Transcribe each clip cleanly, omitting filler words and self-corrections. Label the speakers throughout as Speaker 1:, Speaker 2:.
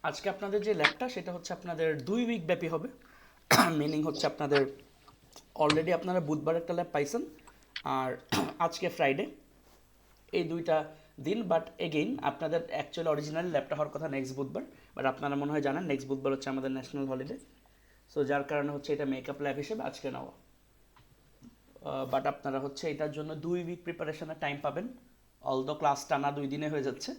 Speaker 1: আজকে আপনাদের যে ল্যাবটা সেটা হচ্ছে আপনাদের 2 উইক ব্যাপী হবে। মিনিং হচ্ছে আপনাদের অলরেডি আপনারা বুধবার একটা ল্যাব পাইছেন, আর আজকে ফ্রাইডে, এই দুইটা দিন। বাট এগেইন আপনাদের অ্যাকচুয়ালি অরিজিনাল ল্যাবটা হওয়ার কথা নেক্সট বুধবার, বাট আপনারা মনে হয় জানেন নেক্সট বুধবার হচ্ছে আমাদের ন্যাশনাল হলিডে। সো যার কারণে হচ্ছে এটা মেকআপ ল্যাব হিসেবে আজকে নেওয়া। বাট আপনারা হচ্ছে এটার জন্য 2 উইক প্রিপারেশনের টাইম পাবেন। অলদো ক্লাস টানা 2 দিনে হয়ে যাচ্ছে,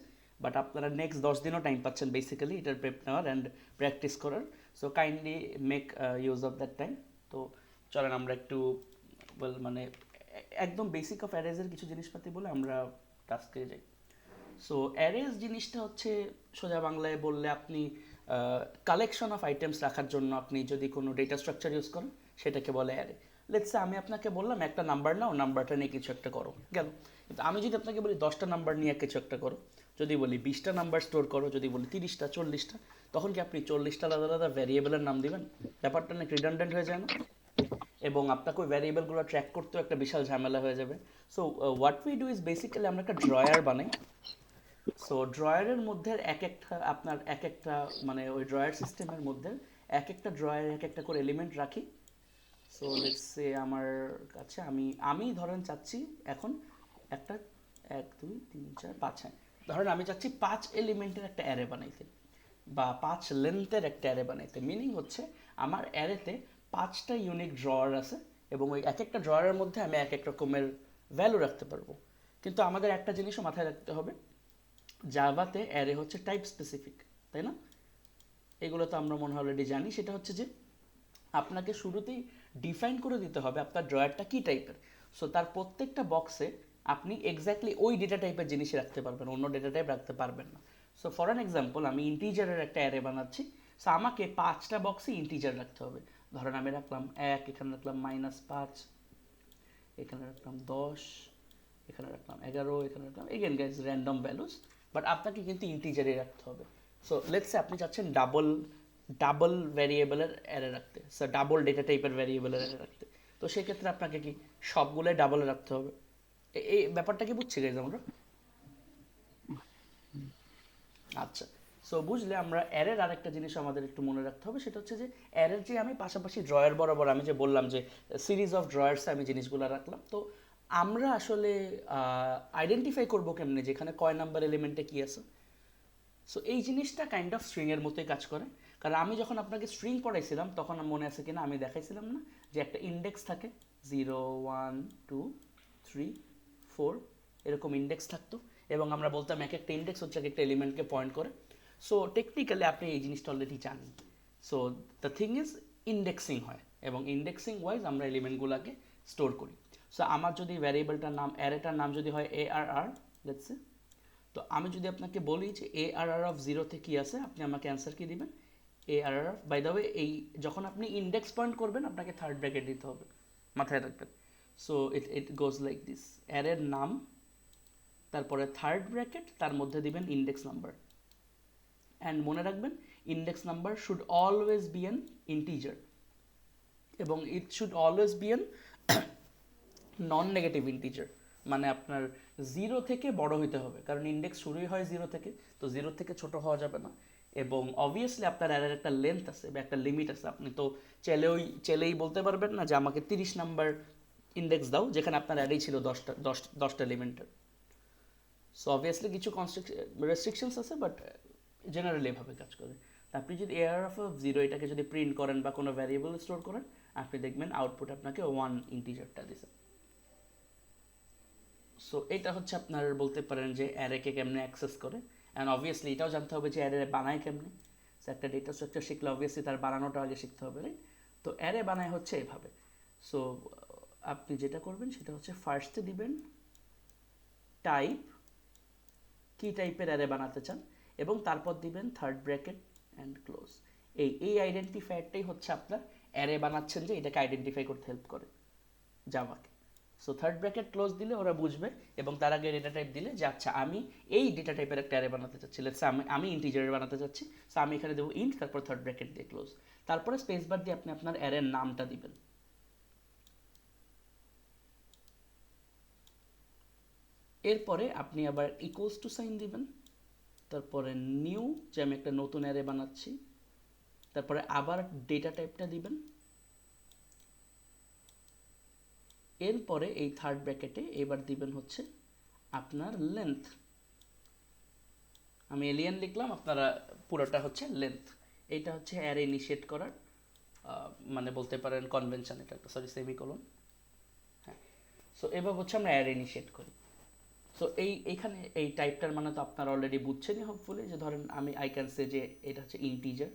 Speaker 1: বাট আপনারা নেক্সট 10 দিনও টাইম পাচ্ছেন বেসিক্যালি এটার প্রেপ নেওয়ার অ্যান্ড প্র্যাকটিস করার। So kindly make use of that time. তো চলেন আমরা একটু মানে একদম বেসিক অফ অ্যারেজের কিছু জিনিসপাতি বলে আমরা টাস্কে যাই। সো অ্যারেজ জিনিসটা হচ্ছে সোজা বাংলায় বললে আপনি কালেকশন অফ আইটেমস রাখার জন্য আপনি যদি কোনো ডেটা স্ট্রাকচার ইউজ করেন সেটাকে বলে অ্যারে। লেটসে আমি আপনাকে বললাম একটা নাম্বার নাও, নাম্বারটা নিয়ে কিছু একটা করো, গেল। কিন্তু আমি যদি আপনাকে বলি 10টা নাম্বার নিয়ে কিছু একটা করো, যদি বলি 20টা নাম্বার স্টোর করো, যদি বলি 30টা 40টা, তখন কি আপনি 40টা আলাদা আলাদা ভ্যারিয়েবলের নাম দিবেন? ব্যাপারটা অনেক রিডান্ডেন্ট হয়ে যায় না? এবং আপনাকে ওই ভ্যারিয়েবলগুলো ট্র্যাক করতেও একটা বিশাল ঝামেলা হয়ে যাবে। So what we do is basically আমরা একটা ড্রয়ার বানাই। সো ড্রয়ারের মধ্যে এক একটা আপনার এক একটা মানে ওই ড্রয়ার সিস্টেমের মধ্যে এক একটা ড্রয়ারে এক একটা করে এলিমেন্ট রাখি। সো লেটস সে আমার কাছে আমি আমি ধরেন চাচ্ছি এখন একটা 1 2 3 4 5, হ্যাঁ, ধরেন আমি চাচ্ছি 5 এলিমেন্টের একটা অ্যারে বানাইতে বা 5 লেন্থের একটা অ্যারে বানাইতে। মিনিং হচ্ছে আমার অ্যারেতে 5টা ইউনিক ড্রয়ার আছে এবং ওই এক একটা ড্রয়ারের মধ্যে আমি এক এক রকমের ভ্যালু রাখতে পারবো। কিন্তু আমাদের একটা জিনিসও মাথায় রাখতে হবে, জাভাতে অ্যারে হচ্ছে টাইপ স্পেসিফিক, তাই না? এগুলো তো আমরা মনে হয় অলরেডি জানি। সেটা হচ্ছে যে আপনাকে শুরুতেই ডিফাইন করে দিতে হবে আপনার ড্রয়ারটা কী টাইপের। সো তার প্রত্যেকটা বক্সে আপনি এক্স্যাক্টলি ওই ডেটা টাইপের জিনিসই রাখতে পারবেন, অন্য ডেটা টাইপ রাখতে পারবেন না। সো ফর অ্যান এক্সাম্পল আমি ইন্টিজারের একটা অ্যারে বানাচ্ছি। সো আমাকে 5টা বক্সে ইন্টিজার রাখতে হবে। ধরেন আমি রাখলাম 1, এখানে রাখলাম -5, এখানে রাখলাম 10, এখানে রাখলাম 11, এখানে রাখলাম again guys random values. But আপনাকে কিন্তু ইন্টিজারে রাখতে হবে। সো লেটসে আপনি চাচ্ছেন ডাবল ডাবল ভ্যারিয়েবলের অ্যারে রাখতে, সো ডাবল ডেটা টাইপের ভ্যারিয়েবলের অ্যারে রাখতে। তো সেক্ষেত্রে আপনাকে কি সবগুলোই ডাবলে রাখতে হবে। এই ব্যাপারটা কি বুঝছি গাইজ আমরা? আচ্ছা। সো বুঝলে আমরা অ্যারের আরেকটা জিনিস আমাদের একটু মনে রাখতে হবে, সেটা হচ্ছে যে অ্যারের যে আমি পাশাপাশি ড্রয়ার বরাবর আমি যে বললাম যে সিরিজ অফ ড্রয়ার্সে আমি জিনিসগুলো রাখলাম। তো আমরা আসলে আইডেন্টিফাই করবো কেমনে যেখানে কয় নাম্বার এলিমেন্টে কী আছে? সো এই জিনিসটা কাইন্ড অফ স্ট্রিংয়ের মতোই কাজ করে। কারণ আমি যখন আপনাকে স্ট্রিং পড়াইছিলাম তখন মনে আছে কিনা আমি দেখাইছিলাম না যে একটা ইন্ডেক্স থাকে, 0 1 2 3 4 এরকম ইন্ডেক্স থাকতো, এবং আমরা বলতাম এক একটা ইন্ডেক্স হচ্ছে এক একটা এলিমেন্টকে পয়েন্ট করে। সো টেকনিক্যালি আপনি এই জিনিসটা অলরেডি জানেন। So the thing is indexing হয় এবং ইন্ডেক্সিং ওয়াইজ আমরা এলিমেন্টগুলোকে স্টোর করি। সো আমার যদি ভ্যারিয়েবলটার নাম অ্যারেটার নাম যদি হয় ARR, লেটস সে, তো আমি যদি আপনাকে বলি যে ARR অফ 0-তে কী আছে, আপনি আমাকে অ্যান্সার কি দিবেন? ARR of, by the way, এই যখন আপনি ইন্ডেক্স পয়েন্ট করবেন আপনাকে থার্ড ব্র্যাকেট দিতে হবে, মাথায় রাখবেন। So it it goes like this, অ্যারের নাম, তারপরে থার্ড ব্র্যাকেট, তার মধ্যে দিবেন ইন্ডেক্স নাম্বার। অ্যান্ড মনে রাখবেন index number should always be an integer, এবং it should always be an non negative integer. মানে আপনার 0 থেকে বড় হইতে হবে, কারণ ইন্ডেক্স শুরুই হয় 0 থেকে, তো 0 থেকে ছোট হওয়া যাবে না। এবং অবভিয়াসলি আপনার অ্যারের একটা লেন্থ আছে বা একটা লিমিট আছে। আপনি তো চেলেই বলতে পারবেন না যে আমাকে 30 নাম্বার ইন্ডেক্স দাও, যেখানে আপনার অ্যারেই ছিল 10টা এলিমেন্টের। সো অবভিয়াসলি কিছু রেস্ট্রিকশনস আছে, বাট জেনারেলি এভাবে কাজ করে। আপনি যদি ARR অফ 0 এটাকে যদি প্রিন্ট করেন বা কোনো ভ্যারিয়েবল স্টোর করেন, আপনি দেখবেন আউটপুট আপনাকে 1 ইন্টিজারটা দিছে। সো এটা হচ্ছে আপনার বলতে পারেন যে অ্যারেকে কেমনে অ্যাক্সেস করে। অ্যান্ড অবভিয়াসলি এটাও জানতে হবে যে অ্যারে বানায় কেমনে। সো একটা ডেটা স্ট্রাকচার শিখলে অবভিয়াসলি তার বানানোটা আগে শিখতে হবে, রাইট? তো অ্যারে বানায় হচ্ছে এভাবে। সো আপনি যেটা করবেন সেটা হচ্ছে ফার্স্টে দিবেন টাইপ, কী টাইপের অ্যারে বানাতে চান, এবং তারপর দিবেন থার্ড ব্র্যাকেট অ্যান্ড ক্লোজ। এই আইডেন্টিফায়ারটাই হচ্ছে আপনার অ্যারে বানাচ্ছেন যে এটাকে আইডেন্টিফাই করতে হেল্প করে জাভাকে। সো থার্ড ব্র্যাকেট ক্লোজ দিলে ওরা বুঝবে, এবং তার আগে ডেটা টাইপ দিলে যে আচ্ছা আমি এই ডেটা টাইপের একটা অ্যারে বানাতে চাচ্ছি, লেটস আমি ইন্টিজারের বানাতে চাচ্ছি। সো আমি এখানে দেবো ইন্ট, তারপর থার্ড ব্র্যাকেট দিয়ে ক্লোজ, তারপরে স্পেস বার দিয়ে আপনি আপনার অ্যারের নামটা দিবেন। এরপরে আপনি আবার ইকুয়ালস টু সাইন দিবেন, তারপরে নিউ, যে আমি একটা নতুন অ্যারে বানাচ্ছি, তারপরে আবার ডেটা টাইপটা দিবেন, এরপরে এই থার্ড ব্র্যাকেটে এবার দিবেন হচ্ছে আপনার লেন্থ। আমি এলিয়েন লিখলাম, আপনারা পুরোটা হচ্ছে লেন্থ। এইটা হচ্ছে অ্যারে ইনিশিয়েট করার মানে বলতে পারেন কনভেনশন, এটা একটা সরি সেমিকোলন। হ্যাঁ, সো এবার হচ্ছে আমরা অ্যারে ইনিশিয়েট করি। সো এইখানে এই টাইপটার মানে তো আপনারা অলরেডি বুঝছেনই হোপফুলি, যে ধরেন আমি আই ক্যান সে যে এটা হচ্ছে ইন্টিজার,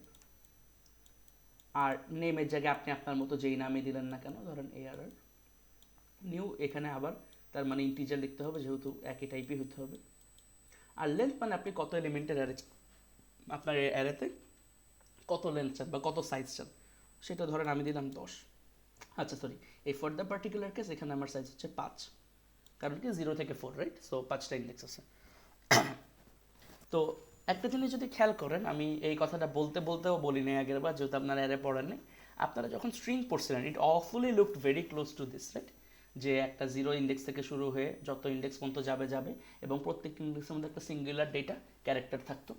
Speaker 1: আর নেমের জায়গায় আপনি আপনার মতো যেই নামই দিলেন না কেন, ধরেন এআরআর নিউ, এখানে আবার তার মানে ইন্টিজার লিখতে হবে যেহেতু একই টাইপই হতে হবে। আর লেন্থ মানে আপনি কত এলিমেন্টের অ্যারে, আপনার অ্যারেতে কত লেন্থ চান বা কত সাইজ চান, সেটা ধরেন আমি দিলাম 10। আচ্ছা সরি, এই ফর দ্য পার্টিকুলার কেস এখানে আমার সাইজ হচ্ছে 5, কারণ কি 0 থেকে 4 রাইট, সো 5টা ইন্ডেক্স আছে। তো একটা জিনিস যদি খেয়াল করেন, আমি এই কথাটা বলতে বলতেও বলি নাই আগের বার, যেহেতু আপনারা অ্যারে পড়েননি, আপনারা যখন স্ট্রিং পড়ছিলেন it awfully looked very close to this right, যে একটা 0 ইন্ডেক্স থেকে শুরু হয়ে যত ইন্ডেক্স পর্যন্ত যাবে যাবে, এবং প্রত্যেক ইন্ডেক্সের মধ্যে একটা সিঙ্গুলার ডেটা ক্যারেক্টার থাকতো।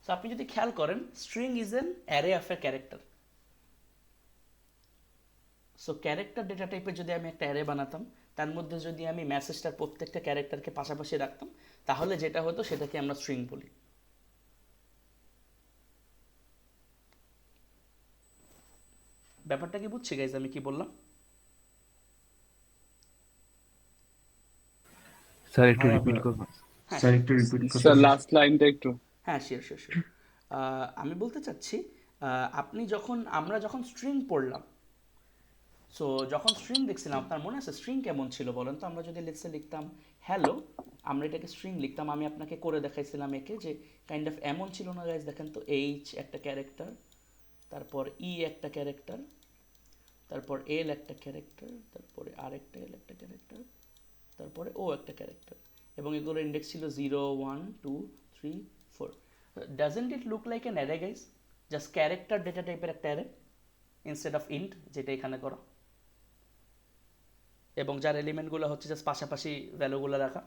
Speaker 1: সো আপনি যদি খেয়াল করেন, string is an array of a character. So character data টাইপের যদি আমি একটা অ্যারে বানাতাম, তার মধ্যে যদি আমি মেসেজটার প্রত্যেকটা ক্যারেক্টারকে পাশাপাশি রাখতাম, তাহলে যেটা হতো সেটাকে আমরা স্ট্রিং বলি। ব্যাপারটা কি বুঝছি গাইজ আমি কি বললাম?
Speaker 2: স্যার একটু রিপিট করবেন?
Speaker 1: হ্যাঁ
Speaker 2: স্যার একটু রিপিট
Speaker 3: স্যার
Speaker 2: করবেন?
Speaker 3: লাস্ট লাইনটা একটু।
Speaker 1: হ্যাঁ, শিওর শিওর শিওর। আমি বলতে চাচ্ছি, আপনি যখন আমরা যখন স্ট্রিং পড়লাম, সো যখন স্ট্রিং দেখছিলাম, আপনার মনে আছে স্ট্রিং কেমন ছিল বলেন তো? আমরা যদি লেটসে লিখতাম হ্যালো, আমরা এটাকে স্ট্রিং লিখতাম, আমি আপনাকে করে দেখাইছিলাম একে, যে কাইন্ড অফ এমন ছিল না গাইজ? দেখেন তো, এইচ একটা ক্যারেক্টার, তারপর ই একটা ক্যারেক্টার, তারপর এল একটা ক্যারেক্টার, তারপরে আর একটা এল একটা ক্যারেক্টার, তারপরে ও একটা ক্যারেক্টার, এবং এগুলোর ইন্ডেক্স ছিল 0 1 2 3 4। Doesn't it look like an array guys? Just character data টাইপের একটা অ্যারে ইনস্টেড অফ ইন্ট, যেটা এখানে করা, এবং যার এলিমেন্টগুলো হচ্ছে জাস্ট পাশাপাশি ভ্যালুগুলো রাখা।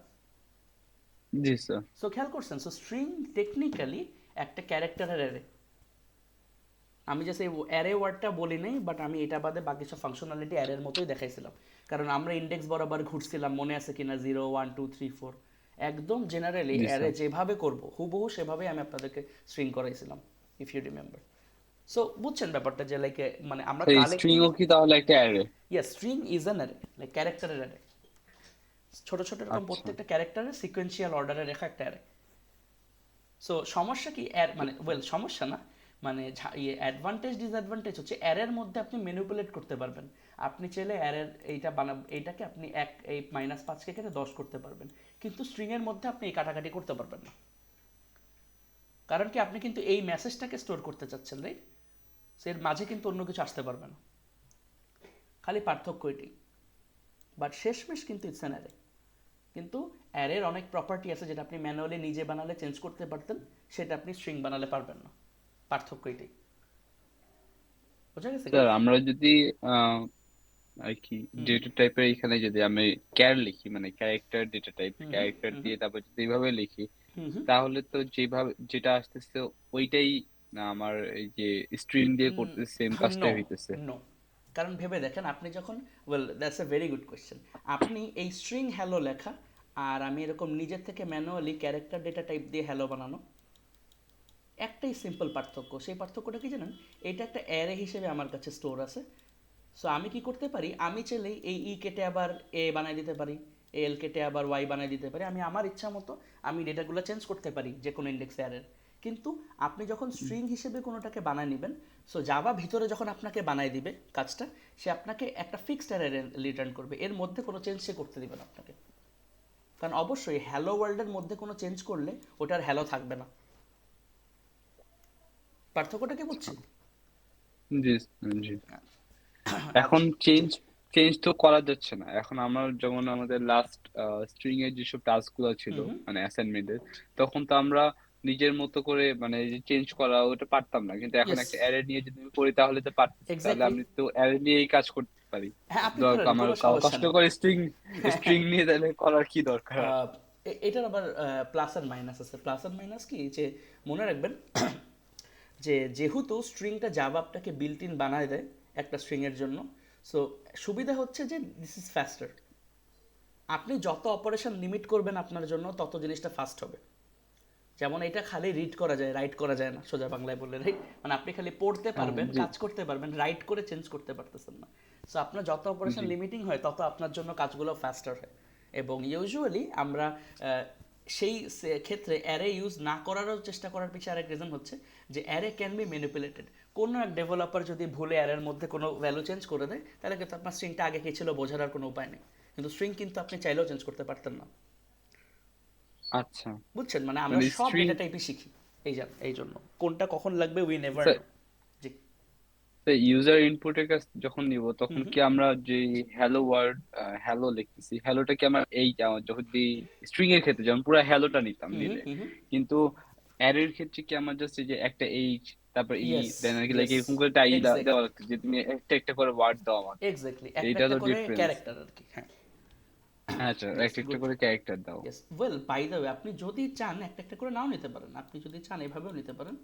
Speaker 3: জি স্যার।
Speaker 1: সো খেয়াল করছেন, সো স্ট্রিং টেকনিক্যালি একটা ক্যারেক্টারের অ্যারে। আমি জাস্ট এই অ্যারে ওয়ার্ডটা বলি নাই, বাট আমি এটা বাদে বাকি সব ফাংশনালিটি অ্যারের মতোই দেখাইছিলাম, কারণ আমরা ইন্ডেক্স বরাবর ঘুরছিলাম, মনে আছে কিনা 0 1 2 3 4, একদম জেনারেলি
Speaker 3: জি
Speaker 1: অ্যারে
Speaker 3: স্যার।
Speaker 1: যেভাবে করব হুবহু সেভাবেই আমি আপনাদেরকে স্ট্রিং করাইছিলাম, ইফ ইউ রিমেম্বার। সো বুঝছেন ব্যাপারটা, যে লাইক মানে আমরা
Speaker 3: এই স্ট্রিংও
Speaker 1: কালেক্টিভলি,
Speaker 3: কি তাহলে একটা array?
Speaker 1: Yes string is an array, like ক্যারেক্টারের অ্যারে, ছোট ছোট এরকম
Speaker 3: আচ্ছা।
Speaker 1: প্রত্যেকটা ক্যারেক্টারের সিকোয়েন্সিয়াল অর্ডারে রেখা একটা অ্যারে। সো সমস্যা কি মানে ওয়েল সমস্যা না, মানে ইয়ে অ্যাডভান্টেজ ডিসঅ্যাডভান্টেজ হচ্ছে অ্যারের মধ্যে আপনি ম্যানিপুলেট করতে পারবেন। আপনি চাইলে অ্যারের এইটা এইটাকে আপনি এই -5কে কেটে 10 করতে পারবেন, কিন্তু স্ট্রিংয়ের মধ্যে আপনি এই কাটাকাটি করতে পারবেন না, কারণ কি আপনি কিন্তু এই মেসেজটাকে স্টোর করতে চাচ্ছেন রাইট, এর মাঝে কিন্তু অন্য কিছু আসতে পারবে না, খালি পার্থক্য এটাই। বাট শেষমেশ কিন্তু ইটস অ্যান অ্যারে। কিন্তু অ্যারের অনেক প্রপার্টি আছে যেটা আপনি ম্যানুয়ালি নিজে বানালে চেঞ্জ করতে পারতেন, সেটা আপনি স্ট্রিং বানালে পারবেন না, পার্থক্য এটাই। বোঝা গেছে
Speaker 3: স্যার
Speaker 1: গাইস?
Speaker 3: আমরা যদি আহ আর কি
Speaker 1: হুম
Speaker 3: ডেটা টাইপের এখানে যদি আমি ক্যার লিখি, মানে ক্যারেক্টার ডেটা টাইপ
Speaker 1: হুম হুম
Speaker 3: ক্যারেক্টার
Speaker 1: হুম
Speaker 3: দিয়ে তারপর যদি এইভাবে লিখি,
Speaker 1: হুম হুম
Speaker 3: তাহলে তো যেভাবে যেটা আসতেছে ওইটাই না আমার এই যে স্ট্রিং দিয়ে করতেছে সেম
Speaker 1: নো
Speaker 3: কাজটাই হইতেছে।
Speaker 1: নো, কারণ ভেবে দেখেন, আপনি যখন, well that's a very good question, আপনি এই স্ট্রিং হ্যালো লেখা, আর আমি এরকম নিজের থেকে ম্যানুয়ালি ক্যারেক্টার ডেটা টাইপ দিয়ে হ্যালো বানানো, একটাই সিম্পল পার্থক্য। সেই পার্থক্যটা কি জানেন? এটা একটা অ্যারে হিসেবে আমার কাছে স্টোর আছে। সো আমি কি করতে পারি, আমি চাইলেই এই ই কেটে আবার এ বানাই দিতে পারি, এল কেটে আবার ওয়াই বানাই দিতে পারি, আমি আমার ইচ্ছা মতো আমি ডেটাগুলো চেঞ্জ করতে পারি যে কোনো ইন্ডেক্স অ্যারের। কিন্তু আপনি যখন স্ট্রিং হিসেবে কোনোটাকে বানায় নেবেন, সো জাভা ভিতরে যখন আপনাকে বানাই দিবে কাজটা, সে আপনাকে একটা ফিক্সড অ্যারে রিটার্ন করবে, এর মধ্যে কোনো চেঞ্জ সে করতে দিবে না আপনাকে, কারণ অবশ্যই হ্যালো ওয়ার্ল্ডের মধ্যে কোনো চেঞ্জ করলে ওটার হ্যালো থাকবে না। পার্থক্যটা কি
Speaker 3: আচ্ছা।
Speaker 1: বুঝছি?
Speaker 3: জি জি। এখন
Speaker 1: আচ্ছা।
Speaker 3: চেঞ্জ চেঞ্জ তো করা যাচ্ছে না এখন। আমরা যেমন আমাদের লাস্ট স্ট্রিং এর যেসব টাস্ক গুলো ছিল,
Speaker 1: হুম হুম,
Speaker 3: মানে অ্যাসাইনমেন্টের, তখন তো আমরা নিজের মতো করে মানে চেঞ্জ করা ওটা পারতাম না, কিন্তু এখন
Speaker 1: ইয়েস,
Speaker 3: একটা অ্যারে নিয়ে যদি আমি করি তাহলে তো পারতেছি। তাহলে
Speaker 1: এক্স্যাক্টলি।
Speaker 3: আমি তো অ্যারে নিয়েই কাজ করতে পারি।
Speaker 1: হ্যাঁ আপনি করেন,
Speaker 3: আমার
Speaker 1: কোনো সমস্যা
Speaker 3: কষ্ট
Speaker 1: নেই।
Speaker 3: করে স্ট্রিং স্ট্রিং নিয়ে তাহলে করার কি দরকার আর?
Speaker 1: এটার আবার প্লাস আর মাইনাস আছে। প্লাস আর মাইনাস কি, যে মনে রাখবেন যে যেহেতু স্ট্রিংটা জাভা আপনাকে বিল্ট ইন বানায় দেয় একটা স্ট্রিংয়ের জন্য, সো সুবিধা হচ্ছে যে দিস ইজ ফাস্টার। আপনি যত অপারেশন লিমিট করবেন আপনার জন্য তত জিনিসটা ফাস্ট হবে। যেমন এটা খালি রিড করা যায়, রাইট করা যায় না, সোজা বাংলায় বললে, রাইট? মানে আপনি খালি পড়তে পারবেন,
Speaker 3: জি
Speaker 1: কাজ করতে পারবেন, রাইট করে চেঞ্জ করতে পারতেছেন না। সো আপনার যত অপারেশন
Speaker 3: জি
Speaker 1: লিমিটিং হয় তত আপনার জন্য কাজগুলো ফাস্টার হয়। এবং ইউজুয়ালি আমরা সেই ক্ষেত্রে অ্যারে ইউজ না করারও চেষ্টা করার পিছনে আরেক রিজন হচ্ছে যে অ্যারে ক্যান বি ম্যানিপুলেটেড। কোনো এক ডেভেলপার যদি ভুলে অ্যারের মধ্যে কোনো ভ্যালু চেঞ্জ করে দেয়, তাহলে কিন্তু আপনার স্ট্রিংটা আগে কী ছিল বোঝার আর কোনো উপায় নেই। কিন্তু স্ট্রিং কিন্তু আপনি চাইলেও চেঞ্জ করতে পারতেন না।
Speaker 3: আচ্ছা
Speaker 1: বুঝছেন? মানে আমরা
Speaker 3: মানে
Speaker 1: সব
Speaker 3: স্ট্রিং
Speaker 1: ডেটা টাইপই শিখি এই জন্য কোনটা কখন লাগবে we never know. G.
Speaker 3: User ইনপুটের কাছ যখন নিব
Speaker 1: হুম
Speaker 3: তখন
Speaker 1: হুম
Speaker 3: কি আমরা যে হ্যালো ওয়ার্ড হ্যালো লিখতেছি, হ্যালোটা কি আমরা এই যদি স্ট্রিং এর ক্ষেত্রে যেমন পুরো হ্যালোটা নিতাম
Speaker 1: হুম
Speaker 3: নিলে,
Speaker 1: হুম হুম।
Speaker 3: কিন্তু অ্যারের ক্ষেত্রে কি আমার জাস্ট এই যে একটা এইচ তারপর ই
Speaker 1: ইয়েস
Speaker 3: দেন আর কি লাইক
Speaker 1: ইয়েস,
Speaker 3: এরকম করে একটা দেওয়া
Speaker 1: এক্স্যাক্টলি
Speaker 3: লাগতো যে তুমি একটা একটা করে ওয়ার্ড দাও আমাকে।
Speaker 1: এক্স্যাক্টলি,
Speaker 3: তো
Speaker 1: একটা
Speaker 3: এটা
Speaker 1: একটা
Speaker 3: তো
Speaker 1: করে
Speaker 3: ডিফারেন্স।
Speaker 1: ক্যারেক্টার আর কি, হ্যাঁ।
Speaker 3: আচ্ছা
Speaker 1: ইয়েস
Speaker 3: একটা একটা
Speaker 1: গুড।
Speaker 3: করে ক্যারেক্টার দাও।
Speaker 1: Yes well, by the way, আপনি যদি চান একটা একটা করে নাও নিতে পারেন, আপনি যদি চান এভাবেও নিতে পারেন।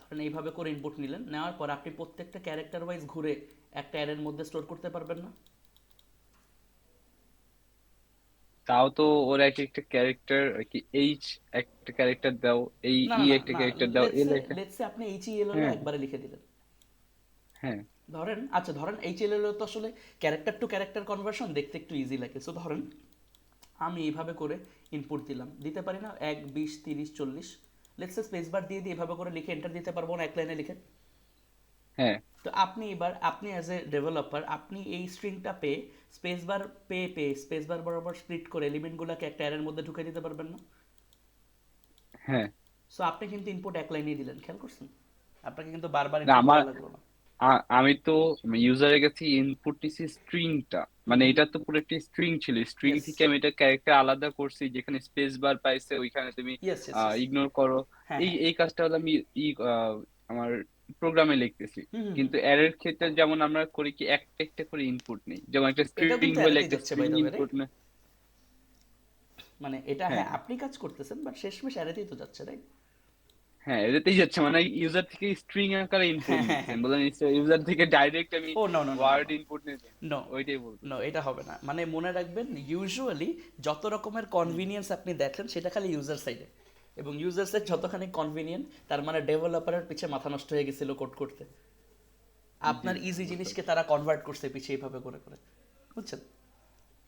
Speaker 1: ধরেন এইভাবে করে ইনপুট নিলেন, নেওয়ার পর আপনি প্রত্যেকটা ক্যারেক্টার ওয়াইজ ঘুরে একটা অ্যারের মধ্যে স্টোর করতে পারবেন না?
Speaker 3: তাও তো ওর এক একটা ক্যারেক্টার আর কি, এইচ একটা ক্যারেক্টার দাও, এই
Speaker 1: না
Speaker 3: ই
Speaker 1: না না
Speaker 3: একটা
Speaker 1: না,
Speaker 3: ক্যারেক্টার দাও, এ লেখা।
Speaker 1: লেটস সে আপনি এইচইএলএল
Speaker 3: হ্যাঁ
Speaker 1: একবারে লিখে দিলেন।
Speaker 3: হ্যাঁ
Speaker 1: ধরেন, আচ্ছা ধরেন এইচএলএল তো আসলে ক্যারেক্টার টু ক্যারেক্টার কনভার্সন দেখতে একটু ইজি লাগে। সো ধরেন আমি এইভাবে করে ইনপুট দিলাম, দিতে পারি না 1 20 30 40, লেটস সে স্পেস বার দিয়ে দিয়ে এভাবে করে লিখে এন্টার দিতে পারবো না এক লাইনে লিখে?
Speaker 3: হ্যাঁ
Speaker 1: তো আপনি এবার আপনি অ্যাজ এ ডেভেলপার আপনি এই স্ট্রিংটা পেয়ে স্পেস বার পেয়ে স্পেস বার বরাবর স্প্লিট করে এলিমেন্টগুলোকে একটা অ্যারের মধ্যে ঢুকে দিতে পারবেন না?
Speaker 3: হ্যাঁ।
Speaker 1: সো আপনি কিন্তু ইনপুট এক লাইনেই দিলেন, খেয়াল করছেন? আপনাকে কিন্তু বারবার
Speaker 3: না
Speaker 1: ইনপুট
Speaker 3: আমার
Speaker 1: দেওয়া লাগলো না।
Speaker 3: আমি তো ইউজারের কাছে ইনপুট নিছি স্ট্রিংটা,
Speaker 1: হুম
Speaker 3: মানে
Speaker 1: হুম।
Speaker 3: এটা তো পুরো একটা স্ট্রিং ছিল, স্ট্রিং
Speaker 1: ইয়েস
Speaker 3: থেকে আমি এটা ক্যারেক্টার আলাদা করছি, যেখানে স্পেস বার পাইছে ওইখানে তুমি
Speaker 1: ইয়েস ইয়েস ইয়েস।
Speaker 3: ইগনোর করো।
Speaker 1: হ্যাঁ
Speaker 3: এই
Speaker 1: হ্যাঁ।
Speaker 3: এই কাজটা হলো আমি আমার প্রোগ্রামে লিখতেছি।
Speaker 1: হুম হুম হুম।
Speaker 3: কিন্তু এরর ক্ষেত্রে যেমন আমরা করি কি একটা একটা করে ইনপুট নেই, যেমন একটা
Speaker 1: এটাও
Speaker 3: স্ট্রিং
Speaker 1: কিন্তু
Speaker 3: হলে
Speaker 1: অ্যারেতেই
Speaker 3: একটা
Speaker 1: যাচ্ছে by
Speaker 3: string
Speaker 1: the way,
Speaker 3: input
Speaker 1: right?
Speaker 3: না।
Speaker 1: মানে এটা,
Speaker 3: হ্যাঁ
Speaker 1: হ্যাঁ আপনি কাজ করতেছেন বাট শেষমেশ অ্যারেতেই তো যাচ্ছে, রাইট?
Speaker 3: হ্যাঁ এটাতেই যাচ্ছে, মানে ইউজার থেকে স্ট্রিং আকারে ইনপুট
Speaker 1: হ্যাঁ হ্যাঁ
Speaker 3: নিচ্ছে,
Speaker 1: হ্যাঁ।
Speaker 3: বলেন ইউজার থেকে ডাইরেক্ট আমি
Speaker 1: ও no no no no
Speaker 3: word
Speaker 1: no
Speaker 3: input নিতে,
Speaker 1: নো
Speaker 3: ওইটাই
Speaker 1: নো,
Speaker 3: বলতেছি।
Speaker 1: এটা হবে না। মানে মনে রাখবেন ইউজুয়ালি যত রকমের কনভিনিয়েন্স আপনি দেখেন সেটা খালি ইউজার সাইডে, এবং ইউজার সাইড যতখানি কনভিনিয়েন্ট তার মানে ডেভেলপারের পিছে মাথা নষ্ট হয়ে গেছিল কোড করতে।
Speaker 3: জি
Speaker 1: আপনার ইজি
Speaker 3: বুঝতে
Speaker 1: জিনিসকে
Speaker 3: পারছি।
Speaker 1: তারা কনভার্ট করছে পিছে এইভাবে করে করে, বুঝছেন?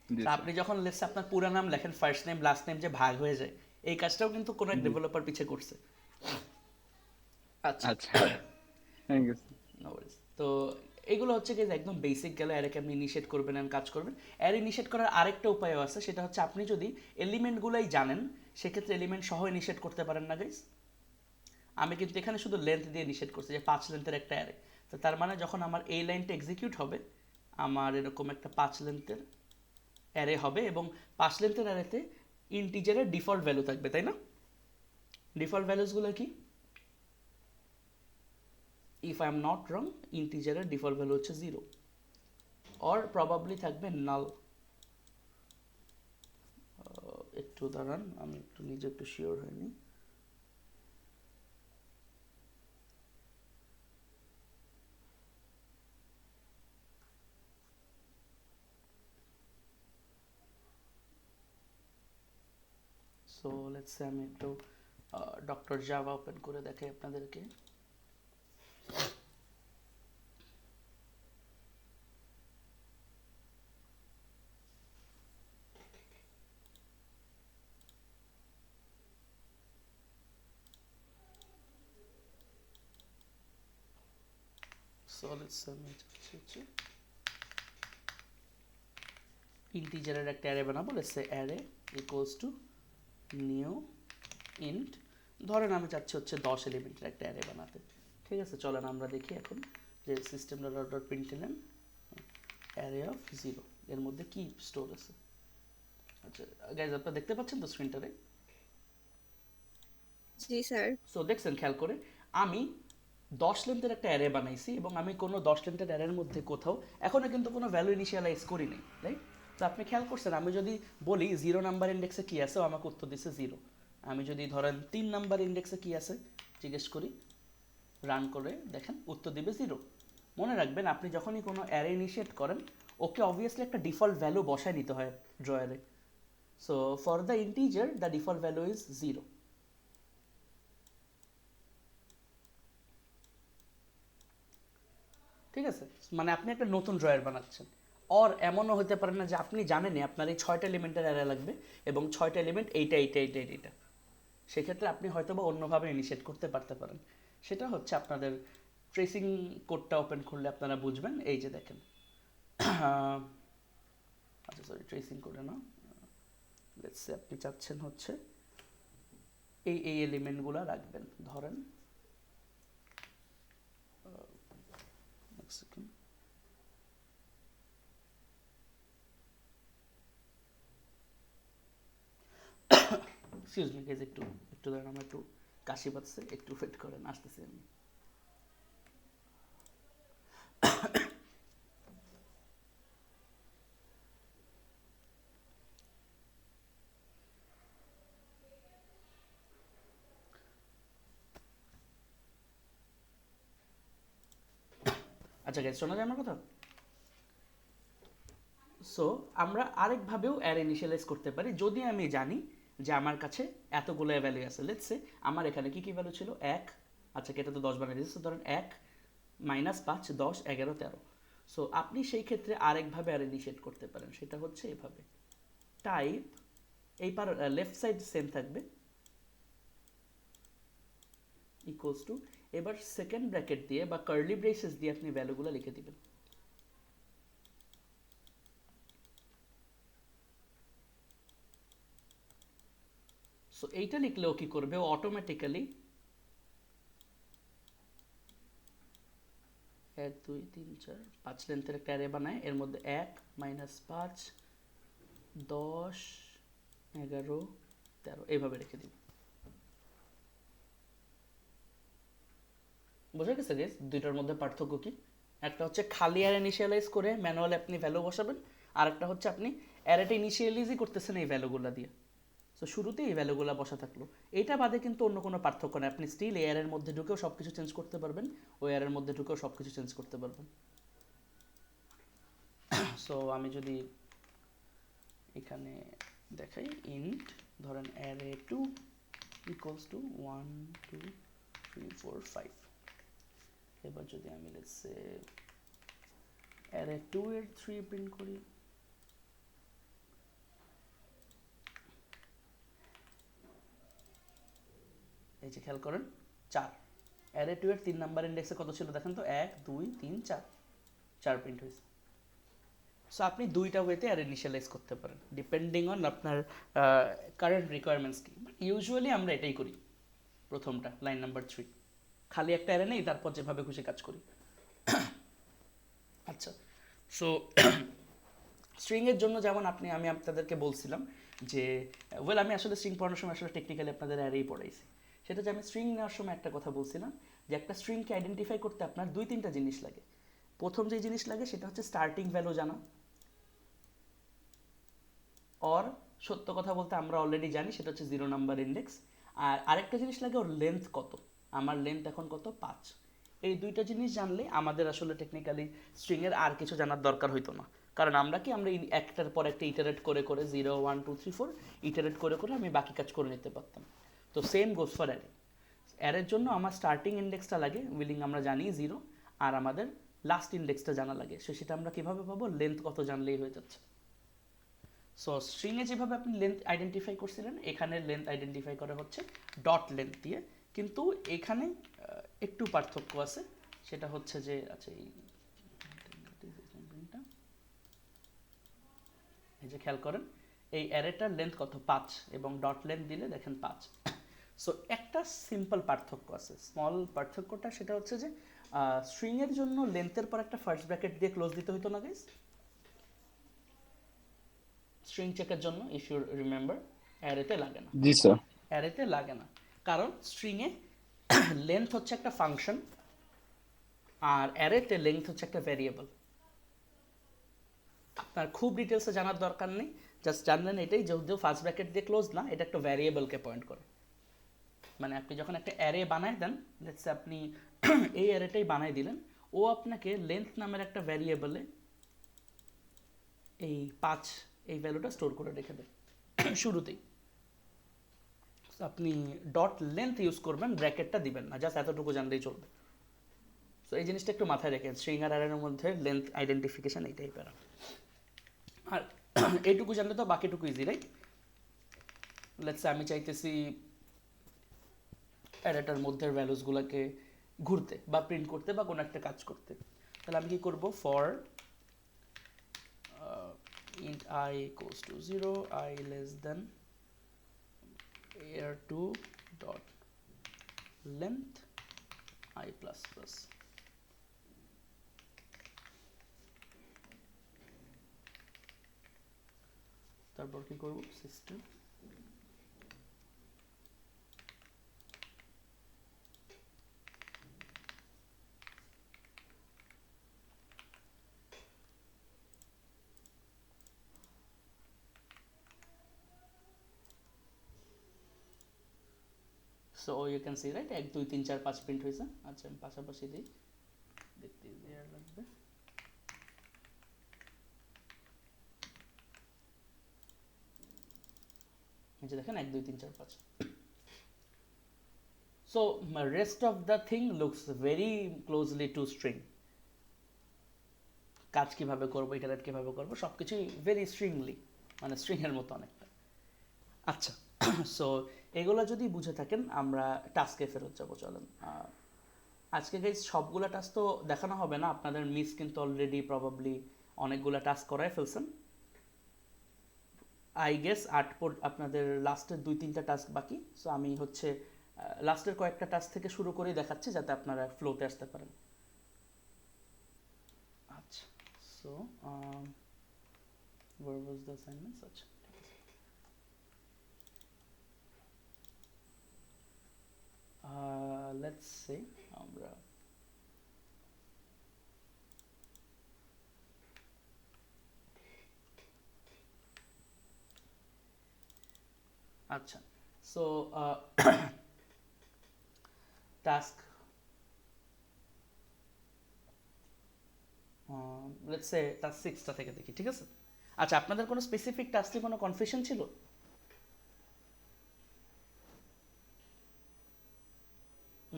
Speaker 3: জি
Speaker 1: তা
Speaker 3: স্যার।
Speaker 1: আপনি যখন লেটস আপনার পুরো নাম লেখেন, ফার্স্ট নেম লাস্ট নেম যে ভাগ হয়ে যায়, এই কাজটাও কিন্তু কোনো এক
Speaker 3: জি
Speaker 1: ডেভেলপার পিছে করছে। আচ্ছা।
Speaker 3: আচ্ছা থ্যাংক ইউ।
Speaker 1: No worries. তো এগুলো হচ্ছে কি যে একদম বেসিক গেলে অ্যারেকে আপনি ইনিশিয়েট করবেন and কাজ করবেন। অ্যারে ইনিশিয়েট করার আরেকটা উপায়ও আছে, সেটা হচ্ছে আপনি যদি এলিমেন্টগুলোই জানেন সেক্ষেত্রে এলিমেন্ট সহ ইনিশিয়েট করতে পারেন না গাইস? আমি কিন্তু এখানে শুধু লেন্থ দিয়ে ইনিশিয়েট করছি, যে 5 লেন্থের একটা অ্যারে। তো তার মানে যখন আমার এই লাইনটা এক্সিকিউট হবে আমার এরকম একটা 5 লেন্থের অ্যারে হবে, এবং 5 লেন্থের অ্যারেতে ইন্টিজারের ডিফল্ট ভ্যালু থাকবে, তাই না? ডিফল্ট ভ্যালুসগুলো কি? If I am not wrong, ইন্টিজারের ডিফল্ট ভ্যালু হচ্ছে 0 অর প্রবাবলি থাকবে নাল। একটু দাঁড়ান, আমি একটু নিজে একটু শিওর হইনি। সো লেটস সে আমি একটু ডক্টর জাভা ওপেন করে দেখাই আপনাদেরকে। সো লেটস সে আমি হচ্ছে ইন্টিজারের একটা অ্যারে বানাবো। Let's say array equals to new int, ধরেন আমি চাচ্ছি হচ্ছে 10 এলিমেন্টের একটা অ্যারে বানাতে। ঠিক আছে, চলেন আমরা দেখি এখন যে system dot println array of 0 এর মধ্যে কি স্টোর আছে। আচ্ছা গাইজ, আপনারা দেখতে পাচ্ছেন তো স্ক্রিনটারে?
Speaker 4: জি স্যার।
Speaker 1: সো দেখছেন খেয়াল করে, আমি 10 লেন্থের একটা অ্যারে বানাইছি এবং আমি কোনো 10 লেন্থের অ্যারের মধ্যে কোথাও এখনো কিন্তু কোনো ভ্যালু ইনিশিয়ালাইজ করি নাই, রাইট? তো আপনি খেয়াল করছেন আমি যদি বলি 0 নাম্বার ইন্ডেক্সে কী আছে, ও আমাকে উত্তর দিচ্ছে 0। আমি যদি ধরেন 3 নাম্বার ইন্ডেক্সে কী আছে জিজ্ঞেস করি, রান করে দেখেন উত্তর দিবে 0। মনে রাখবেন আপনি যখনই কোনো অ্যারে ইনিশিয়েট করেন ওকে অবভিয়াসলি একটা ডিফল্ট ভ্যালু বসায় নিতে হয় ড্রয়ারে। So for the integer the default value is 0। ঠিক আছে, মানে আপনি একটা নতুন ড্রয়ার বানাচ্ছেন। অর এমনও হতে পারে না যে আপনি জানেনই আপনার এই 6টা এলিমেন্টের অ্যারে লাগবে এবং 6টা এলিমেন্ট এইটা এইটা এইটা এইটা, সেক্ষেত্রে আপনি হয়তো বা অন্যভাবে ইনিশিয়েট করতে পারতে পারেন। সেটা হচ্ছে আপনাদের ট্রেসিং কোডটা ওপেন করলে আপনারা বুঝবেন। এই যে দেখেন, আচ্ছা সরি ট্রেসিং কোডে না, লেটস সে আপনি চাচ্ছেন হচ্ছে এই এই এলিমেন্টগুলো রাখবেন। ধরেন এক সেকেন্ড, এক্সকিউজ মি গাইজ, একটু একটু ধরেন আমার একটু কাশি পাচ্ছে, একটু ওয়েট করেন, আসতেছি আমি। আচ্ছা গাইজ শোনা যায় আমার কথা? সো আমরা আরেকভাবেও অ্যারে ইনিশিয়ালাইজ করতে পারি। যদি আমি জানি যে আমার কাছে এতগুলো ভ্যালু আছে, লেটস সে আমার এখানে কি কি ভ্যালু ছিল 1, আচ্ছা এটা তো 10 বানিয়ে দিয়েছে, ধরেন 1 -5 10 11 13। সো আপনি সেই ক্ষেত্রে আরেকভাবে অ্যারে ইনিশিয়েট করতে পারেন, সেটা হচ্ছে এভাবে টাইপ, এই পার লেফট সাইড সেম থাকবে ইকুয়ালস টু, এবার সেকেন্ড ব্র্যাকেট দিয়ে বা কার্লি ব্রেসেস দিয়ে আপনি ভ্যালুগুলো লিখে দিবেন। সো এইটা লিখলেও কি করবে, ও অটোমেটিক্যালি 1 2 3 4 5 লেন্থের একটা অ্যারে বানায়, এর মধ্যে 1 -5 10 11 13 এইভাবে রেখে দিবে। বোঝা গেছে গেস দুইটার মধ্যে পার্থক্য কি? একটা হচ্ছে খালি অ্যারে ইনিশিয়ালাইজ করে ম্যানুয়ালি আপনি ভ্যালু বসাবেন, আর একটা হচ্ছে আপনি অ্যারেটা ইনিশিয়ালাইজই করতেছেন এই ভ্যালুগুলো দিয়ে। সো শুরুতেই এই ভ্যালুগুলো বসা থাকলো। এইটা বাদে কিন্তু অন্য কোনো পার্থক্য নেই, আপনি স্টিল এই অ্যারের মধ্যে ঢুকেও সব কিছু চেঞ্জ করতে পারবেন, ওই অ্যারের মধ্যে ঢুকেও সব কিছু চেঞ্জ করতে পারবেন। সো আমি যদি এখানে দেখাই ইন্ট ধরেন অ্যারে 2 ইকুয়ালস টু 1 2 3 4 5, এবার যদি আমি লেটস সে অ্যারে 2 এর 3 প্রিন্ট করি, এই যে খেয়াল করেন 4, অ্যারে 2 এর 3 নাম্বার ইন্ডেক্সে কত ছিল দেখেন তো, 1 2 3 4, 4 প্রিন্ট হয়েছে। সো আপনি দুইটা ওয়েতে অ্যারে ইনিশিয়ালাইজ করতে পারেন ডিপেন্ডিং অন আপনার কারেন্ট রিকোয়ারমেন্টস কি। বাট ইউজুয়ালি আমরা এটাই করি, প্রথমটা লাইন নাম্বার 3 খালি একটা অ্যারে নেই, তারপর যেভাবে খুশি কাজ করি। আচ্ছা, সো স্ট্রিংয়ের জন্য যেমন আমি আপনাদেরকে বলছিলাম যে ওয়েল আমি আসলে স্ট্রিং পড়ানোর সময় আসলে টেকনিক্যালি আপনাদের অ্যারেই পড়াইছি। সেটা যে আমি স্ট্রিং নেওয়ার সময় একটা কথা বলছিলাম যে একটা স্ট্রিংকে আইডেন্টিফাই করতে আপনার 2-3টা জিনিস লাগে। প্রথম যে জিনিস লাগে সেটা হচ্ছে স্টার্টিং ভ্যালু জানা, অর সত্য কথা বলতে আমরা অলরেডি জানি সেটা হচ্ছে 0 নাম্বার ইন্ডেক্স। আর আরেকটা জিনিস লাগে ওর লেন্থ কত, আমার লেন্থ এখন কত 5। এই দুইটা জিনিস জানলে আমাদের আসলে টেকনিক্যালি স্ট্রিংয়ের আর কিছু জানার দরকার হইতো না, কারণ আমরা একটার পর একটা ইটারেট করে করে 0 1 2 3 4 ইটারেট করে করে আমি বাকি কাজ করে নিতে পারতাম। তো সেম গোস ফর অ্যারে। অ্যারের জন্য আমার স্টার্টিং ইন্ডেক্সটা লাগে উইলিং আমরা জানি 0, আর আমাদের লাস্ট ইন্ডেক্সটা জানা লাগে, সেটা আমরা কীভাবে পাবো, লেন্থ কত জানলেই হয়ে যাচ্ছে। সো স্ট্রিংয়ে যেভাবে আপনি লেন্থ আইডেন্টিফাই করছিলেন, এখানে লেন্থ আইডেন্টিফাই করা হচ্ছে ডট লেন্থ দিয়ে, কিন্তু এখানে একটু পার্থক্য আছে। সেটা হচ্ছে যে আচ্ছা এই যে খেয়াল করেন এই অ্যারেটার লেন্থ কত 5 এবং ডট লেন্থ দিলে দেখেন 5। সো একটা সিম্পল পার্থক্য আছে, স্মল পার্থক্যটা সেটা হচ্ছে যে স্ট্রিংয়ের জন্য লেন্থের পর একটা ফার্স্ট ব্র্যাকেট দিয়ে ক্লোজ দিতে হতো না গাইস, স্ট্রিং চেকের জন্য, ইফ ইউ রিমেম্বার। অ্যারেতে লাগে না,
Speaker 3: জি স্যার।
Speaker 1: অ্যারেতে লাগে না, কারণ স্ট্রিংয়ে লেন্থ হচ্ছে একটা ফাংশন আর অ্যারেতে লেন্থ হচ্ছে একটা ভ্যারিয়েবল। আপনার খুব ডিটেলসে জানার দরকার নেই, জাস্ট জানলেন এটাই, যেহেতু ফার্স্ট ব্র্যাকেট দিয়ে ক্লোজ না, এটা একটা ভ্যারিয়েবলকে পয়েন্ট করে। মানে আপনি যখন একটা অ্যারে বানায় দেন, লেটস আপনি এই অ্যারেটাই বানাই দিলেন, ও আপনাকে লেন্থ নামের একটা ভ্যারিয়েবলে এই 5 এই ভ্যালুটা স্টোর করে রেখে দেয় শুরুতেই। So, আপনি ডট লেন্থ ইউজ করবেন, ব্র্যাকেটটা দিবেন না, জাস্ট এতটুকু জানলেই চলবে। সো এই জিনিসটা একটু মাথায় রেখেন, স্ট্রিং আর অ্যারের মধ্যে লেন্থ আইডেন্টিফিকেশন এই টাইপের। আর এইটুকু জানলে তো বাকিটুকু ইজি, রাইট? লেটস আমি চাইতেছি অ্যারেটার মধ্যে ভ্যালুসগুলোকে ঘুরতে বা প্রিন্ট করতে বা কোনো একটা কাজ করতে, তাহলে আমি কি করব, for int I equals to 0, I less than air2 dot length I plus plus। তারপর কি করব, system so you can see right 1 2 3 4 5 print হয়েছে। আচ্ছা আমি পাশাপাশি দিই, দেখতে ইজিয়ার লাগবে। এই যে দেখেন 1 2 3 4 5। So rest of the thing looks very closely to string. কাজ কিভাবে করবো, ইটারেট কিভাবে করবো, সব কিছুই ভেরি স্ট্রিংলি, মানে স্ট্রিংয়ের মতো অনেকটা। আচ্ছা সো এগুলো যদি বুঝে থাকেন, আমরা টাস্কে ফেরত যাবো। চলেন, আজকে গাইজ সবগুলো টাস্ক তো দেখানো হবে না, আপনাদের মিস কিন্তু অলরেডি প্রবাবলি অনেকগুলো টাস্ক করাই ফেলছেন। আই গেস আপনাদের লাস্টের 2 3টা টাস্ক বাকি। সো আমি হচ্ছে লাস্টের কয়েকটা টাস্ক থেকে শুরু করেই দেখাচ্ছি, যাতে আপনারা ফ্লোতে আসতে পারেন। আচ্ছা so where was the assignments? আচ্ছা let's say আমরা আচ্ছা so task let's say task 6টা থেকে দেখি, ঠিক আছে? আচ্ছা আপনাদের কোনো স্পেসিফিক টাস্কে কোনো কনফিউশন ছিল?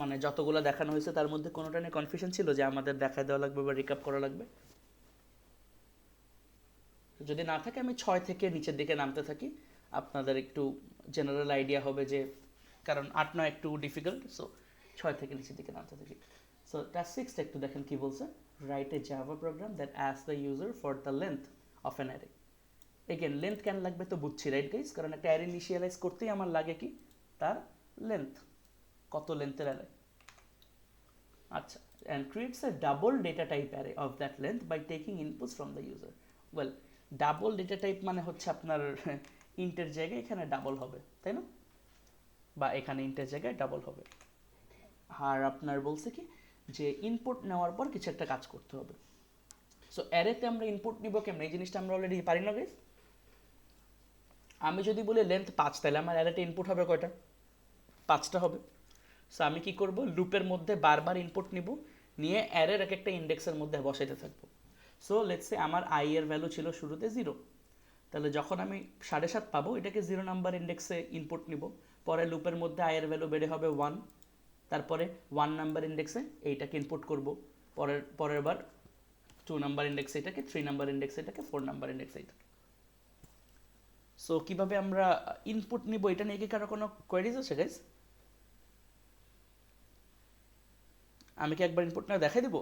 Speaker 1: মানে যতগুলো দেখানো হয়েছে তার মধ্যে কোনোটা নিয়ে কনফিউশন ছিল যে আমাদের দেখায় দেওয়া লাগবে বা রিক্যাপ করা লাগবে? যদি না থাকে আমি 6 থেকে নিচের দিকে নামতে থাকি, আপনাদের একটু জেনারেল আইডিয়া হবে যে, কারণ 8 9 একটু ডিফিকাল্ট, সো 6 থেকে নিচের দিকে নামতে থাকি। সো টাস্ক 6টা একটু দেখেন কি বলছে, write a Java program that asks the user for the length of an array. Again length কেন লাগবে তো বুঝছি, রাইট গাইস? কারণ একটা অ্যারে ইনিশিয়ালাইজ করতেই আমার লাগে কি, তার লেন্থ, কত লেন্থের অ্যারে। আচ্ছা, and creates a double data type array of that length by taking inputs from the user. Well, double data type মানে হচ্ছে আপনার ইন্টের জায়গায় এখানে ডাবল হবে, তাই না? বা এখানে ইন্টের জায়গায় ডাবল হবে। আর আপনার বলছে কি যে ইনপুট নেওয়ার পর কিছু একটা কাজ করতে হবে। সো অ্যারেতে আমরা ইনপুট নিব কেমন, এই জিনিসটা আমরা অলরেডি পারি না গাইস? আমি যদি বলি লেন্থ 5, তাহলে আমার অ্যারেতে ইনপুট হবে কয়টা? 5টা হবে। সো আমি কি করব, লুপের মধ্যে বারবার ইনপুট নিব, নিয়ে অ্যারের এক একটা ইন্ডেক্সের মধ্যে বসাইতে থাকবো। সো লেটস সে আমার আই এর ভ্যালু ছিল শুরুতে 0, তাহলে যখন আমি 7.5 পাবো, এটাকে 0 নাম্বার ইন্ডেক্সে ইনপুট নিব, পরে লুপের মধ্যে আই এর ভ্যালু বেড়ে হবে 1, তারপরে 1 নাম্বার ইন্ডেক্সে এইটাকে ইনপুট করব, পরের বার 2 নাম্বার ইন্ডেক্সে এটাকে, 3 নাম্বার ইন্ডেক্সে এটাকে, 4 নাম্বার ইন্ডেক্সে এটাকে। সো কিভাবে আমরা ইনপুট নিব, এটা নিয়ে কি কারো কোনো কোয়েরিজ আছে গাইস? আমি কি একবার ইনপুট না দেখাই দিব?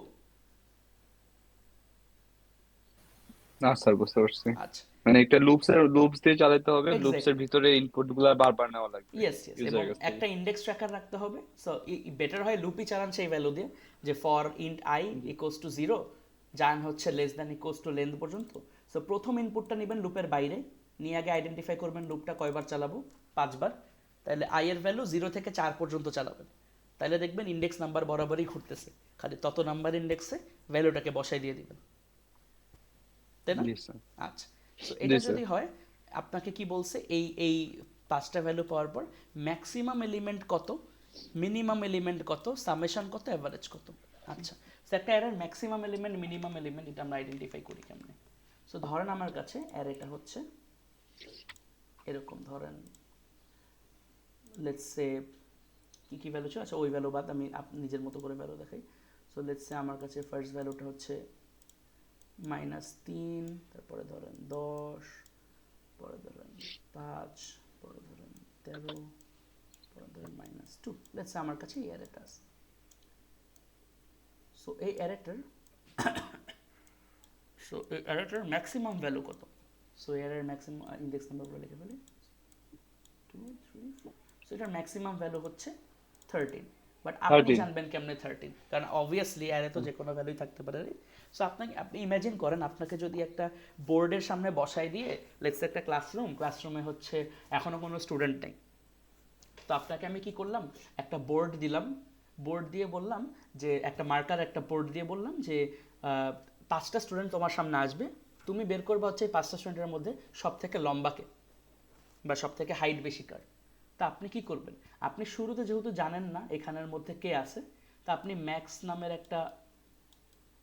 Speaker 3: না স্যার, বুঝতে পারছি।
Speaker 1: আচ্ছা
Speaker 3: মানে একটা লুপস দিয়ে চালাতে হবে, লুপস এর
Speaker 1: এক্স্যাক্টলি,
Speaker 3: ভিতরে ইনপুট গুলা বারবার নেওয়া লাগবে
Speaker 1: ইয়েস ইয়েস, এবং
Speaker 3: ইউজারের কাছ থেকে।
Speaker 1: একটা ইন্ডেক্স ট্র্যাকার রাখতে হবে। সো বেটার হয় লুপই চালান সেই ভ্যালু দিয়ে, যে for int I equals to 0, যান হচ্ছে less than equals to length পর্যন্ত। সো প্রথম ইনপুটটা নেবেন লুপের বাইরে, নিয়ে আগে আইডেন্টিফাই করবেন লুপটা কয়বার চালাবো, 5 বার। তাহলে আই এর ভ্যালু 0 থেকে 4 পর্যন্ত চালাবেন, তাহলে দেখবেন ইন্ডেক্স নাম্বার বরাবরই ঘুরতেছে, খালি তত নাম্বার ইন্ডেক্সে ভ্যালুটাকে বসাই দিয়ে দিবেন। তাই না?
Speaker 3: জি স্যার।
Speaker 1: আচ্ছা, সো
Speaker 3: জি
Speaker 1: এটা
Speaker 3: স্যার।
Speaker 1: যদি হয়, আপনাকে কি বলছে, এই পাঁচটা ভ্যালু পাওয়ার পর ম্যাক্সিমাম এলিমেন্ট কত, মিনিমাম এলিমেন্ট কত, সামেশন কত, অ্যাভারেজ কত। আচ্ছা, সো একটা অ্যারের ম্যাক্সিমাম এলিমেন্ট, মিনিমাম এলিমেন্ট, এটা আমরা আইডেন্টিফাই করি কেমনে? সো ধরেন আমার কাছে অ্যারেটা হচ্ছে এরকম, ধরেন let's say key key value ছিল, আচ্ছা ওই ভ্যালু বাদ, আমি নিজের মতো করে ভ্যালু দেখাই। সো লেটস সে আমার কাছে ফার্স্ট ভ্যালুটা হচ্ছে -3, তারপরে ধরেন 10, পরে ধরেন 5, পরে ধরেন 13, পরে ধরেন -2। লেটস সে আমার কাছে এই অ্যারেটা আছে। সো এই অ্যারেটার ম্যাক্সিমাম ভ্যালু কত? সো এই অ্যারের ম্যাক্সিমাম ইন্ডেক্স নাম্বারগুলো লিখে ফেলি, 2, 3, 4। সো এটার ম্যাক্সিমাম ভ্যালু হচ্ছে 13। বাট আপনি
Speaker 3: 13।
Speaker 1: জানবেন কেমনে 13? কারণ অবভিয়াসলি অ্যারে তো যে কোনো ভ্যালুই থাকতে পারে। সো আপনি ইমাজিন করেন, আপনাকে যদি একটা বোর্ডের সামনে বসাই দিয়ে, লেটস একটা ক্লাসরুমে হচ্ছে এখনো কোনো স্টুডেন্ট নেই, তো আপনাকে আমি কি করলাম, একটা বোর্ড দিলাম, বোর্ড দিয়ে বললাম যে একটা মার্কার, একটা বোর্ড দিয়ে বললাম যে 5টা স্টুডেন্ট তোমার সামনে আসবে, তুমি বের করবা হচ্ছে এই 5টা স্টুডেন্টের মধ্যে সব থেকে লম্বাকে বা সব থেকে হাইট বেশি কার। তা আপনি কি করবেন? আপনি শুরুতে যেহেতু জানেন না এখানের মধ্যে কে আছে, তা আপনি ম্যাক্স নামের একটা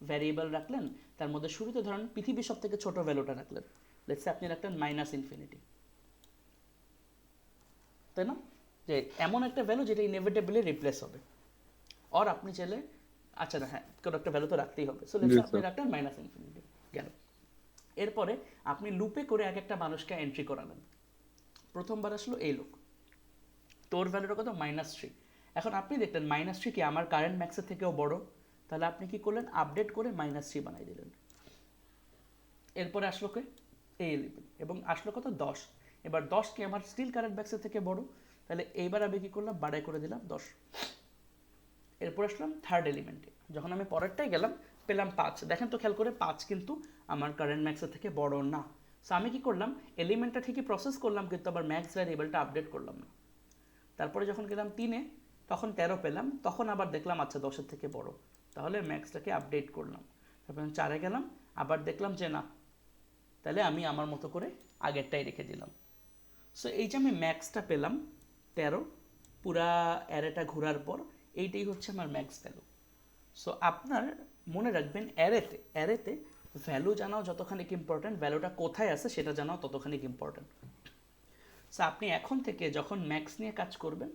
Speaker 1: ভ্যারিয়েবল রাখলেন, তার মধ্যে শুরুতে ধরেন পৃথিবীর সব থেকে ছোট ভ্যালুটা রাখলেন, লেটস সে আপনি রাখলেন -∞, তাই না? যে এমন একটা ভ্যালু যেটা ইনএভিটেবলি রিপ্লেস হবে। আর আপনি চাইলে, আচ্ছা না, হ্যাঁ, কোনো একটা ভ্যালু তো রাখতেই হবে। সো লেটস
Speaker 3: জি
Speaker 1: সে আপনি
Speaker 3: স্যার।
Speaker 1: রাখলেন -∞, গেল। এরপরে আপনি লুপে করে এক একটা মানুষকে এন্ট্রি করালেন। প্রথমবার আসলো এই লোক, তোর ভ্যালুটা কত, -3। এখন আপনি দেখলেন -3 কি আমার কারেন্ট ম্যাক্সের থেকেও বড়, তাহলে আপনি কি করলেন, আপডেট করে -3 বানাই দিলেন। এরপরে আসলো কে, এই এলিমেন্ট, এবং আসলো কত, 10। এবার 10 কি আমার স্টিল কারেন্ট ম্যাক্সের থেকে বড়, তাহলে এইবার আমি কি করলাম, বাড়াই করে দিলাম 10। এরপর আসলাম থার্ড এলিমেন্টে, যখন আমি পরেরটাই গেলাম পেলাম 5। দেখেন তো খেয়াল করে, 5 কিন্তু আমার কারেন্ট ম্যাক্সের থেকে বড় না। সো আমি কি করলাম, এলিমেন্টটা ঠিকই প্রসেস করলাম, কিন্তু আবার ম্যাক্স ভ্যারিয়েবলটা আপডেট করলাম না। তারপরে যখন গেলাম 3-এ, তখন 13 পেলাম, তখন আবার দেখলাম আচ্ছা 10-এর থেকে বড়, তাহলে ম্যাক্সটাকে আপডেট করলাম। তারপর 4-এ গেলাম, আবার দেখলাম যে না, তাহলে আমি আমার মতো করে আগেরটাই রেখে দিলাম। সো এই যে আমি ম্যাক্সটা পেলাম 13, পুরা অ্যারেটা ঘোরার পর, এইটাই হচ্ছে আমার ম্যাক্স ভ্যালু। সো আপনার মনে রাখবেন, অ্যারেতে ভ্যালু জানাও যতখানি ইম্পর্ট্যান্ট, ভ্যালুটা কোথায় আছে সেটা জানাও ততখানি ইম্পর্ট্যান্ট। সো আপনি এখন থেকে যখন ম্যাক্স নিয়ে কাজ করবেন,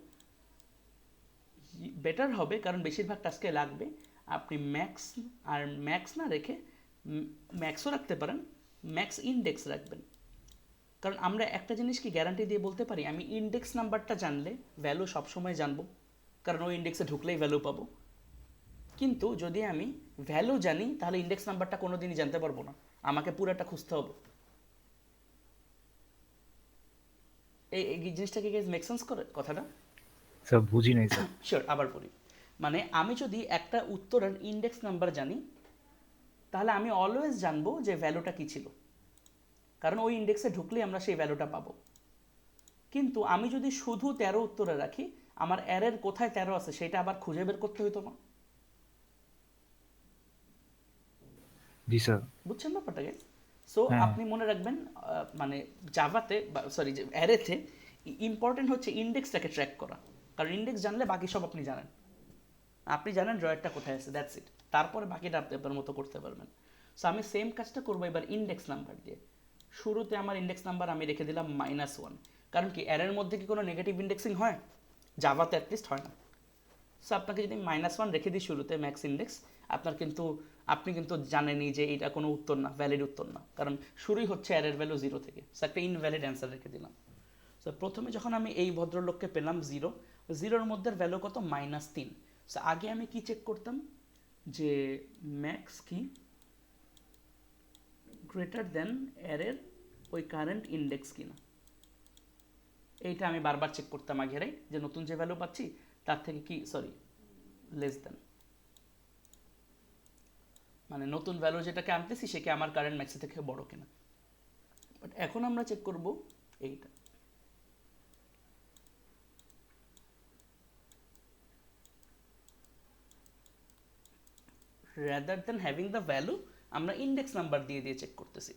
Speaker 1: বেটার হবে, কারণ বেশিরভাগ টাস্কে লাগবে, আপনি ম্যাক্স আর ম্যাক্স না রেখে ম্যাক্সও রাখতে পারেন, ম্যাক্স ইন্ডেক্স রাখবেন। কারণ আমরা একটা জিনিস কি গ্যারান্টি দিয়ে বলতে পারি, আমি ইন্ডেক্স নাম্বারটা জানলে ভ্যালু সবসময় জানবো, কারণ ওই ইন্ডেক্সে ঢুকলেই ভ্যালু পাবো। কিন্তু যদি আমি ভ্যালু জানি, তাহলে ইন্ডেক্স নাম্বারটা কোনো দিনই জানতে পারবো না, আমাকে পুরাটা খুঁজতে হবে। এই জিনিসটা কি মেক সেন্স করে কথাটা?
Speaker 2: স্যার বুঝি নাই স্যার।
Speaker 1: শিওর, আবার পড়ি। মানে আমি যদি একটা উত্তরের ইন্ডেক্স নাম্বার জানি, তাহলে আমি অলওয়েজ জানবো যে ভ্যালুটা কী ছিল, কারণ ওই ইন্ডেক্সে ঢুকলেই আমরা সেই ভ্যালুটা পাবো। কিন্তু আমি যদি শুধু 13 উত্তরে রাখি, আমার অ্যারের কোথায় 13 আছে সেটা আবার খুঁজে বের করতে হইতো না।
Speaker 2: জি স্যার।
Speaker 1: বুঝছেন ব্যাপারটাকে? সো
Speaker 2: হ্যাঁ।
Speaker 1: আপনি মনে রাখবেন, মানে জাভাতে, সরি, যে অ্যারেতে ইম্পর্টেন্ট হচ্ছে ইন্ডেক্সটাকে ট্র্যাক করা, কারণ ইন্ডেক্স জানলে বাকি সব আপনি জানেন। আপনি জানেন ড্রয়ারটা কোথায় আছে, দ্যাটস ইট। তারপরে বাকিটা আপনি আপনার মতো করতে পারবেন। সো আমি সেম কাজটা করবো এবার ইন্ডেক্স নাম্বার দিয়ে। শুরুতে আমার ইন্ডেক্স নাম্বার আমি রেখে দিলাম -1, কারণ কি অ্যারের মধ্যে কি কোনো নেগেটিভ ইন্ডেক্সিং হয়? জাভাতে অ্যাটলিস্ট হয় না। সো আপনাকে যদি -1 রেখে দিই শুরুতে ম্যাক্স ইন্ডেক্স, আপনি কিন্তু জানেনই যে এটা কোনো উত্তর না, ভ্যালিড উত্তর না, কারণ শুরুই হচ্ছে অ্যারের ভ্যালু 0 থেকে। সো একটা ইনভ্যালিড অ্যান্সার রেখে দিলাম। সো প্রথমে যখন আমি এই ভদ্রলোককে পেলাম 0, 0-র মধ্যে ভ্যালু কত, -3। সো আগে আমি কি চেক করতাম, যে ম্যাক্স কি গ্রেটার দেন অ্যারের ওই কারেন্ট ইন্ডেক্স কিনা, এইটা আমি বারবার চেক করতাম আগেরাই, যে নতুন যে ভ্যালু পাচ্ছি তার থেকে কি, সরি, লেস দেন, মানে নতুন ভ্যালু যেটাকে আনতেছি সে কি আমার কারেন্ট ম্যাক্সের থেকে বড় কিনা। বাট এখন আমরা চেক করব এইটা, rather than having the value, আমরা ইন্ডেক্স নাম্বার দিয়ে দিয়ে চেক করতেছি।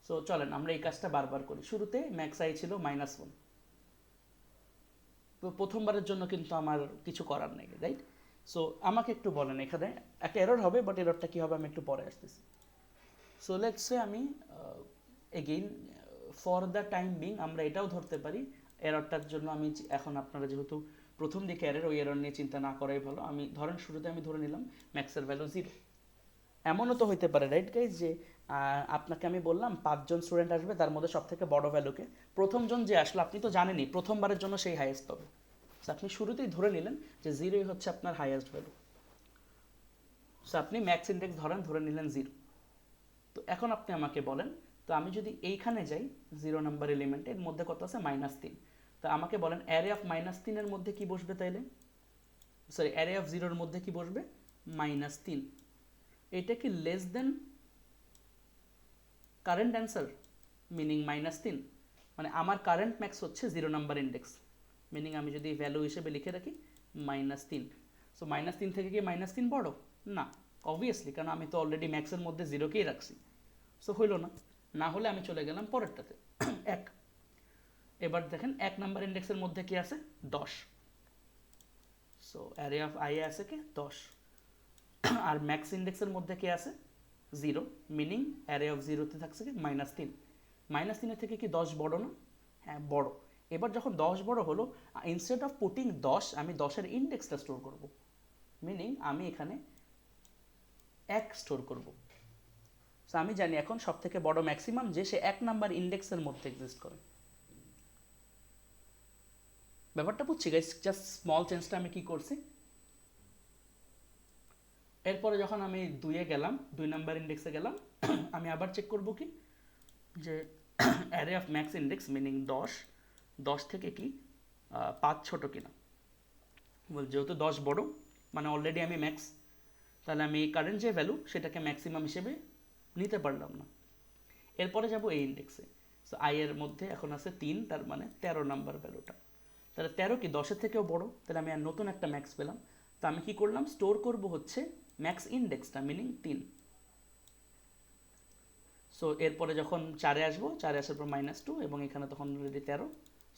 Speaker 1: সো চলেন আমরা এই কাজটা বারবার করি। শুরুতে ম্যাক্স আই ছিল -1, তো প্রথমবারের জন্য কিন্তু আমার কিছু করার নেই, রাইট? সো আমাকে একটু বলেন, এখানে একটা এরর হবে, বাট এররটা কী হবে আমি একটু পরে আসতেছি। সো লেটস সে আমি again for the time being আমরা এটাও ধরতে পারি এররটার জন্য আমি এখন আপনারা যেহেতু প্রথম দিকে এরর, ওই এরর নিয়ে চিন্তা না করাই ভালো। আমি ধরেন শুরুতে আমি ধরে নিলাম ম্যাক্সের ভ্যালু 0। এমনও তো হইতে পারে, রাইট গাইজ, যে আপনাকে আমি বললাম 5 জন স্টুডেন্ট আসবে, তার মধ্যে সব থেকে বড় ভ্যালুকে প্রথমজন যে আসলো, আপনি তো জানেনই প্রথমবারের জন্য সেই হাইয়েস্ট পাবে। সো আপনি শুরুতেই ধরে নিলেন যে 0ই হচ্ছে আপনার হাইয়েস্ট ভ্যালু। সো আপনি ম্যাক্স ইন্ডেক্স ধরে নিলেন 0। তো এখন আপনি আমাকে বলেন, তো আমি যদি এইখানে যাই 0 নাম্বার এলিমেন্টে, এর মধ্যে কত আছে -3, তো আমাকে বলেন অ্যারে অফ -3 এর মধ্যে কি বসবে তাইলে, সরি অ্যারে অফ 0 এর মধ্যে কি বসবে, -3। এটা কি less than current answer, meaning -3, মানে আমার কারেন্ট ম্যাক্স হচ্ছে 0 নাম্বার ইন্ডেক্স, মিনিং আমি যদি ভ্যালু হিসেবে লিখে রাখি -3। সো -3 থেকে কি -3 বড় না, অবভিয়াসলি, কারণ আমি তো অলরেডি ম্যাক্সের মধ্যে 0কেই রাখছি। সো হইল না, না হলে আমি চলে গেলাম পরেরটাতে 1। এবার দেখেন 1 নাম্বার ইন্ডেক্সের মধ্যে কি আছে, 10। সো অ্যারে অফ আই আছে কি 10, আর ম্যাক্স ইন্ডেক্সের মধ্যে কি আছে 0, মিনিং অ্যারে অফ 0তে থাকছে কি -3। -3 থেকে কি 10 বড় না, হ্যাঁ বড়। এবার যখন 10 বড় হলো, ইনস্টেড অফ পুটিং 10 আমি 10-এর ইন্ডেক্সটা স্টোর করব, মিনিং আমি এখানে 1 স্টোর করব। সো আমি জানি এখন সব থেকে বড় ম্যাক্সিমাম যে সে 1 নাম্বার ইন্ডেক্সের মধ্যে এক্সিস্ট করে। ব্যাপারটা বুঝছি গাইস, জাস্ট স্মল চেঞ্জটা আমি কি করছি। এরপরে যখন আমি 2-এ গেলাম, 2 নাম্বার ইন্ডেক্সে গেলাম, আমি আবার চেক করব কি যে array of max index meaning 10 থেকে কি 5 ছোট কিনা। যেহেতু 10 বড়, মানে অলরেডি আমি ম্যাক্স, তাহলে আমি কারেন্ট যে ভ্যালু সেটাকে ম্যাক্সিমাম হিসেবে নিতে পারলাম না। এরপরে যাব এই ইন্ডেক্সে। সো আই এর মধ্যে এখন আছে 3, তার মানে 13 নাম্বার ভ্যালুটা। তাহলে 13 কি 10-এর থেকেও বড়, তাহলে আমি আর নতুন একটা ম্যাক্স পেলাম। তো আমি কি করলাম, স্টোর করব হচ্ছে ম্যাক্স ইন্ডেক্সটা, মিনিং 3। সো এরপরে যখন 4-এ আসবো, 4-এ আসার পর -2, এবং এখানে তখন অলরেডি 13।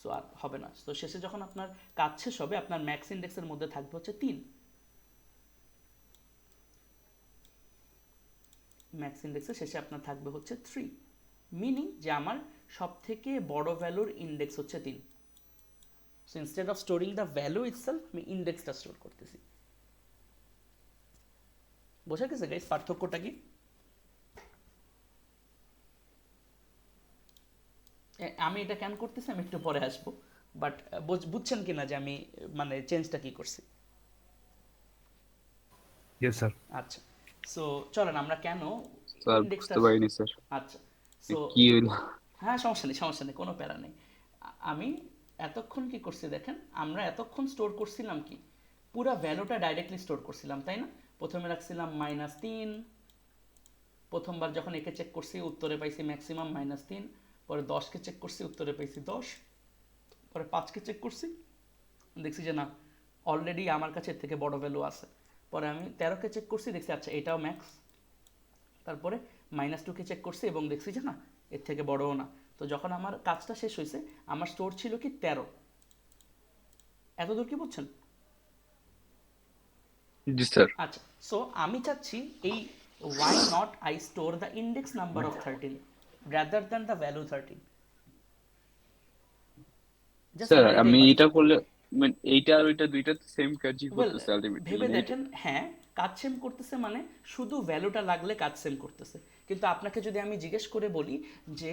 Speaker 1: সো আর হবে না। তো শেষে যখন আপনার কাজ শেষ হবে, আপনার ম্যাক্স ইন্ডেক্সের মধ্যে থাকবে হচ্ছে 3। ম্যাক্স ইন্ডেক্সের শেষে আপনার থাকবে হচ্ছে 3, মিনিং যে আমার সব থেকে বড় ভ্যালুর ইন্ডেক্স হচ্ছে 3। So instead of storing the value itself, আমি ইন্ডেক্সটা স্টোর করতেছি। বোঝা গেছে গাইস পার্থক্যটা কি? আমি এটা কেন করতেছি আমি একটু পরে আসবো, বাট বুঝছেন কিনা যে আমি মানে চেঞ্জটা কি করছি?
Speaker 2: Yes, sir.
Speaker 1: আচ্ছা, সো চলেন আমরা কেন
Speaker 3: স্যার
Speaker 1: ইন্ডেক্সটা,
Speaker 3: বুঝতে পারিনি স্যার,
Speaker 1: আচ্ছা সো
Speaker 3: কি হইলো।
Speaker 1: হ্যাঁ সমস্যা নেই, কোনো প্যারা নেই। আমি এতক্ষণ কি করছি দেখেন, আমরা এতক্ষণ স্টোর করছিলাম কি পুরা ভ্যালুটা ডাইরেক্টলি স্টোর করছিলাম, তাই না? প্রথমে রাখছিলাম -3, প্রথমবার যখন একে চেক করছি উত্তরে পাইছি ম্যাক্সিমাম -3, পরে 10কে চেক করছি উত্তরে পাইছি 10, পরে 5কে চেক করছি দেখছি যে না অলরেডি আমার কাছে এর থেকে বড় ভ্যালু আছে, পরে আমি 13কে চেক করছি দেখছি আচ্ছা এটাও ম্যাক্স, তারপরে -2কে চেক করছি এবং দেখছি যে না এর থেকে বড়ও না। তো যখন আমার কাজটা শেষ হয়েছে, আমার স্টোর ছিল কি 13। এতদূর কি বুঝছেন?
Speaker 3: জি স্যার।
Speaker 1: আচ্ছা, সো আমি চাচ্ছি এই why not I store the index number of 13 rather than the value 13, just
Speaker 3: sir
Speaker 1: আমরা এটাই
Speaker 3: আমি
Speaker 1: পাচ্ছি।
Speaker 3: এটা করলে মানে এইটা আর ওইটা দুইটা তো সেম কাজই
Speaker 1: ওয়েল,
Speaker 3: করতেছে আলটিমেটলি,
Speaker 1: ভেবে
Speaker 3: মানে
Speaker 1: দেখেন, হ্যাঁ কাজ সেম করতেছে, মানে শুধু ভ্যালুটা লাগলে কাজ সেম করতেছে। কিন্তু আপনাকে যদি আমি জিজ্ঞেস করে বলি যে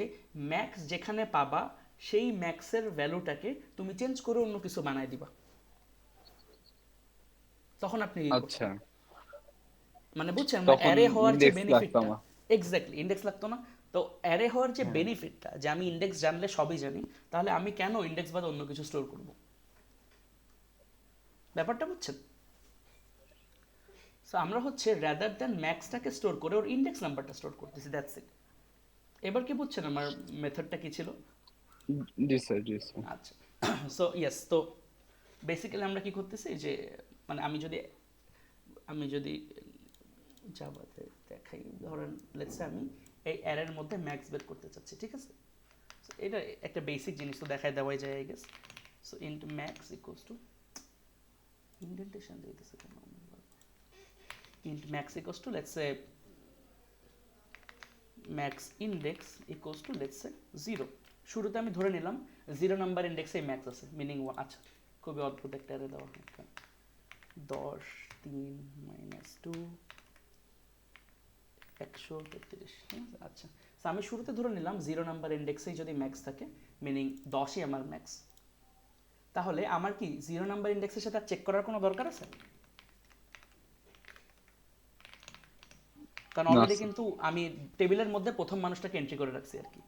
Speaker 1: ম্যাক্স যেখানে পাবা সেই ম্যাক্সের ভ্যালুটাকে তুমি চেঞ্জ করে অন্য কিছু বানায় দিবা, তখন আপনি কি করতেন?
Speaker 3: আচ্ছা,
Speaker 1: মানে বুঝছেন না
Speaker 3: তখন
Speaker 1: অ্যারে হওয়ার যে
Speaker 3: ইন্ডেক্স লাগতো
Speaker 1: বেনিফিটটা,
Speaker 3: না।
Speaker 1: এক্স্যাক্টলি ইন্ডেক্স লাগতো না। তো অ্যারে হওয়ার যে
Speaker 3: হ্যাঁ
Speaker 1: বেনিফিটটা, যে আমি ইন্ডেক্স জানলে সবই জানি, তাহলে আমি কেন ইন্ডেক্স বাদে অন্য কিছু স্টোর করব? ব্যাপারটা বুঝছেন? সো আমরা হচ্ছে রাদার দ্যান ম্যাক্সটাকে স্টোর করে ওর ইন্ডেক্স নাম্বারটা স্টোর করতেছি, দ্যাটস ইট। এবার কি বুঝছেন আমার মেথডটা কি ছিল?
Speaker 3: জি স্যার, জি স্যার।
Speaker 1: আচ্ছা, সো ইয়েস, তো বেসিক্যালি আমরা কি করতেছি যে মানে আমি যদি জাভাতে দেখাই, ধরেন লেটস আমি এই অ্যারের মধ্যে ম্যাক্স বের করতে চাচ্ছি, ঠিক আছে? So, এটা একটা বেসিক জিনিস তো দেখাই দেওয়াই যায় I guess. So int max equals to indentation দিতেছে কেন, int max equals to let's say max index equals to let's say 0। শুরুতে আমি ধরে নিলাম 0 নাম্বার ইন্ডেক্সে ম্যাক্স আছে, মিনিং 1। আচ্ছা, খুবই অদ্ভুত একটা অ্যারে দেওয়া হয়, 10 3 -2 133। আচ্ছা, তো আমি শুরুতে ধরে নিলাম 0 নাম্বার ইন্ডেক্সেই যদি ম্যাক্স থাকে, মিনিং 10ই আমার ম্যাক্স। তাহলে আমার কি 0 নাম্বার ইন্ডেক্সের সাথে চেক করার কোনো দরকার আছে? কারণ
Speaker 3: না
Speaker 1: অলরেডি
Speaker 3: স্যার।
Speaker 1: কিন্তু আমি টেবিলের মধ্যে প্রথম মানুষটাকে এন্ট্রি করে রাখছি আর কি।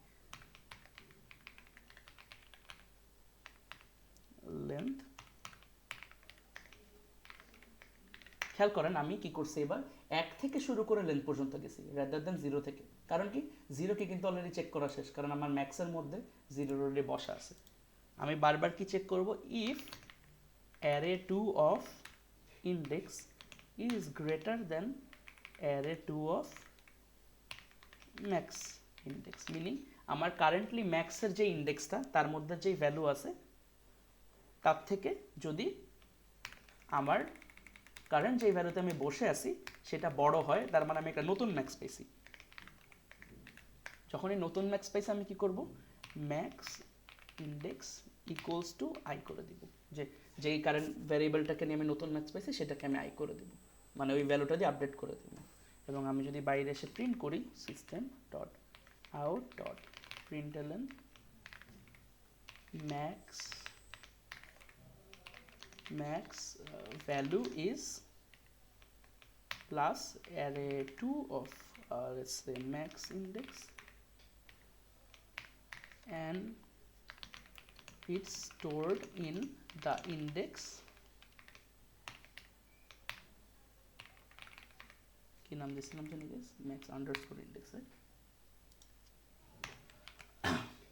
Speaker 1: লেন্থ, খেয়াল করেন আমি কি করছি এবার, 1 থেকে শুরু করে লেন্থ পর্যন্ত গেছি রাদার দেন 0 থেকে। কারণ কি 0 কে কিন্তু অলরেডি চেক করা শেষ, কারণ আমার ম্যাক্সের মধ্যে 0 অলরেডি বসা আছে। আমি বারবার কি চেক করব, if array2 of index is greater than array2 of max index, meaning আমার কারেন্টলি ম্যাক্সের যে ইন্ডেক্সটা তার মধ্যে যেই ভ্যালু আছে তার থেকে যদি আমার কারেন্ট যেই ভ্যালুতে আমি বসে আছি সেটা বড় হয়, তার মানে আমি একটা নতুন ম্যাক্স পেয়েছি। যখন এই নতুন ম্যাক্স পেয়েছি আমি কি করব, max index equals two I করে দিব, যে যেই কারেন্ট ভ্যারিয়েবলটাকে নিয়ে আমি নতুন ম্যাক্স পেয়েছি সেটাকে আমি আই করে দিব, মানে ওই ভ্যালুটা দিয়ে আপডেট করে দেব। এবং আমি যদি বাইরে এসে প্রিন্ট করি system dot out dot প্রিন্টএলএন max value is plus array2 of let's say max index and it's stored in the index কি নাম দিয়েছিলাম জানি guys, max underscore index, right?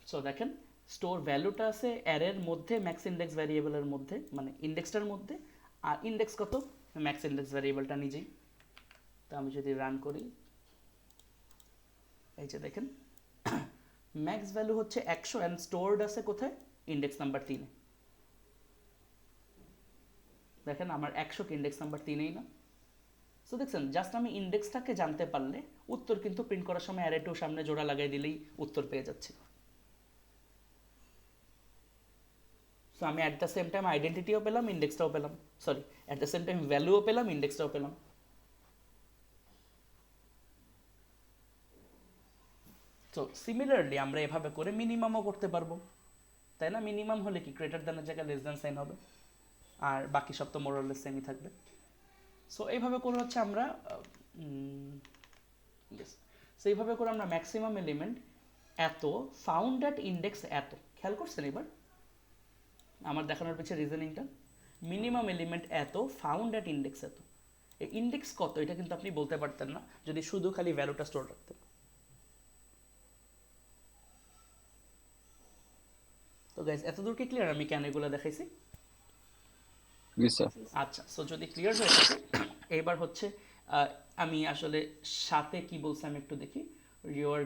Speaker 1: So দেখেন স্টোর ভ্যালুটা আছে অ্যারের মধ্যে ম্যাক্স ইন্ডেক্স ভ্যারিয়েবলের মধ্যে, মানে ইন্ডেক্সটার মধ্যে, আর ইন্ডেক্স কত, ম্যাক্স ইন্ডেক্স ভ্যারিয়েবলটা নিজেই। তো আমি যদি রান করি, এই যে দেখেন ম্যাক্স ভ্যালু হচ্ছে 100 অ্যান্ড স্টোরড আছে কোথায়, ইন্ডেক্স নাম্বার 3 এ। দেখেন আমার 100 কে ইন্ডেক্স নাম্বার 3 এই না। সো দেখছেন জাস্ট আমি ইন্ডেক্সটাকে জানতে পারলে উত্তর কিন্তু প্রিন্ট করার সময় অ্যারে টু সামনে জোড়া লাগাই দিলেই উত্তর পেয়ে যাচ্ছি। সো আমি অ্যাট দ্য সেম টাইম আইডেন্টিটিও পেলাম, ইন্ডেক্সটাও পেলাম, sorry at the same time ভ্যালুও পেলাম, ইন্ডেক্সটাও পেলাম। তো সিমিলারলি আমরা এভাবে করে মিনিমামও করতে পারবো, তাই না? মিনিমাম হলে কি গ্রেটার দ্যানের জায়গায় লেস দ্যান সাইন হবে, আর বাকি সব তো মোরলেস সেমই থাকবে। সো এইভাবে করে হচ্ছে আমরা সো এইভাবে করে আমরা ম্যাক্সিমাম এলিমেন্ট এত ফাউন্ড অ্যাট ইন্ডেক্স এত, খেয়াল করছেন এবার আমার দেখানোর পিছনে রিজনিংটা, মিনিমাম এলিমেন্ট এত ফাউন্ড অ্যাট ইন্ডেক্স এত। এই ইন্ডেক্স কত এটা কিন্তু আপনি বলতে পারতেন না যদি শুধু খালি ভ্যালুটা স্টোর রাখতেন। তো গাইস এতদূর কি ক্লিয়ার আমি কেন এগুলো দেখাইছি?
Speaker 3: জি স্যার।
Speaker 1: আচ্ছা, সো যদি ক্লিয়ার হয়ে থাকে এবার হচ্ছে আমি আসলে সাথে কি বলছি আমি একটু দেখি। You are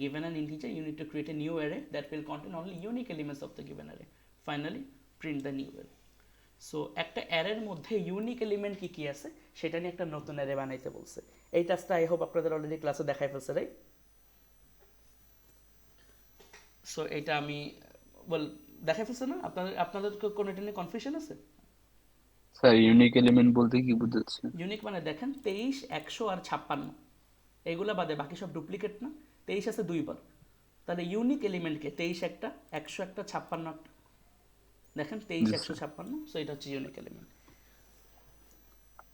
Speaker 1: given an integer, you need to create a new array that will contain only unique elements of the given array. Finally, print the new array. So একটা অ্যারের মধ্যে ইউনিক এলিমেন্ট কি কি আছে সেটা নিয়ে একটা নতুন অ্যারে বানাইতে বলছে। এই টাস্কটা আই হোপ আপনাদের অলরেডি ক্লাসে দেখাই ফেলছে, রাইট? সো এটা আমি দেখাই ফেলছে না? আপনাদের কোনো এটা নিয়ে কনফিউশন আছে?
Speaker 3: স্যার ইউনিক এলিমেন্ট বলতে কি বুঝাচ্ছেন?
Speaker 1: ইউনিক মানে দেখেন 23 100 আর 56 এইগুলা বাদে বাকি সব ডুপ্লিকেট না। 23 আছে দুইবার, তাহলে ইউনিক এলিমেন্টকে 23 একটা, 100 একটা, 56 একটা। দেখেন 23 100 56, সো এটা হচ্ছে ইউনিক এলিমেন্ট,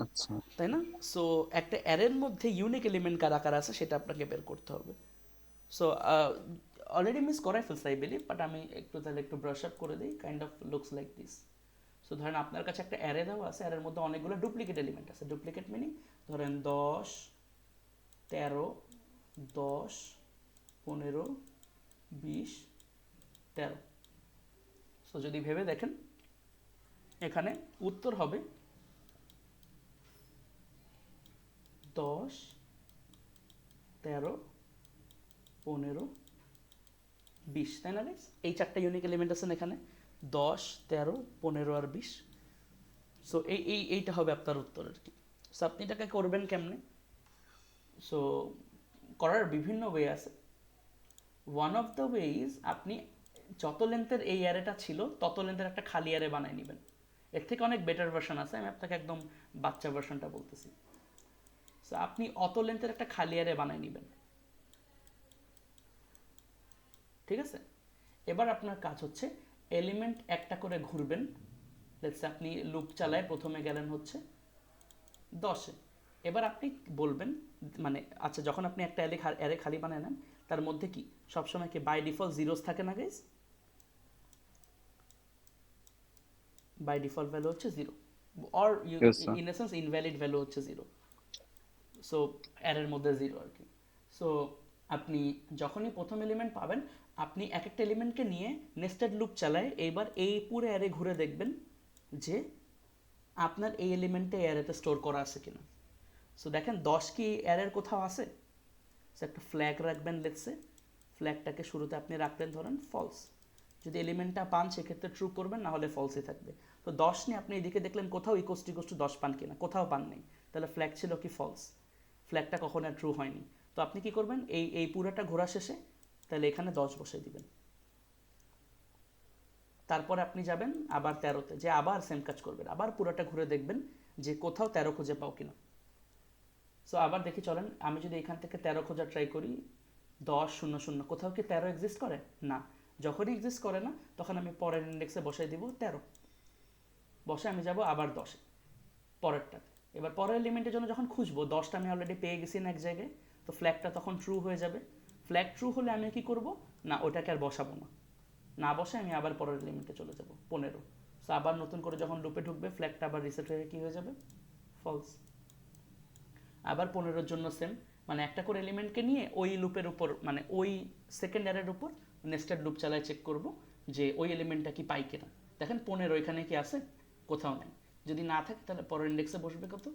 Speaker 3: আচ্ছা
Speaker 1: তাই না? সো একটা অ্যারের মধ্যে ইউনিক এলিমেন্ট কারা কারা আছে সেটা আপনাকে বের করতে হবে। সো অলরেডি মিস করাই ফেলছে আই বিলিভ, বাট আমি একটু তাহলে একটু ব্রাশ আপ করে দিই। Kind of looks like this. So ধরেন আপনার কাছে একটা অ্যারে দেওয়া আছে, অ্যারের মধ্যে অনেকগুলো ডুপ্লিকেট এলিমেন্ট আছে। ডুপ্লিকেট মিনিং ধরেন 10 13 10 15 20 13। সো যদি ভেবে দেখেন এখানে উত্তর হবে 10, 13, 15, 20, তাই না guys? এই চারটা ইউনিক এলিমেন্ট আছে না এখানে, 10, 13, 15 আর 20। সো এইটা হবে আপনার উত্তর আর কি। সো আপনি এটাকে করবেন কেমনে? সো করার বিভিন্ন ওয়ে আছে। ওয়ান অফ দ্য ওয়েজ, আপনি যত লেন্থের এই অ্যারেটা ছিল তত লেন্থের একটা খালি অ্যারে বানিয়ে নেবেন। এর থেকে অনেক বেটার ভার্সন আছে, আমি আপনাকে একদম বাচ্চা ভার্সনটা বলতেছি। সো আপনি অত লেন্থের একটা খালি অ্যারে বানিয়ে নেবেন, ঠিক আছে? এবার আপনার কাজ হচ্ছে এলিমেন্ট একটা করে ঘুরবেন। লেটস আপনি লুপ চালায় প্রথমে গেলেন হচ্ছে 10-এ। এবার আপনি বলবেন, মানে আচ্ছা, যখন আপনি একটা অ্যারে খালি বানায় নেন, তার মধ্যে কি সবসময় কি বাই ডিফল্ট জিরোস থাকে না গাইস? বাই ডিফল্ট ভ্যালু হচ্ছে 0, or
Speaker 3: Yes, sir.
Speaker 1: In essence invalid value হচ্ছে 0। সো অ্যারের মধ্যে 0 আর কি। সো আপনি যখনই প্রথম এলিমেন্ট পাবেন, আপনি এক একটা এলিমেন্টকে নিয়ে নেস্টেড লুপ চালায় এইবার এই পুরো অ্যারে ঘুরে দেখবেন যে আপনার এই এলিমেন্টে অ্যারেতে স্টোর করা আছে কিনা। সো দেখেন 10 কি অ্যারের কোথাও আছে? সো একটা ফ্ল্যাগ রাখবেন, লেটসে ফ্ল্যাগটাকে শুরুতে আপনি রাখলেন ধরেন ফলস। যদি এলিমেন্টটা পান সেক্ষেত্রে ট্রু করবেন, না হলে ফলসই থাকবে। তো 10 নিয়ে আপনি এদিকে দেখলেন কোথাও ইকোস টু 10 পান কিনা, কোথাও পান নেই, তাহলে ফ্ল্যাগ ছিল কি ফলস, ফ্ল্যাগটা কখনো ট্রু হয়নি। তো আপনি কি করবেন, এই পুরোটা ঘোরা শেষে তাহলে এখানে 10 বসিয়ে দিবেন। তারপরে আপনি যাবেন আবার 13-তে, যে আবার সেম কাজ করবেন, আবার পুরোটা ঘুরে দেখবেন যে কোথাও 13 খুঁজে পাও কিনা। সো আবার দেখি চলেন, আমি যদি এখান থেকে 13 খোঁজা ট্রাই করি, 10, 0, 0, কোথাও কি 13 এক্সিস্ট করে না? যখনই এক্সিস্ট করে না তখন আমি পরের ইন্ডেক্সে বসাই দিব 13, বসে আমি যাব আবার 10-এ পরেরটাতে। এবার পরের এলিমেন্টের জন্য যখন খুঁজবো 10টা আমি অলরেডি পেয়ে গেছি না এক জায়গায়, তো ফ্ল্যাগটা তখন ট্রু হয়ে যাবে। ফ্ল্যাগ ট্রু হলে আমি কি করব, না ওটাকে আর বসাবো না, না বসে আমি আবার পরের এলিমেন্টে চলে যাব 15। সো আবার নতুন করে যখন লুপে ঢুকবে ফ্ল্যাগটা আবার রিসেট হয়ে কি হয়ে যাবে, ফলস। আবার 15-এর জন্য সেম, মানে একটা করে এলিমেন্টকে নিয়ে ওই লুপের উপর, মানে ওই সেকেন্ড অ্যারের উপর নেস্টেড লুপ চালায় চেক করব যে ওই এলিমেন্টটা কি পাই কিনা। দেখেন 15 এখানে কি আছে, কোথাও নেই। যদি না থাকে তাহলে পরের ইন্ডেক্সে বসবে কত,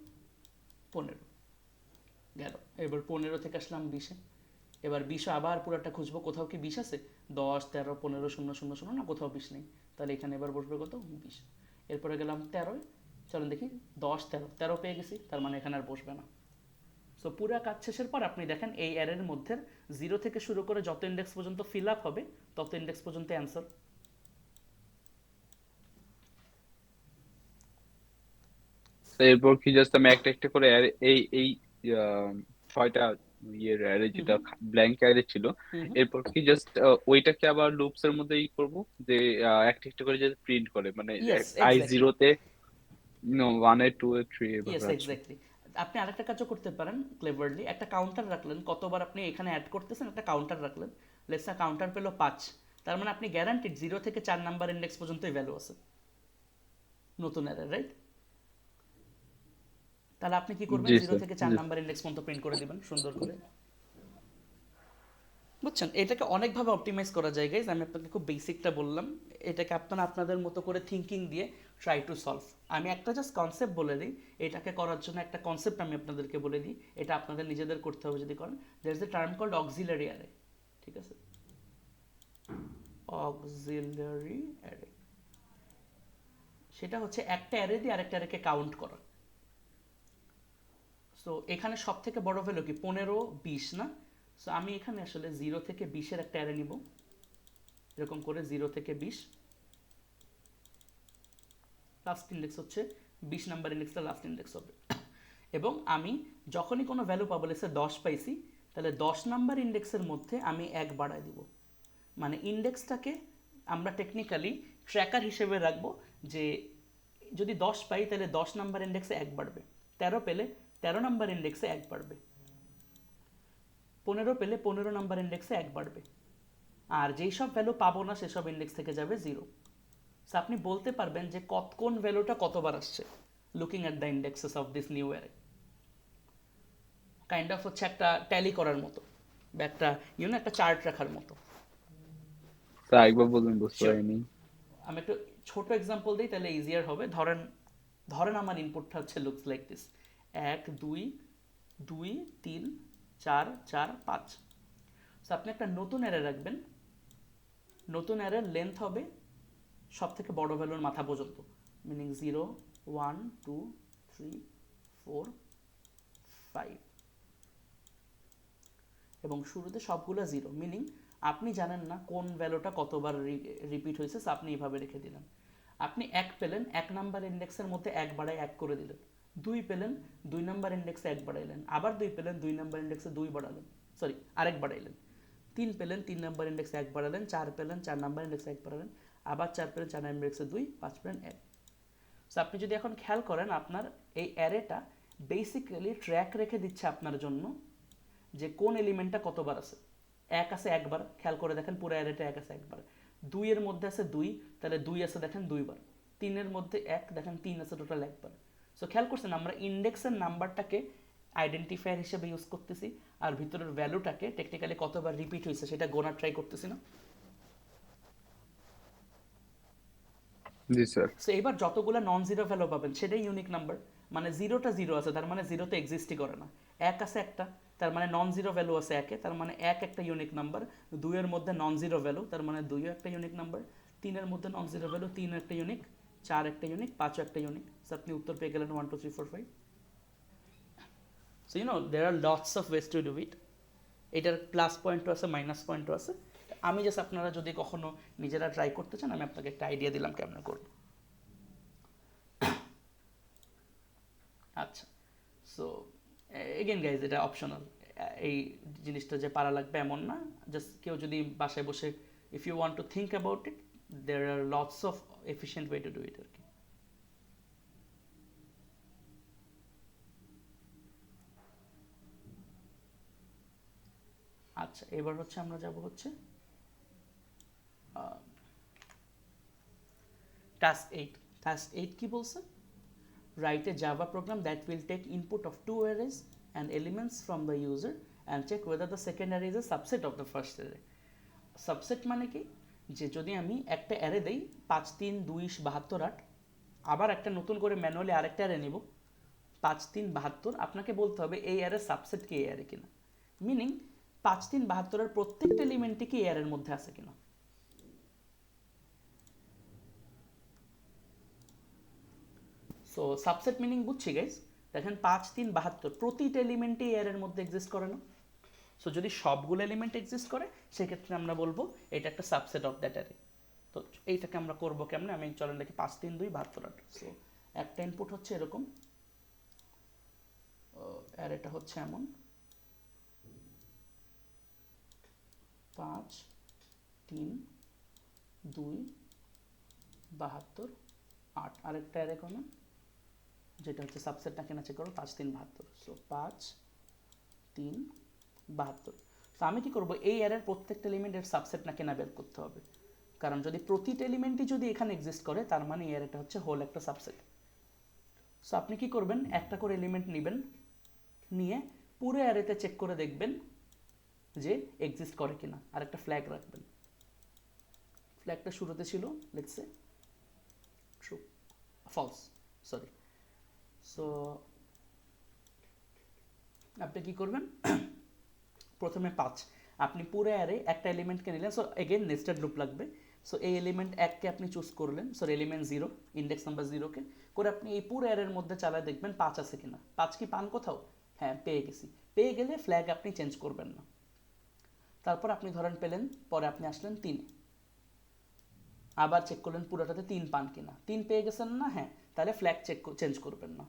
Speaker 1: 15 গেল। এবার 15 থেকে আসলাম 20-এ, এবার 20 আবার পুরোটা খুঁজবো কোথাও কি 20 আছে, 10, 13, 15, 0, 0, 0, না কোথাও 20 নেই, তাহলে এখানে এবার বসবে কত, 20। এরপরে গেলাম 13-এ, চলেন দেখি 10, 13, 13 পেয়ে গেছি, তার মানে এখানে আর বসবে না। সো পুরো কাজ শেষের পর আপনি দেখেন এই অ্যারের মধ্যে 0 থেকে শুরু করে যত ইন্ডেক্স পর্যন্ত ফিল আপ হবে তত ইন্ডেক্স পর্যন্ত অ্যান্সার।
Speaker 3: তো এরপর কি জাস্ট আমি একটা একটা করে এই এই আহ, 6টা ইয়ের অ্যারে যেটা ব্ল্যাঙ্ক অ্যারে ছিল, এরপর কি জাস্ট ওইটাকে আবার লুপস এর মধ্যেই করব, যে একটা একটা করে যাতে প্রিন্ট করে, মানে
Speaker 1: ইয়েস
Speaker 3: আই
Speaker 1: এক্স্যাক্টলি,
Speaker 3: জিরোতে 1 এ 2 এ 3 এভাবে
Speaker 1: ইয়েস
Speaker 3: আছে।
Speaker 1: এক্স্যাক্টলি। আপনি আরেকটা কাজও করতে পারেন ক্লেভারলি, একটা কাউন্টার রাখলেন, কতবার আপনি এখানে অ্যাড করতেছেন একটা কাউন্টার রাখলেন। লেটস কাউন্টার পেলো 5, তার মানে আপনি গ্যারান্টিড 0 থেকে 4 নাম্বার ইন্ডেক্স পর্যন্তই ভ্যালু আছে নতুন অ্যারে, রাইট? তাহলে আপনি কি করবেন,
Speaker 3: জি
Speaker 1: 0
Speaker 3: স্যার,
Speaker 1: থেকে 4
Speaker 3: জি।
Speaker 1: নাম্বার ইন্ডেক্স পর্যন্ত প্রিন্ট করে দিবেন সুন্দর করে। বুঝছেন, এটাকে অনেকভাবে অপটিমাইজ করা যায় গাইজ, আমি আপনাকে খুব বেসিকটা বললাম। এটাকে আপনারা আপনাদের মতো করে থিঙ্কিং দিয়ে ট্রাই টু সলভ। আমি একটা জাস্ট কনসেপ্ট বলে দিই, এটাকে করার জন্য একটা কনসেপ্ট আমি আপনাদেরকে বলে দিই, এটা আপনাদের নিজেদের করতে হবে যদি করেন। There is a term called auxiliary array, ঠিক আছে? অক্সিলারি অ্যারে, সেটা হচ্ছে একটা অ্যারে দিয়ে আরেকটা অ্যারেকে কাউন্ট করা। সো এখানে সব থেকে বড় ভ্যালু কি 15, 20 না? সো আমি এখানে আসলে 0 থেকে 20-এর একটা অ্যারে নিব, এরকম করে 0 থেকে 20, লাস্ট ইন্ডেক্স হচ্ছে 20 নাম্বার ইন্ডেক্সটা লাস্ট ইন্ডেক্স হবে। এবং আমি যখনই কোনো ভ্যালু পাবো, লেটস সে 10 পাইছি, তাহলে 10 নাম্বার ইন্ডেক্সের মধ্যে আমি 1 বাড়ায় দিব। মানে ইন্ডেক্সটাকে আমরা টেকনিক্যালি ট্র্যাকার হিসেবে রাখবো, যে যদি 10 পাই তাহলে 10 নাম্বার ইন্ডেক্সে 1 বাড়বে, 13 পেলে 13 নাম্বার ইন্ডেক্সে 1 বাড়বে, 15 পেলে 15 নাম্বার ইন্ডেক্সে 1 বাড়বে, আর যেই সব ভ্যালু পাবো না সেসব ইন্ডেক্স থেকে যাবে 0। সো আপনি বলতে পারবেন যে কোন ভ্যালুটা কতবার আসছে, looking at the indexes of this new array. Kind of হচ্ছে একটা ট্যালি করার মতো, বা একটা একটা চার্ট রাখার মতো।
Speaker 3: স্যার একবার বলবেন, বুঝতে
Speaker 1: শিওর,
Speaker 3: পারিনি।
Speaker 1: আমি একটু ছোট এক্সাম্পল দিই তাহলে ইজিয়ার হবে। ধরেন ধরেন আমার ইনপুটটা হচ্ছে লুকস লাইক দিস, 1, 2, 2 3 4 4 5। সো আপনি একটা নতুন অ্যারে রাখবেন, নতুন অ্যারের লেন্থ হবে সব থেকে বড় ভ্যালুর মাথা পর্যন্ত, মিনিং 0 1 2 3 4 5, এবং শুরুতে সবগুলো 0, মিনিং আপনি জানেন না কোন ভ্যালুটা কতবার রিপিট হয়েছে, সো আপনি এইভাবে রেখে দিলেন। আপনি 1 পেলেন, 1 নাম্বার ইন্ডেক্সের মধ্যে 1 বাড়ায় 1 করে দিলেন। 2 পেলেন, 2 নাম্বার ইন্ডেক্সে 1 বাড়াইলেন, আবার 2 পেলেন, 2 নাম্বার ইন্ডেক্সে 2 বাড়ালেন, সরি আরেক বাড়াইলেন। 3 পেলেন, 3 নাম্বার ইন্ডেক্সে 1 বাড়ালেন, 4 পেলেন, 4 নাম্বার ইন্ডেক্সে 1 বাড়ালেন, আবার 4 পেলেন, 4 নাম্বার ইন্ডেক্সে 2, 5 পেলেন 1। সো আপনি যদি এখন খেয়াল করেন, আপনার এই অ্যারেটা বেসিক্যালি ট্র্যাক রেখে দিচ্ছে আপনার জন্য যে কোন এলিমেন্টটা কতবার আছে। 1 আছে একবার, খেয়াল করে দেখেন পুরো অ্যারেটা 1 আছে একবার। 2 এর মধ্যে আছে 2, তাহলে 2 আছে দেখেন 2 বার। 3 এর মধ্যে 1, দেখেন 3 আছে টোটাল 1 বার। সো খেয়াল করছেন আমরা ইন্ডেক্সের নাম্বারটাকে আইডেন্টিফায়ার হিসেবে ইউজ করতেছি, আর ভিতরের ভ্যালুটাকে টেকনিক্যালি কতবার রিপিট হয়েছে সেটা গোনার ট্রাই করতেছি না।
Speaker 3: জি স্যার।
Speaker 1: সো এবার যতগুলো নন জিরো ভ্যালু পাবেন সেটাই ইউনিক নাম্বার, মানে জিরোটা জিরো আছে তার মানে জিরোতে এক্সিস্টই করে না। 1 আছে একটা, তার মানে নন জিরো ভ্যালু আছে 1-এ, তার মানে 1 একটা ইউনিক নাম্বার। 2 এর মধ্যে নন জিরো ভ্যালু, তার মানে 2 একটা ইউনিক নাম্বার। 3 এর মধ্যে নন জিরো ভ্যালু, 3 একটা ইউনিক, 4 একটা ইউনিক, 5 একটা ইউনিক। সো আপনি উত্তর পেয়ে গেলেন 1 2 3 4 5। So there are lots of ways to do it. এটার প্লাস পয়েন্টও আছে, মাইনাস পয়েন্টও আছে। আমি জাস্ট আপনারা যদি কখনো নিজেরা ট্রাই করতে চান, আমি আপনাকে একটা আইডিয়া দিলাম কেমন করব। আচ্ছা, সো এগেন গাইজ এটা অপশনাল, এই জিনিসটা যে পারা লাগবে এমন না। জাস্ট কেউ যদি বাসায় বসে if you want to think about it, there are lots of efficient way to do it আর কি। আচ্ছা, এবার হচ্ছে আমরা যাব হচ্ছে টাস্ক 8। টাস্ক 8 কি বলছে? Write a Java program that will take input of two arrays and elements from the user and check whether the second array is a subset of the first array. Subset মানে কি, যে যদি আমি একটা array দেই 5 3 2 72 8, আবার একটা নতুন করে ম্যানুয়ালি আরেকটা অ্যারে নেব 5 3 72, আপনাকে বলতে হবে এই অ্যারে সাবসেট কি এই অ্যারে কিনা, মিনিং 5 3 72 এর প্রত্যেকটা এলিমেন্টই কি এই অ্যারের মধ্যে আছে কিনা। সো সাবসেট মিনিং বুঝছি গাইজ, দেখেন 5 3 72 প্রতিটা এলিমেন্টই এই অ্যারের মধ্যে এক্সিস্ট করে না। সো যদি সবগুলো এলিমেন্ট এক্সিস্ট করে সেক্ষেত্রে আমরা বলবো এটা একটা সাবসেট অফ দ্যাট অ্যারে। তো এইটাকে আমরা করবো কেমনে, আমি চলেন দেখি 5 3 2 72 8। সো একটা ইনপুট হচ্ছে এরকম, অ্যারেটা হচ্ছে এমন 5 3 2 72 8, আরেকটা অ্যারে কমন যেটা হচ্ছে সাবসেট নাকি না চেক করো 5 3 72। সো 5 3 72। তো আমি কি করব, এই অ্যারের প্রত্যেকটা এলিমেন্টের সাবসেট নাকি না বের করতে হবে, কারণ যদি প্রতিটা এলিমেন্টই যদি এখানে এক্সিস্ট করে তার মানে এই অ্যারেটা হচ্ছে হোল একটা সাবসেট। সো আপনি কি করবেন, একটা করে এলিমেন্ট নেবেন, নিয়ে পুরো অ্যারেতে চেক করে দেখবেন যে এক্সিস্ট করে কিনা, আর একটা ফ্ল্যাগ রাখবেন। ফ্ল্যাগটা শুরুতে ছিল let's say true, false, sorry. সো আপনি কি করবেন, প্রথমে 5 আপনি পুরো অ্যারে একটা এলিমেন্টকে নিলেন, সো এগেন নেস্টেড লুপ লাগবে। সো এই এলিমেন্ট 1কে আপনি চুজ করলেন, সরি এলিমেন্ট 0 ইন্ডেক্স নাম্বার 0কে করে আপনি এই পুরো অ্যারের মধ্যে চালায় দেখবেন 5 আছে কিনা। 5 কি পান কোথাও? হ্যাঁ পেয়ে গেছি। পেয়ে গেলে ফ্ল্যাগ আপনি চেঞ্জ করবেন না। তারপর আপনি ধরেন পেলেন, পরে আপনি আসলেন 3, আবার চেক করলেন পুরোটাতে 3 পান কিনা। 3 পেয়ে গেছেন না, হ্যাঁ, তাহলে ফ্ল্যাগ চেঞ্জ করবেন না,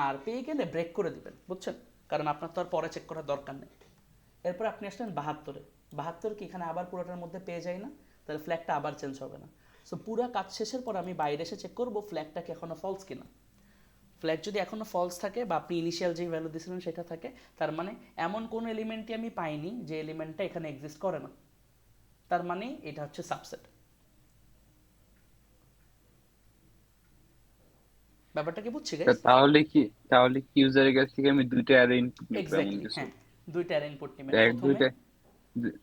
Speaker 1: আর পেয়ে গেলে ব্রেক করে দিবেন, বুঝছেন, কারণ আপনার তো আর পরে চেক করার দরকার নেই। এরপর আপনি আসলেন 72-এ, 72 কি এখানে আবার পুরোটার মধ্যে পেয়ে যায় না, তাহলে ফ্ল্যাগটা আবার চেঞ্জ হবে না। সো পুরো কাজ শেষের পর আমি বাইরে এসে চেক করবো ফ্ল্যাগটা কি এখনো ফলস কিনা। ফ্ল্যাগ যদি এখনো ফলস থাকে বা আপনি ইনিশিয়াল যে ভ্যালু দিয়েছিলেন সেটা থাকে, তার মানে এমন কোনো এলিমেন্টই আমি পাইনি যে এলিমেন্টটা এখানে এক্সিস্ট করে না, তার মানে এটা হচ্ছে সাবসেট। ব্যাপারটা কি বুঝছি গাইস?
Speaker 3: তাহলে কি ইউজারের কাছ থেকে আমি দুইটা অ্যারে ইনপুট নিব এমন
Speaker 1: এক্স্যাক্টলি,
Speaker 3: কিছু?
Speaker 1: হ্যাঁ, দুইটা অ্যারে ইনপুট নেবেন
Speaker 3: এক
Speaker 1: প্রথমে।
Speaker 3: দুইটা দু-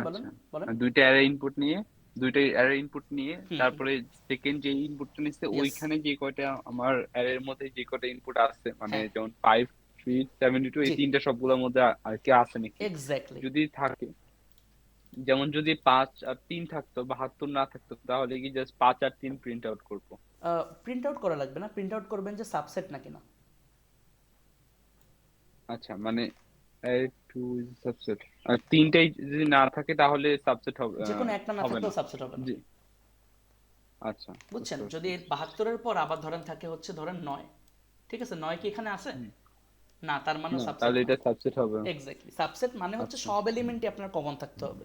Speaker 1: বলেন
Speaker 3: আচ্ছা,
Speaker 1: বলেন।
Speaker 3: দুইটা অ্যারে ইনপুট নিয়ে তারপরে সেকেন্ড যে ইনপুটটা নিচ্ছে
Speaker 1: ইয়েস,
Speaker 3: ওইখানে যে কয়টা আমার অ্যারের মধ্যে যে কয়টা ইনপুট আছে, মানে
Speaker 1: হ্যাঁ
Speaker 3: যেমন 5 ফিট 72 এই
Speaker 1: জি
Speaker 3: তিনটা সবগুলোর মধ্যে আর কি আছে নাকি?
Speaker 1: এক্স্যাক্টলি।
Speaker 3: যদি থাকে, যেমন যদি 5 আর 3 থাকতো, 72 না থাকতো, তাহলে কি জাস্ট 5 আর 3 প্রিন্ট আউট করবো?
Speaker 1: প্রিন্ট আউট করা লাগবে না, প্রিন্ট আউট করবেন যে সাবসেট নাকি না।
Speaker 3: আচ্ছা, মানে টু সাবসেট, আর তিনটাই যদি না থাকে তাহলে সাবসেট হবে
Speaker 1: যে কোনো একটা না
Speaker 3: হবে না?
Speaker 1: থাকলেও সাবসেট হবে না।
Speaker 3: জি, আচ্ছা,
Speaker 1: বুঝছেন?
Speaker 3: বুঝতে
Speaker 1: যদি
Speaker 3: পারছি।
Speaker 1: 72-এর পর আবার ধরেন থাকে হচ্ছে ধরেন 9, ঠিক আছে, 9 কি এখানে আছে?
Speaker 3: হুম,
Speaker 1: না, তার মানেও
Speaker 3: না
Speaker 1: সাবসেট
Speaker 3: তাহলে
Speaker 1: না।
Speaker 3: এটা সাবসেট হবে।
Speaker 1: এক্স্যাক্টলি, সাবসেট মানে হচ্ছে
Speaker 3: আচ্ছা,
Speaker 1: সব এলিমেন্টই আপনার কমন থাকতে হবে,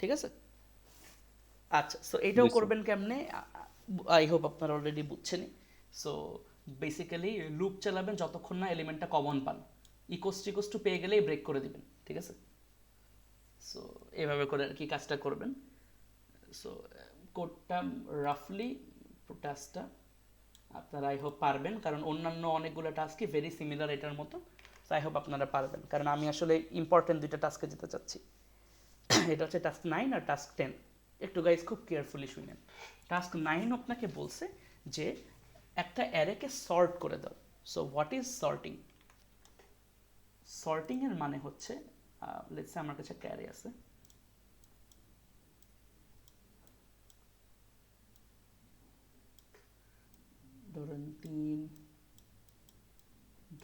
Speaker 1: ঠিক আছে। আচ্ছা, সো এটাও
Speaker 3: জি স্যার।
Speaker 1: করবেন কেমনে, আই হোপ আপনারা অলরেডি বুঝছেনই। সো বেসিক্যালি লুপ চালাবেন যতক্ষণ না এলিমেন্টটা কমন পান, ইকোস টু পেয়ে গেলেই ব্রেক করে দিবেন, ঠিক আছে। সো এভাবে করে আর কি কাজটা করবেন। সো কোডটা রাফলি টাস্কটা আপনারা আই হোপ পারবেন, কারণ অন্যান্য অনেকগুলো টাস্কই ভেরি সিমিলার এটার মতো। সো আই হোপ আপনারা পারবেন, কারণ আমি আসলে ইম্পর্টেন্ট দুইটা টাস্কে যেতে চাচ্ছি। এটা হচ্ছে টাস্ক 9 আর টাস্ক 10। একটু গাইজ খুব কেয়ারফুলি শুনেন। টাস্ক 9 আপনাকে বলছে যে একটা অ্যারেকে সর্ট করে দাও। So what is sorting? Sorting এর মানে হচ্ছে, লেটস সে আমার কাছে একটা অ্যারে আছে, ধরেন 3,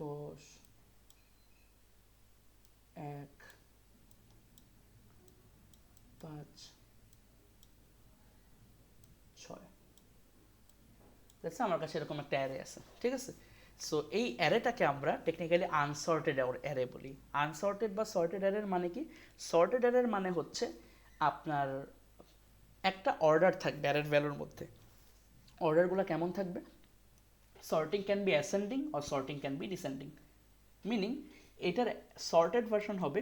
Speaker 1: 10, 1, 5, 6। দেখছে আমার কাছে এরকম একটা অ্যারে আছে, ঠিক আছে। সো এই অ্যারেটাকে আমরা টেকনিক্যালি আনসর্টেড অ্যারে বলি। আনসর্টেড বা সর্টেড অ্যারের মানে কি? সর্টেড অ্যারের মানে হচ্ছে আপনার একটা অর্ডার থাকবে অ্যারের ভ্যালুর মধ্যে। অর্ডারগুলো কেমন থাকবে? Sorting can be ascending or sorting can be descending. Meaning এটার সর্টেড ভার্সন হবে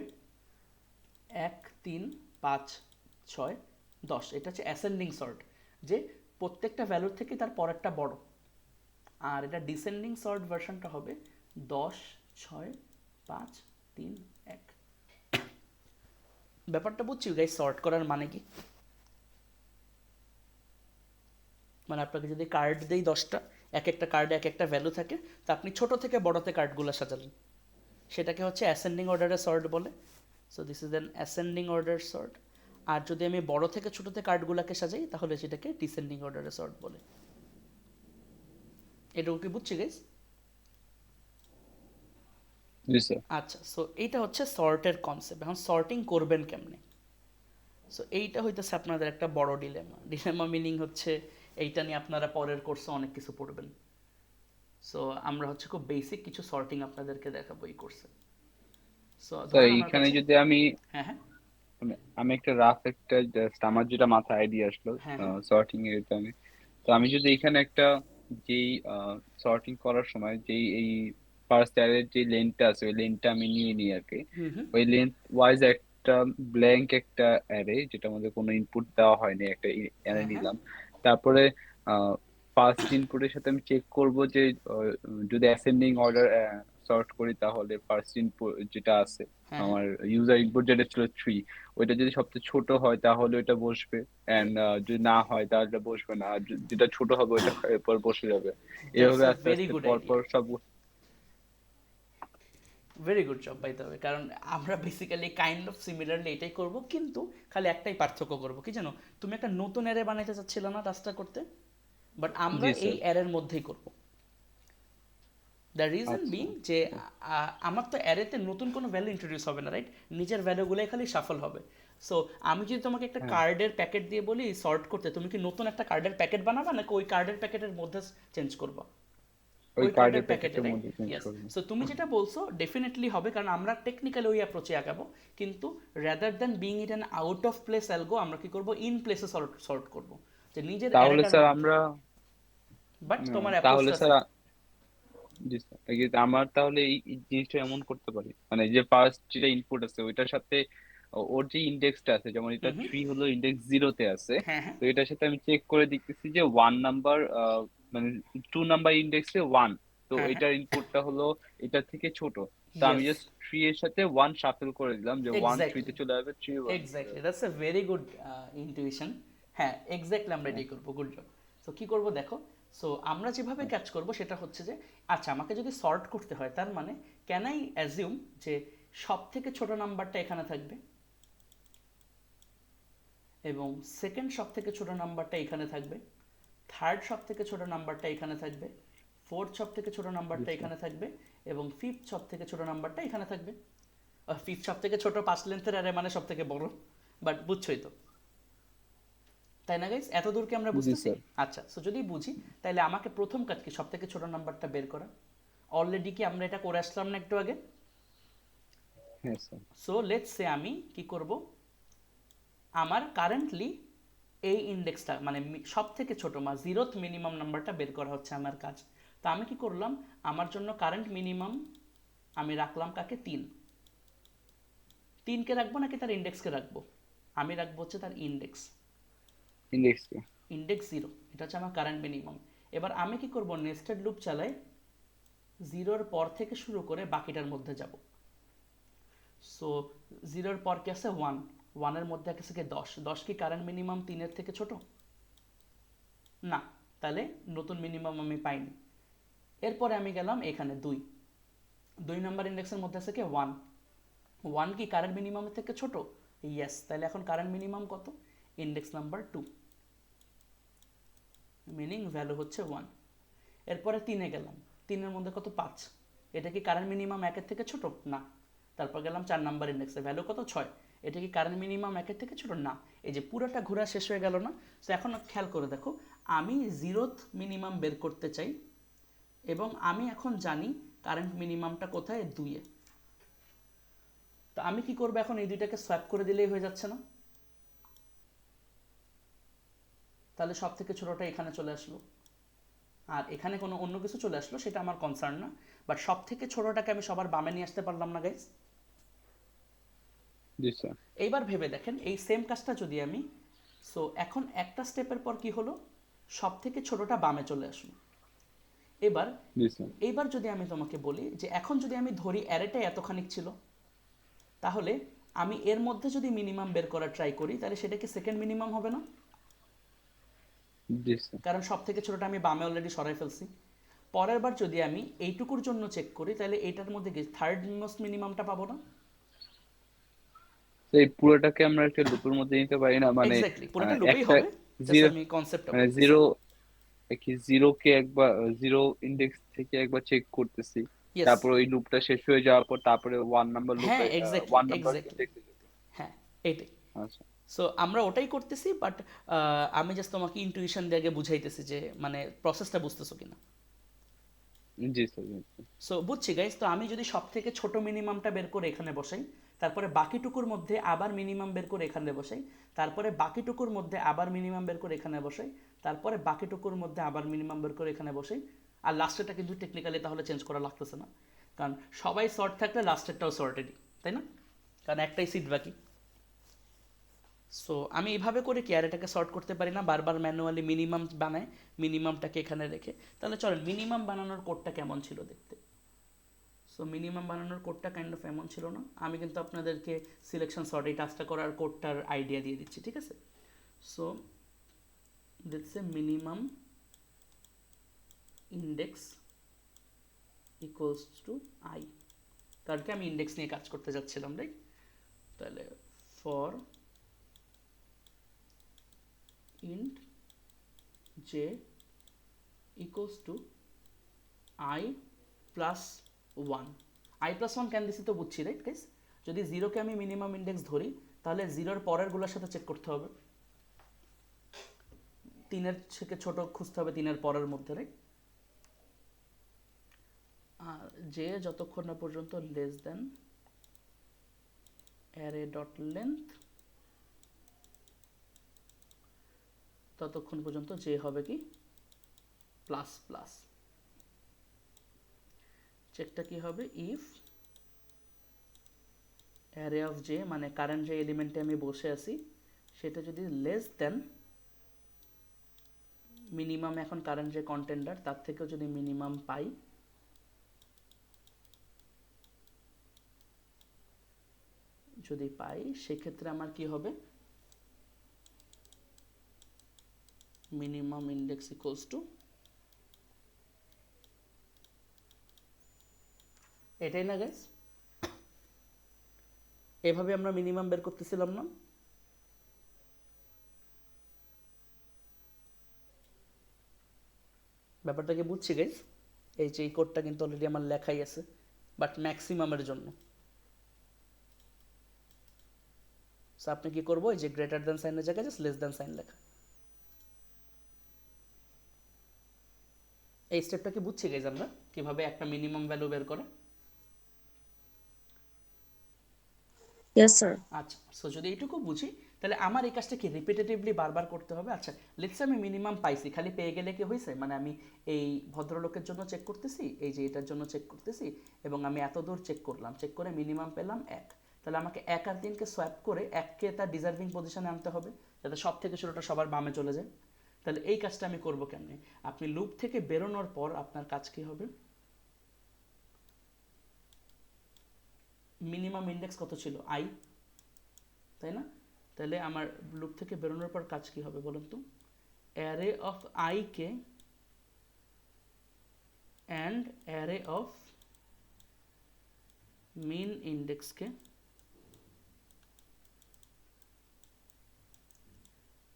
Speaker 1: 1, 3, 5, 6, 10। এটা হচ্ছে অ্যাসেন্ডিং সর্ট, যে প্রত্যেকটা ভ্যালুর থেকে তার পরেরটা বড়। আর এটা ডিসেন্ডিং সর্ট ভার্সনটা হবে 10, 6, 5, 3, 1। ব্যাপারটা বুঝছি গাইস, সর্ট করার মানে কি? মানে আপনাকে যদি কার্ড দেই 10টা, এক একটা কার্ডে এক একটা ভ্যালু থাকে, তা আপনি ছোট থেকে বড়তে কার্ডগুলো সাজালেন, সেটাকে হচ্ছে অ্যাসেন্ডিং অর্ডারে সর্ট বলে। So this is an ascending order sort. আর যদি আমি বড় থেকে ছোটতে কার্ডগুলোকে সাজাই তাহলে সেটাকে ডিসেন্ডিং অর্ডারে সর্ট বলে। এটুকু কি বুঝছি গাইস?
Speaker 3: জি স্যার।
Speaker 1: আচ্ছা, সো এইটা হচ্ছে সর্টের কনসেপ্ট। এখন সর্টিং করবেন কেমনে? সো এইটা হইতেছে আপনাদের একটা বড় ডিলেমা। ডিলেমা মিনিং হচ্ছে এইটা নিয়ে আপনারা পরের কোর্সে অনেক কিছু পড়বেন। সো আমরা হচ্ছে খুব বেসিক কিছু সর্টিং আপনাদেরকে দেখাবো এই কোর্সে। সো
Speaker 3: স্যার
Speaker 1: ধরেন আমার
Speaker 3: এইখানে
Speaker 1: কাছে,
Speaker 3: যদি আমি,
Speaker 1: হ্যাঁ হ্যাঁ
Speaker 3: আমি একটা রাফ একটা জাস্ট আমার যেটা মাথায় আইডিয়া আসলো
Speaker 1: হ্যাঁ হ্যাঁ
Speaker 3: সর্টিং এর, এটা আমি, তো আমি যদি এখানে একটা, যেই সর্টিং করার সময় যেই এই ফার্স্ট অ্যারের যে লেনটা আছে ওই লেনটা আমি নিয়ে নিই আর কি।
Speaker 1: হুম হুম
Speaker 3: ওই লেন্থ ওয়াইজ একটা ব্ল্যাঙ্ক একটা অ্যারে, যেটার মধ্যে কোনো ইনপুট দেওয়া হয়নি, একটা অ্যারে
Speaker 1: হ্যাঁ হ্যাঁ
Speaker 3: নিলাম। তারপরে ফার্স্ট ইনপুটের সাথে আমি চেক করব যে যদি অ্যাসেন্ডিং অর্ডার সর্ট করি তাহলে ফার্স্ট ইনপুট যেটা আছে,
Speaker 1: হ্যাঁ হ্যাঁ
Speaker 3: আমার ইউজার ইনপুট যেটা ছিল 3, ওইটা যদি সবচেয়ে ছোট হয় তাহলে ওইটা বসবে, অ্যান্ড যদি না হয় তাহলে এটা বসবে না, আর যেটা ছোট হবে ওইটা এরপর বসে যাবে।
Speaker 1: দ্যাটস
Speaker 3: এভাবে
Speaker 1: আ
Speaker 3: আস্তে
Speaker 1: ভেরি
Speaker 3: আস্তে
Speaker 1: গুড
Speaker 3: পর
Speaker 1: আইডিয়া।
Speaker 3: পর সব।
Speaker 1: Very good job by the way, কারণ আমরা বেসিক্যালি কাইন্ড অফ সিমিলারলি এটাই করব, কিন্তু খালি একটাই পার্থক্য করব কি জানো? তুমি একটা নতুন অ্যারে বানাইতে চাচ্ছিলে না টাস্কটা করতে, বাট আমরা
Speaker 3: জি
Speaker 1: এই
Speaker 3: স্যার।
Speaker 1: অ্যারের মধ্যেই করব। দ্য রিজন
Speaker 3: আচ্ছা,
Speaker 1: বিং যে আমার তো অ্যারেতে নতুন কোনো ভ্যালু ইন্ট্রোডিউস হবে না, রাইট? নিজের ভ্যালুগুলোই খালি শাফল হবে। সো আমি যদি তোমাকে একটা
Speaker 3: হ্যাঁ,
Speaker 1: কার্ডের প্যাকেট দিয়ে বলি সর্ট করতে, তুমি কি নতুন একটা কার্ডের প্যাকেট বানাবা নাকি ওই কার্ডের প্যাকেটের মধ্যে চেঞ্জ করবা?
Speaker 3: ওই
Speaker 1: ওই কার্ডের
Speaker 3: কার্ডের
Speaker 1: প্যাকেটে,
Speaker 3: প্যাকেটের
Speaker 1: রাইট?
Speaker 3: মধ্যে চেঞ্জ
Speaker 1: ইয়েস।
Speaker 3: করবো।
Speaker 1: সো তুমি যেটা বলছো ডেফিনেটলি হবে, কারণ আমরা টেকনিক্যালি ওই অ্যাপ্রোচে আগাবো। কিন্তু rather than being it an out of place algo, আমরা কি করব, ইন প্লেসে সর্ট করব, যে নিজের
Speaker 3: তাহলে
Speaker 1: অ্যারেটার
Speaker 3: স্যার
Speaker 1: মধ্যে।
Speaker 3: আমরা,
Speaker 1: বাট তোমার
Speaker 3: তাহলে
Speaker 1: অ্যাপ্রোচটা
Speaker 3: স্যার
Speaker 1: সেম।
Speaker 3: জি স্যার, আমার তাহলে এই জিনিসটা এমন করতে পারি, মানে যে ফার্স্ট যেটা ইনপুট আছে ওইটার সাথে ওর যে ইন্ডেক্সটা আছে, যেমন এটা
Speaker 1: হুম হুম
Speaker 3: 3 হলো ইন্ডেক্স 0-তে আছে,
Speaker 1: হ্যাঁ হ্যাঁ
Speaker 3: তো এটার সাথে আমি চেক করে দেখতেছি যে 1 নাম্বার, মানে 2 নাম্বার ইন্ডেক্সে 1, তো
Speaker 1: হ্যাঁ হ্যাঁ
Speaker 3: এটার ইনপুটটা হলো এটার থেকে ছোট, তো আমি
Speaker 1: ইয়েস
Speaker 3: জাস্ট 3 এর সাথে 1 শাফেল করে দিলাম, যে 1 3
Speaker 1: এক্স্যাক্টলি
Speaker 3: তে চলে যাবে, 3 1 চলে
Speaker 1: এক্স্যাক্টলি,
Speaker 3: যাবে।
Speaker 1: That's a very good intuition. হ্যাঁ এক্স্যাক্টলি আমরা
Speaker 3: হ্যাঁ,
Speaker 1: এটাই করবো, গুড জব। সো কি করব দেখো, সো আমরা যেভাবে কাজ করব সেটা হচ্ছে যে আচ্ছা আমাকে যদি সর্ট করতে হয় তার মানে ক্যান আই অ্যাজিউম যে সব থেকে ছোট নাম্বারটা এখানে থাকবে এবং সেকেন্ড সব থেকে ছোট নাম্বারটা এখানে থাকবে, থার্ড সব থেকে ছোট নাম্বারটা এখানে থাকবে, ফোর্থ সব থেকে ছোট নাম্বারটা
Speaker 3: জি স্যার।
Speaker 1: এখানে থাকবে এবং ফিফথ সব থেকে ছোট নাম্বারটা এখানে থাকবে। ফিফথ সব থেকে ছোট 5 লেন্থের অ্যারে মানে সব থেকে বড়, বাট বুঝছোই তো, তাই না গাইস? এত দূর কি আমরা
Speaker 3: জি
Speaker 1: বুঝতেছি?
Speaker 3: স্যার।
Speaker 1: আচ্ছা, সো যদি বুঝি তাহলে আমাকে প্রথম কাজ কি সব থেকে ছোট নাম্বারটা বের করা। অলরেডি কি আমরা এটা করে আসলাম না একটু আগে?
Speaker 3: হ্যাঁ স্যার।
Speaker 1: সো লেটস সে আমি কি করব, আমার কারেন্টলি এই ইন্ডেক্সটা মানে সব থেকে ছোট জিরোথ মিনিমাম নাম্বারটা বের করা হচ্ছে আমার কাজ। তো আমি কি করলাম, আমার জন্য কারেন্ট মিনিমাম আমি রাখলাম কাকে, 3। 3কে রাখবো নাকি তার ইন্ডেক্সকে রাখবো? আমি রাখবো হচ্ছে তার ইন্ডেক্স,
Speaker 3: ইন্ডেক্স।
Speaker 1: ইন্ডেক্স 0, এটা হচ্ছে আমার কারেন্ট মিনিমাম। এবার আমি কি করব, নেস্টেড লুপ চালাই, 0-র পর থেকে শুরু করে বাকিটার মধ্যে যাব। সো 0-র পর কি আছে 1, 1-এর মধ্যে আছে কি 10, 10 কি কারেন্ট মিনিমাম 3-এর থেকে ছোট? না, তাহলে নতুন মিনিমাম আমি পাইনি। এরপরে আমি গেলাম এখানে 2, 2 নাম্বার ইন্ডেক্সের মধ্যে আছে কি 1, 1 কি কারেন্ট মিনিমামের থেকে ছোট? ইয়েস, তাহলে এখন কারেন্ট মিনিমাম কত? ইন্ডেক্স নাম্বার 2, মিনিং ভ্যালু হচ্ছে 1। এরপরে 3-এ গেলাম, 3-এর মধ্যে কত 5, এটা কি কারেন্ট মিনিমাম 1-এর থেকে ছোট? না। তারপর গেলাম 4 নাম্বার ইন্ডেক্সে, ভ্যালু কত 6, এটা কি কারেন্ট মিনিমাম 1-এর থেকে ছোট? না। এই যে পুরোটা ঘোরা শেষ হয়ে গেল না? সো এখন খেয়াল করে দেখো, আমি জিরোথ মিনিমাম বের করতে চাই এবং আমি এখন জানি কারেন্ট মিনিমামটা কোথায়, 2-এ। তো আমি কি করবো এখন, এই দুইটাকে সোয়াপ করে দিলেই হয়ে যাচ্ছে না? তাহলে সব থেকে ছোটটা এখানে চলে আসলো আর এখানে কোনো অন্য কিছু চলে আসলো সেটা আমার কনসার্ন না, বাট সব থেকে ছোটটাকে আমি সবার বামে নিয়ে আসতে পারলাম না গাইস?
Speaker 3: জি স্যার।
Speaker 1: এইবার ভেবে দেখেন এই সেম কাজটা যদি আমি, সো এখন একটা স্টেপের পর কি হলো, সব থেকে ছোটটা বামে চলে আসলো। এবার
Speaker 3: জি স্যার।
Speaker 1: এইবার যদি আমি তোমাকে বলি যে এখন যদি আমি ধরি অ্যারেটা এতখানি ছিল, তাহলে আমি এর মধ্যে যদি মিনিমাম বের করার ট্রাই করি তাহলে সেটা কি সেকেন্ড মিনিমাম হবে না?
Speaker 3: জি স্যার।
Speaker 1: কারণ সব থেকে ছোটটা আমি বামে অলরেডি সরাই ফেলছি। পরের বার যদি আমি এইটুকুর জন্য চেক করি তাহলে এইটার মধ্যে কি থার্ড মোস্ট মিনিমামটা পাবো না?
Speaker 3: তো এই পুরোটাকে আমরা একটা লুপের মধ্যে নিতে পারি না, মানে
Speaker 1: এক্স্যাক্টলি, পুরোটা লুপেই
Speaker 3: একটা
Speaker 1: হবে, জাস্ট
Speaker 3: জিরো,
Speaker 1: আমি কনসেপ্টটা
Speaker 3: মানে
Speaker 1: বলতেছি।
Speaker 3: জিরো কি জিরোকে একবার জিরো ইন্ডেক্স থেকে একবার চেক করতেছি,
Speaker 1: ইয়েস,
Speaker 3: তারপর ওই লুপটা শেষ হয়ে যাওয়ার পর তারপরে ওয়ান নাম্বার
Speaker 1: হ্যাঁ
Speaker 3: লুপে
Speaker 1: এক্স্যাক্টলি
Speaker 3: ওয়ান নাম্বার
Speaker 1: এক্স্যাক্টলি,
Speaker 3: ইন্ডেক্সে যেতে।
Speaker 1: হ্যাঁ এইটাই।
Speaker 3: আচ্ছা।
Speaker 1: সো আমরা ওটাই করতেছি, বাট আমি জাস্ট তোমাকে ইনটুইশন দিয়ে আগে বুঝাইতেছি যে মানে প্রসেসটা বুঝতেছো কিনা।
Speaker 3: জি স্যার, জি স্যার।
Speaker 1: সো বুঝছি গাইস, তো আমি যদি সব থেকে ছোট মিনিমামটা বের করে এখানে বসাই, তারপরে বাকিটুকুর মধ্যে আবার মিনিমাম বের করে এখানে বসাই, তারপরে বাকিটুকুর মধ্যে আবার মিনিমাম বের করে এখানে বসাই, তারপরে বাকিটুকুর মধ্যে আবার মিনিমাম বের করে এখানে বসাই, আর লাস্টেরটা কিন্তু টেকনিক্যালি তাহলে চেঞ্জ করা লাগতেছে না, কারণ সবাই সর্ট থাকলে লাস্টেরটাও সর্টেডই, তাই না? কারণ একটাই সিট বাকি। সো আমি এইভাবে করে কি আর এটাকে সর্ট করতে পারি না, বারবার ম্যানুয়ালি মিনিমাম বানায়, মিনিমামটাকে এখানে রেখে। তাহলে চলেন মিনিমাম বানানোর কোডটা কেমন ছিল দেখতে। সো মিনিমাম বানানোর কোডটা কাইন্ড অফ এমন ছিল না, আমি কিন্তু আপনাদেরকে সিলেকশন সর্ট এই টাস্কটা করার কোডটার আইডিয়া দিয়ে দিচ্ছি, ঠিক আছে? So this A minimum index equals two I, কারণ কি আমি ইন্ডেক্স নিয়ে কাজ করতে যাচ্ছিলাম, রাইট? তাহলে for int J equals to I plus 1। I plus 1 কেন দিছি তো বুঝছি, রাইট গাইস? যদি জিরোকে আমি মিনিমাম ইন্ডেক্স ধরি তাহলে জিরোর পরেরগুলোর সাথে চেক করতে হবে, 3-এর থেকে ছোট খুঁজতে হবে 3-এর পরের মধ্যে, রাইট? আর যে যতক্ষণ না পর্যন্ত less than array dot length ততক্ষণ পর্যন্ত যে হবে কি প্লাস প্লাস। চেকটা কি হবে, ইফ অ্যারে অফ জে মানে কারেন্ট যে এলিমেন্টে আমি বসে আছি সেটা যদি লেস দেন মিনিমাম, এখন কারেন্ট যে কন্টেন্টার তার থেকেও যদি মিনিমাম পাই, যদি পাই সেক্ষেত্রে আমার কি হবে, মিনিমাম ইন্ডেক্স ইকুয়ালস টু এটাই না গাইস, এভাবে আমরা মিনিমাম বের করতেছিলাম না? ব্যাপারটা কি বুঝছি গাইস? এই যে এই কোডটা কিন্তু অলরেডি আমার লেখাই আছে, বাট ম্যাক্সিমামের জন্য। সো আপনি কি করবো, এই যে গ্রেটার দ্যান সাইনের জায়গায় জাস্ট লেস দ্যান সাইন লেখা। এই স্টেপটা কি বুঝছি গাইস আমরা কিভাবে একটা মিনিমাম ভ্যালু বের করে?
Speaker 4: Yes, sir.
Speaker 1: আচ্ছা, সো যদি এইটুকু বুঝি তাহলে আমার এই কাজটা কি রিপিটেটিভলি বারবার করতে হবে? আচ্ছা, লেটস আমি মিনিমাম পাইছি, খালি পেয়ে গেলে কি হয়েছে, মানে আমি এই ভদ্রলোকের জন্য চেক করতেছি, এই যে এটার জন্য চেক করতেছি, এবং আমি এত দূর চেক করলাম, চেক করে মিনিমাম পেলাম 1। তাহলে আমাকে 1 আর 3কে সোয়াপ করে 1কে তার ডিজার্ভিং পজিশনে আনতে হবে, যাতে সব থেকে শুরুটা সবার বামে চলে যায়। তাহলে এই কাজটা আমি করবো কেমনে? আপনি লুপ থেকে বেরোনোর পর আপনার কাজ কি হবে? মিনিমাম ইন্ডেক্স কত ছিল? I, তাই না? তাহলে আমার লুপ থেকে বেরোনোর পর কাজ কি হবে বলুন তো? অ্যারে অফ I কে অ্যান্ড অ্যারে অফ মিন ইন্ডেক্সকে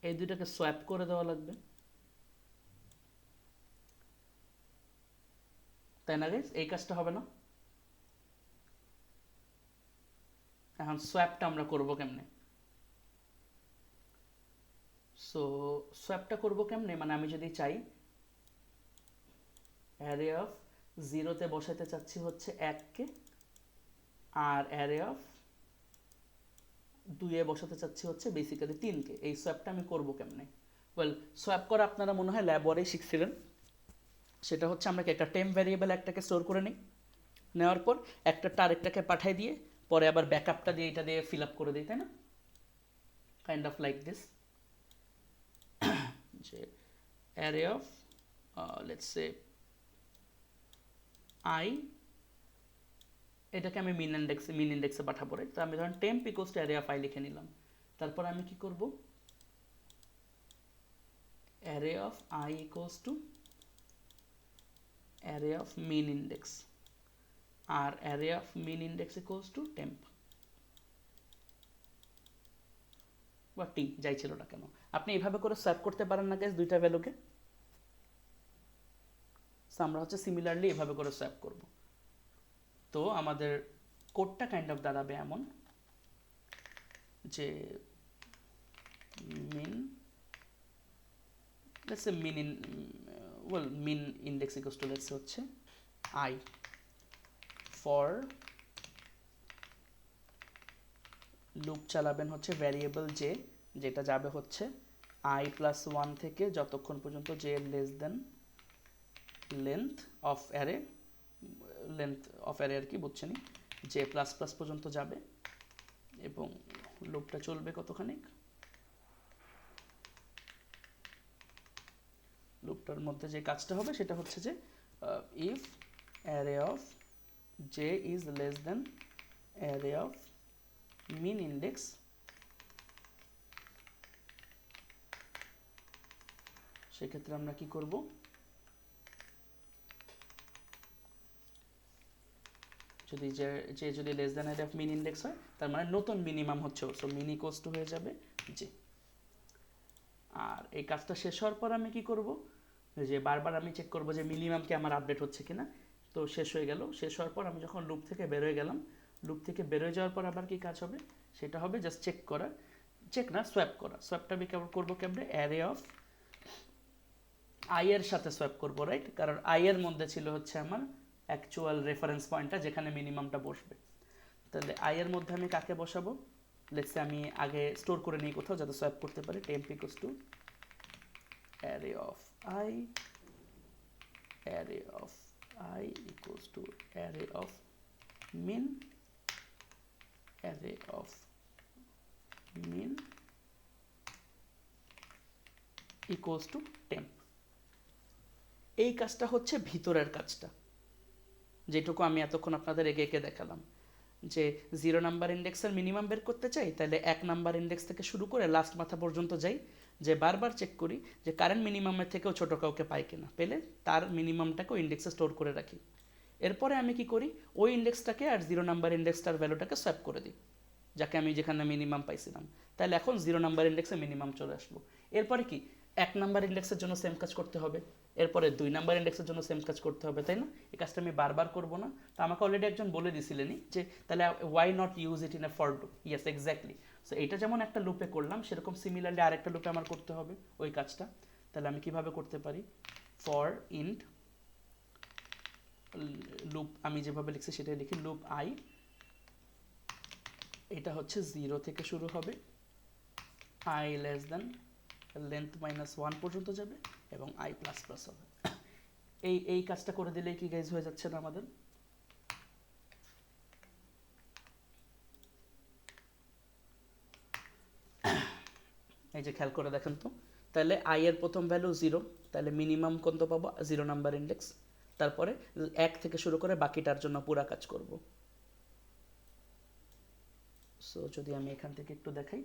Speaker 1: এই দুইটাকে সোয়াপ করে দেওয়া লাগবে, তাই না গাইস? এই কাজটা হবে না? এখন সোয়াপটা আমরা করব কেমনে? সো সোয়াপটা করব কেমনে, মানে আমি যদি চাই অ্যারে অফ 0-তে বসাতে চাচ্ছি হচ্ছে 1কে, আর অ্যারে অফ 2-এ বসাতে চাচ্ছি হচ্ছে বেসিক্যালি 3কে। এই সোয়াপটা আমি করব কেমনে? ওয়েল, সোয়াপ করা আপনারা মনে হয় ল্যাব ওয়ারেই শিখছিলেন। সেটা হচ্ছে আমরা কি একটা টেম্প ভ্যারিয়েবল একটাকে স্টোর করে নিই, নেওয়ার পর একটাটা আরেকটাকে পাঠিয়ে দিয়ে পরে আবার ব্যাকআপটা দিয়ে এটা দিয়ে ফিল আপ করে দিই, তাই না? কাইন্ড অফ লাইক দিস, যে array of let's say I, এটাকে আমি মিন ইন্ডেক্সে পাঠাবো, রাইট? তো আমি ধরেন temp equals to array of I লিখে নিলাম। তারপর আমি কি করব? Array of I equals to array of min index, আর array of min index equals to temp বা টি, যাই ছিল না কেন। আপনি এইভাবে করে সোয়াপ করতে পারেন না গাইস দুইটা ভ্যালুকে? আমরা হচ্ছে সিমিলারলি এভাবে করে সোয়াপ করব। তো আমাদের কোডটা কাইন্ড অফ দাঁড়াবে এমন যে mean, let's say min min index equals to let's say হচ্ছে I ফর লুপ চালাবেন হচ্ছে ভ্যারিয়েবল j, যেটা যাবে হচ্ছে I+1 থেকে যতক্ষণ পর্যন্ত j less than length of array, length of array আর কি বুঝছেনই, j++ পর্যন্ত যাবে, এবং লুপটা চলবে কতখানি, লুপটার মধ্যে যে কাজটা হবে সেটা হচ্ছে যে if array of j is less than array of min index, সেক্ষেত্রে আমরা কি করব? যদি যে যদি less than array of min index হয়, তার মানে নতুন মিনিমাম হচ্ছে, সো মিন ইকুয়ালস টু হয়ে যাবে j। আর এই কাজটা শেষ হওয়ার পর আমি কি করব? যে বারবার আমি চেক করব যে মিনিমাম কি আমার আপডেট হচ্ছে কিনা। তো শেষ হয়ে গেল, শেষ হওয়ার পর আমি যখন লুপ থেকে বেরোয় গেলাম, লুপ থেকে বেরোয় যাওয়ার পর আবার কি কাজ হবে? সেটা হবে জাস্ট চেক করা, চেক না সোয়াপ করা। সোয়াপটা আমি করবো কেমনে? অ্যারে অফ I এর সাথে সোয়াপ করব, রাইট? কারণ I এর মধ্যে ছিল হচ্ছে আমার অ্যাকচুয়াল রেফারেন্স পয়েন্টটা যেখানে মিনিমামটা বসবে। তাহলে I এর মধ্যে আমি কাকে বসাবো? লেটস সে আমি আগে স্টোর করে নিই কোথাও যাতে সোয়াপ করতে পারি। Temp equals to array of I, array of I equals to array of min, array of min equals to temp. এই কাজটা হচ্ছে ভিতরের কাজটা, যেটুকু আমি এতক্ষণ আপনাদের একে একে দেখালাম। যে 0 নাম্বার ইন্ডেক্সের মিনিমাম বের করতে চাই, তাহলে 1 নাম্বার ইন্ডেক্স থেকে শুরু করে লাস্ট মাথা পর্যন্ত যাই, যে বারবার চেক করি যে কারেন্ট মিনিমামের থেকেও ছোট কাউকে পাই কিনা, পেলে তার মিনিমামটাকে ইন্ডেক্সে স্টোর করে রাখি। এরপরে আমি কি করি, ওই ইন্ডেক্সটাকে আর 0 নাম্বার ইন্ডেক্সটার ভ্যালুটাকে সোয়াপ করে দিই, যাকে আমি যেখানে মিনিমাম পাইছিলাম। তাহলে এখন 0 নাম্বার ইন্ডেক্সে মিনিমাম চলে আসলো। এরপরে কি 1 নাম্বার ইন্ডেক্সের জন্য সেম কাজ করতে হবে, এরপরে 2 নাম্বার ইন্ডেক্সের জন্য সেম কাজ করতে হবে, তাই না? এই কাজটা আমি বারবার করব না। তো আমাকে অলরেডি একজন বলে দিছিলেনই যে তাহলে why not use it in a for loop. Yes, exactly. So এটা যেমন একটা লুপে করলাম, সেরকম সিমিলারলি আরেকটা লুপে আমার করতে হবে ওই কাজটা। তাহলে আমি কিভাবে করতে পারি, ফর ইন্ট লুপ, আমি যেভাবে লিখছি সেটাই লিখি, লুপ আই, এটা হচ্ছে 0 থেকে শুরু হবে, আই লেস দেন লেন্থ -1 পর্যন্ত যাবে এবং আই প্লাস প্লাস হবে। এই কাজটা করে দিলেই কি গাইজ হয়ে যাচ্ছে না আমাদের? এই যে খেয়াল করে দেখেন তো, তাহলে আই এর প্রথম ভ্যালু 0, তাহলে মিনিমাম কত পাবো, 0 নাম্বার ইন্ডেক্স। তারপরে 1 থেকে শুরু করে বাকিটার জন্য পুরা কাজ করব। সো যদি আমি এখান থেকে একটু দেখাই,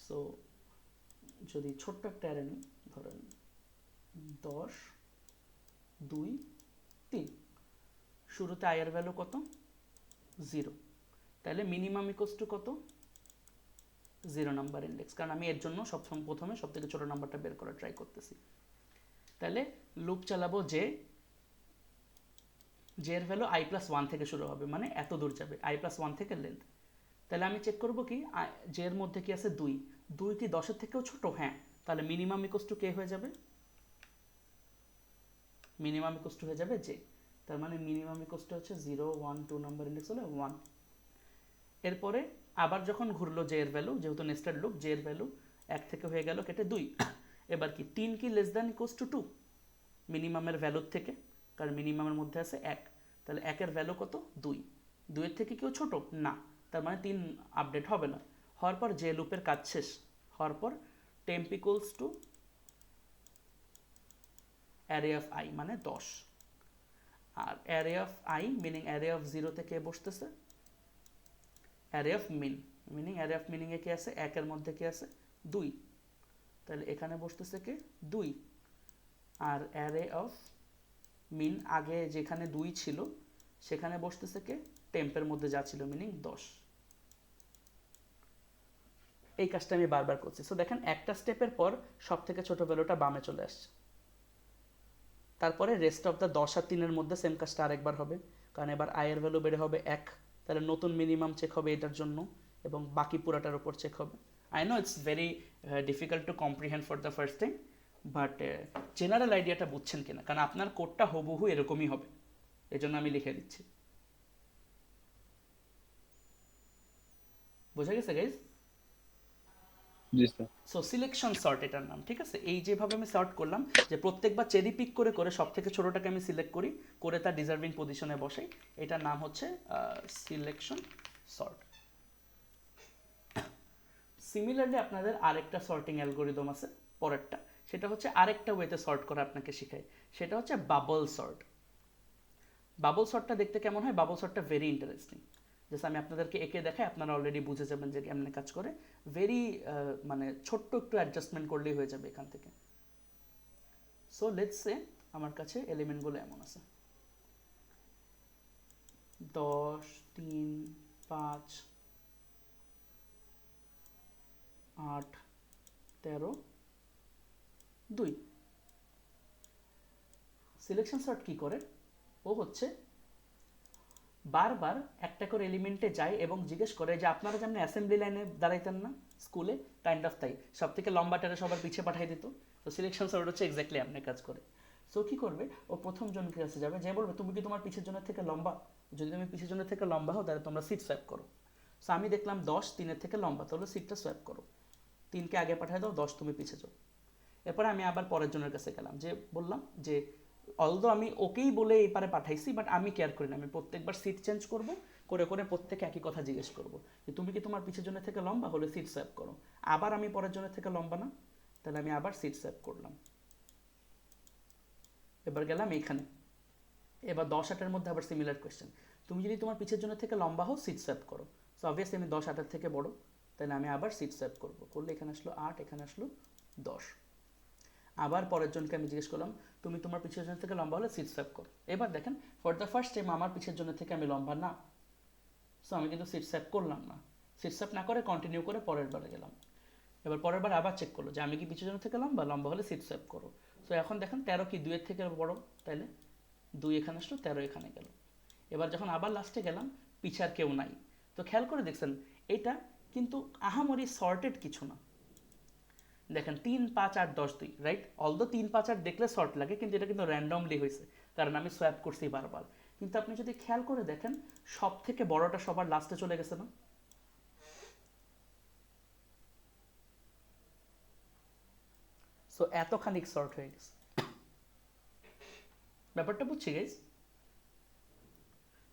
Speaker 1: সো যদি ছোট্ট একটা অ্যারে নিই, ধরেন 10 2 3, শুরুতে আই এর ভ্যালু কত, 0, তাহলে মিনিমাম ইকুয়ালস টু কত, 0 নাম্বার ইন্ডেক্স, কারণ আমি এর জন্য প্রথমে সব থেকে ছোট নাম্বারটা বের করার ট্রাই করতেছি। তাহলে লুপ চালাবো যে এর ভ্যালু আই প্লাস 1 থেকে শুরু হবে, মানে এত দূর যাবে, আই প্লাস 1 থেকে লেন্থ। তাহলে আমি চেক করবো কি যে এর মধ্যে কি আছে 2, 2 কি 10-এর থেকেও ছোট? হ্যাঁ, তাহলে মিনিমাম ইকুয়ালস টু কে হয়ে যাবে, মিনিমাম ইকুয়ালস টু হয়ে যাবে জে। তার মানে মিনিমাম ইকুয়ালস টু হচ্ছে 0 1 2 নাম্বার ইন্ডেক্স হলে 1। এরপরে আবার যখন ঘুরলো জে এর ভ্যালু, যেহেতু নেস্টেড লুপ, জে এর ভ্যালু 1 থেকে হয়ে গেল কেটে 2, এবার কি 3 কি লেস দ্যান ইকুয়ালস টু 2 মিনিমামের ভ্যালুর থেকে, কারণ মিনিমামের মধ্যে আছে 1, তাহলে 1 এর ভ্যালু কত, 2, 2 এর থেকে কেউ ছোট না, তার মানে 3 আপডেট হবে না। হওয়ার পর যে লুপের কাজ শেষ হওয়ার পর temp equals to array of I মানে 10, আর array of I meaning array of 0 থেকে বসতেছে array of min, meaning array of মিনিংয়ে কি আছে, 1 এর মধ্যে কি আছে 2, তাহলে এখানে বসতেছে কে 2, আর অ্যারে অফ মিন আগে যেখানে 2 ছিল সেখানে বসতেছে কে, টেম্পের মধ্যে যা ছিল মিনিং 10। এই কাজটা আমি বারবার করছি। সো দেখেন একটা স্টেপের পর সব থেকে ছোট ভ্যালুটা বামে চলে আসছে, তারপরে রেস্ট অফ দ্য 10 আর 3-এর মধ্যে সেম কাজটা আরেকবার হবে, কারণ এবার আই এর ভ্যালু বেড়ে হবে 1, তাহলে নতুন মিনিমাম চেক হবে এটার জন্য এবং বাকি পুরাটার উপর চেক হবে। I know it's very difficult to comprehend for the first time, but general আইডিয়াটা বুঝছেন কিনা, কারণ আপনার কোডটা হুবহু এরকমই হবে, এই জন্য আমি লিখে দিচ্ছি। বোঝা গেছে গাইজ?
Speaker 3: জি স্যার।
Speaker 1: সো সিলেকশন সর্ট এটার নাম, ঠিক আছে? এই যেভাবে আমি সর্ট করলাম, যে প্রত্যেকবার চেরি পিক করে করে সব থেকে ছোটোটাকে আমি সিলেক্ট করি, করে তার ডিজার্ভিং পজিশনে বসাই, এটার নাম হচ্ছে সিলেকশন সর্ট। সিমিলারলি আপনাদের আরেকটা সর্টিং অ্যালগোরিদম আছে পরেরটা, সেটা হচ্ছে আরেকটা ওয়েতে সর্ট করা আপনাকে শেখায়, সেটা হচ্ছে বাবল সর্ট। বাবল সর্টটা দেখতে কেমন হয়, বাবল সর্টটা ভেরি ইন্টারেস্টিং। জাস্ট আমি আপনাদেরকে একে দেখাই, আপনারা অলরেডি বুঝে যাবেন যে কেমনে কাজ করে। ভেরি মানে ছোট্ট একটু অ্যাডজাস্টমেন্ট করলেই হয়ে যাবে এখান থেকে। সো লেটস সে আমার কাছে এলিমেন্টগুলো এমন আছে 10 3 5 8 13 2। সিলেকশন সর্ট কি করে, ও হচ্ছে বারবার একটা করে এলিমেন্টে যায় এবং জিজ্ঞেস করে যে আপনারা যেমন অ্যাসেম্বলি লাইনে দাঁড়াইতেন না স্কুলে, কাইন্ড অফ তাই, সব থেকে লম্বাটারে সবার পিছিয়ে পাঠিয়ে দিত। তো সিলেকশন সর্ট হচ্ছে এক্স্যাক্টলি আপনার কাজ করে। সো কী করবে, ও প্রথম জনকে কাছে যাবে, যে বলবে তুমি কি তোমার পিছের জনের থেকে লম্বা, যদি তুমি পিছের জনের থেকে লম্বা হও তাহলে তোমরা সিট সোয়াপ করো। সো আমি দেখলাম 10 3-এর থেকে লম্বা, তাহলে সিটটা সোয়াপ করো, 3কে আগে পাঠিয়ে দাও, 10 তুমি পিছিয়ে যাও। এরপরে আমি আবার পরের জনের কাছে গেলাম, যে বললাম যে অলদো আমি ওকেই বলে এই পারে পাঠাইছি, বাট আমি কেয়ার করি না, আমি প্রত্যেকবার সিট চেঞ্জ করব, করে করে প্রত্যেকে একই কথা জিজ্ঞেস করবো যে তুমি কি তোমার পিছের জনের থেকে লম্বা, হলে সিট সোয়াপ করো। আবার আমি পরের জনের থেকে লম্বা না, তাহলে আমি আবার সিট সোয়াপ করলাম। এবার গেলাম এইখানে, এবার 10 8 এর মধ্যে আবার সিমিলার কোয়েশ্চেন, তুমি যদি তোমার পিছের জন্য থেকে লম্বা হও সিট সোয়াপ করো। সো অবভিয়াসলি আমি 10 8 এর থেকে বড়, তাহলে আমি আবার সিট সোয়াপ করবো, করলে এখানে আসলো 8, এখানে আসলো 10। আবার পরের জনকে আমি জিজ্ঞেস করলাম তুমি তোমার পিছের জন্য থেকে লম্বা হলে সিট সোয়াপ করো। এবার দেখেন ফর দ্য ফার্স্ট টাইম আমার পিছের জন্য থেকে আমি লম্বা না, সো আমি কিন্তু সিট সোয়াপ করলাম না, সিট সোয়াপ না করে কন্টিনিউ করে পরের বারে গেলাম। এবার পরের বার আবার চেক করলো যে আমি কি পিছের জন্য থেকে লম্বা, লম্বা হলে সিট সোয়াপ করো। সো এখন দেখেন 13 কি 2 এর থেকে বড়, তাইলে 2 এখানে আসলো, 13 এখানে গেল। এবার যখন আবার লাস্টে গেলাম পিছে আর কেউ নাই, তো খেয়াল করে দেখছেন এটা কিন্তু আহামরি সর্টেড কিছু না। দেখেন 3 5 8 10 2, রাইট? অলদো 3 5 8 দেখলে শর্ট লাগে, কিন্তু এটা কিন্তু র্যান্ডমলি হয়েছে, কারণ আমি সোয়াপ করছি বারবার। কিন্তু আপনি যদি খেয়াল করে দেখেন সব থেকে বড়টা সবার লাস্টে চলে গেছে না? সো এতখানি শর্ট হয়ে গেছে, ব্যাপারটা বুঝছি গাইজ?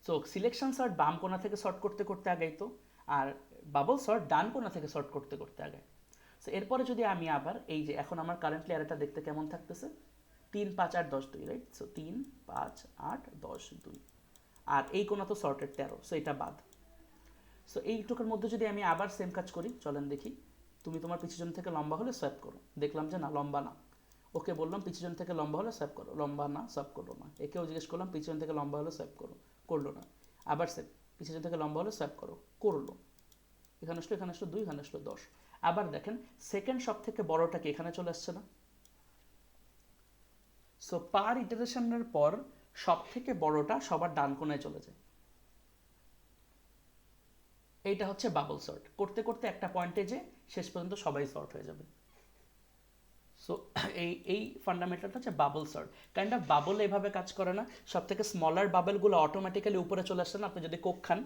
Speaker 1: সো সিলেকশন শর্ট বাম কোণা থেকে শর্ট করতে করতে আগাইতো, আর বাবল শর্ট ডান কোণা থেকে শর্ট করতে করতে আগায়। সো এরপরে যদি আমি আবার এই যে এখন আমার কারেন্টলি অ্যারেটা দেখতে কেমন থাকতেছে, 3 5 8 10 2, রাইট? সো 3 5 8 10 2, আর এই কোণা তো শর্টেড 13, সো এটা বাদ। সো এইটুকুর মধ্যে যদি আমি আবার সেম কাজ করি, চলেন দেখি। তুমি তোমার পিছন থেকে লম্বা হলে সোয়াপ করো, দেখলাম যে না লম্বা না। ওকে বললাম পিছন থেকে লম্বা হলে সোয়াপ করো, লম্বা না, সোয়াপ করলো না। একেও জিজ্ঞেস করলাম পিছন থেকে লম্বা হলে সোয়াপ করো, করলো না। আবার সেম, পিছন থেকে লম্বা হলে সোয়াপ করো, করলো। এখানে আসলো, এখানে আসলো 2, এখানে আসলো 10। আবার দেখেন সেকেন্ড সব থেকে বড়টা কি এখানে চলে আসছে না? সো পার ইটারেশনের পর সব থেকে বড়টা সবার ডান কোণায় চলে যায়। এইটা হচ্ছে বাবল সর্ট, করতে করতে একটা পয়েন্টে যে শেষ পর্যন্ত সবাই সর্ট হয়ে যাবে। সো এই ফান্ডামেন্টালটা হচ্ছে bubble sort. Kind of bubble এভাবে কাজ করে না, সব থেকে স্মলার বাবলগুলো অটোমেটিক্যালি উপরে চলে আসছে না। আপনি যদি কোক খান,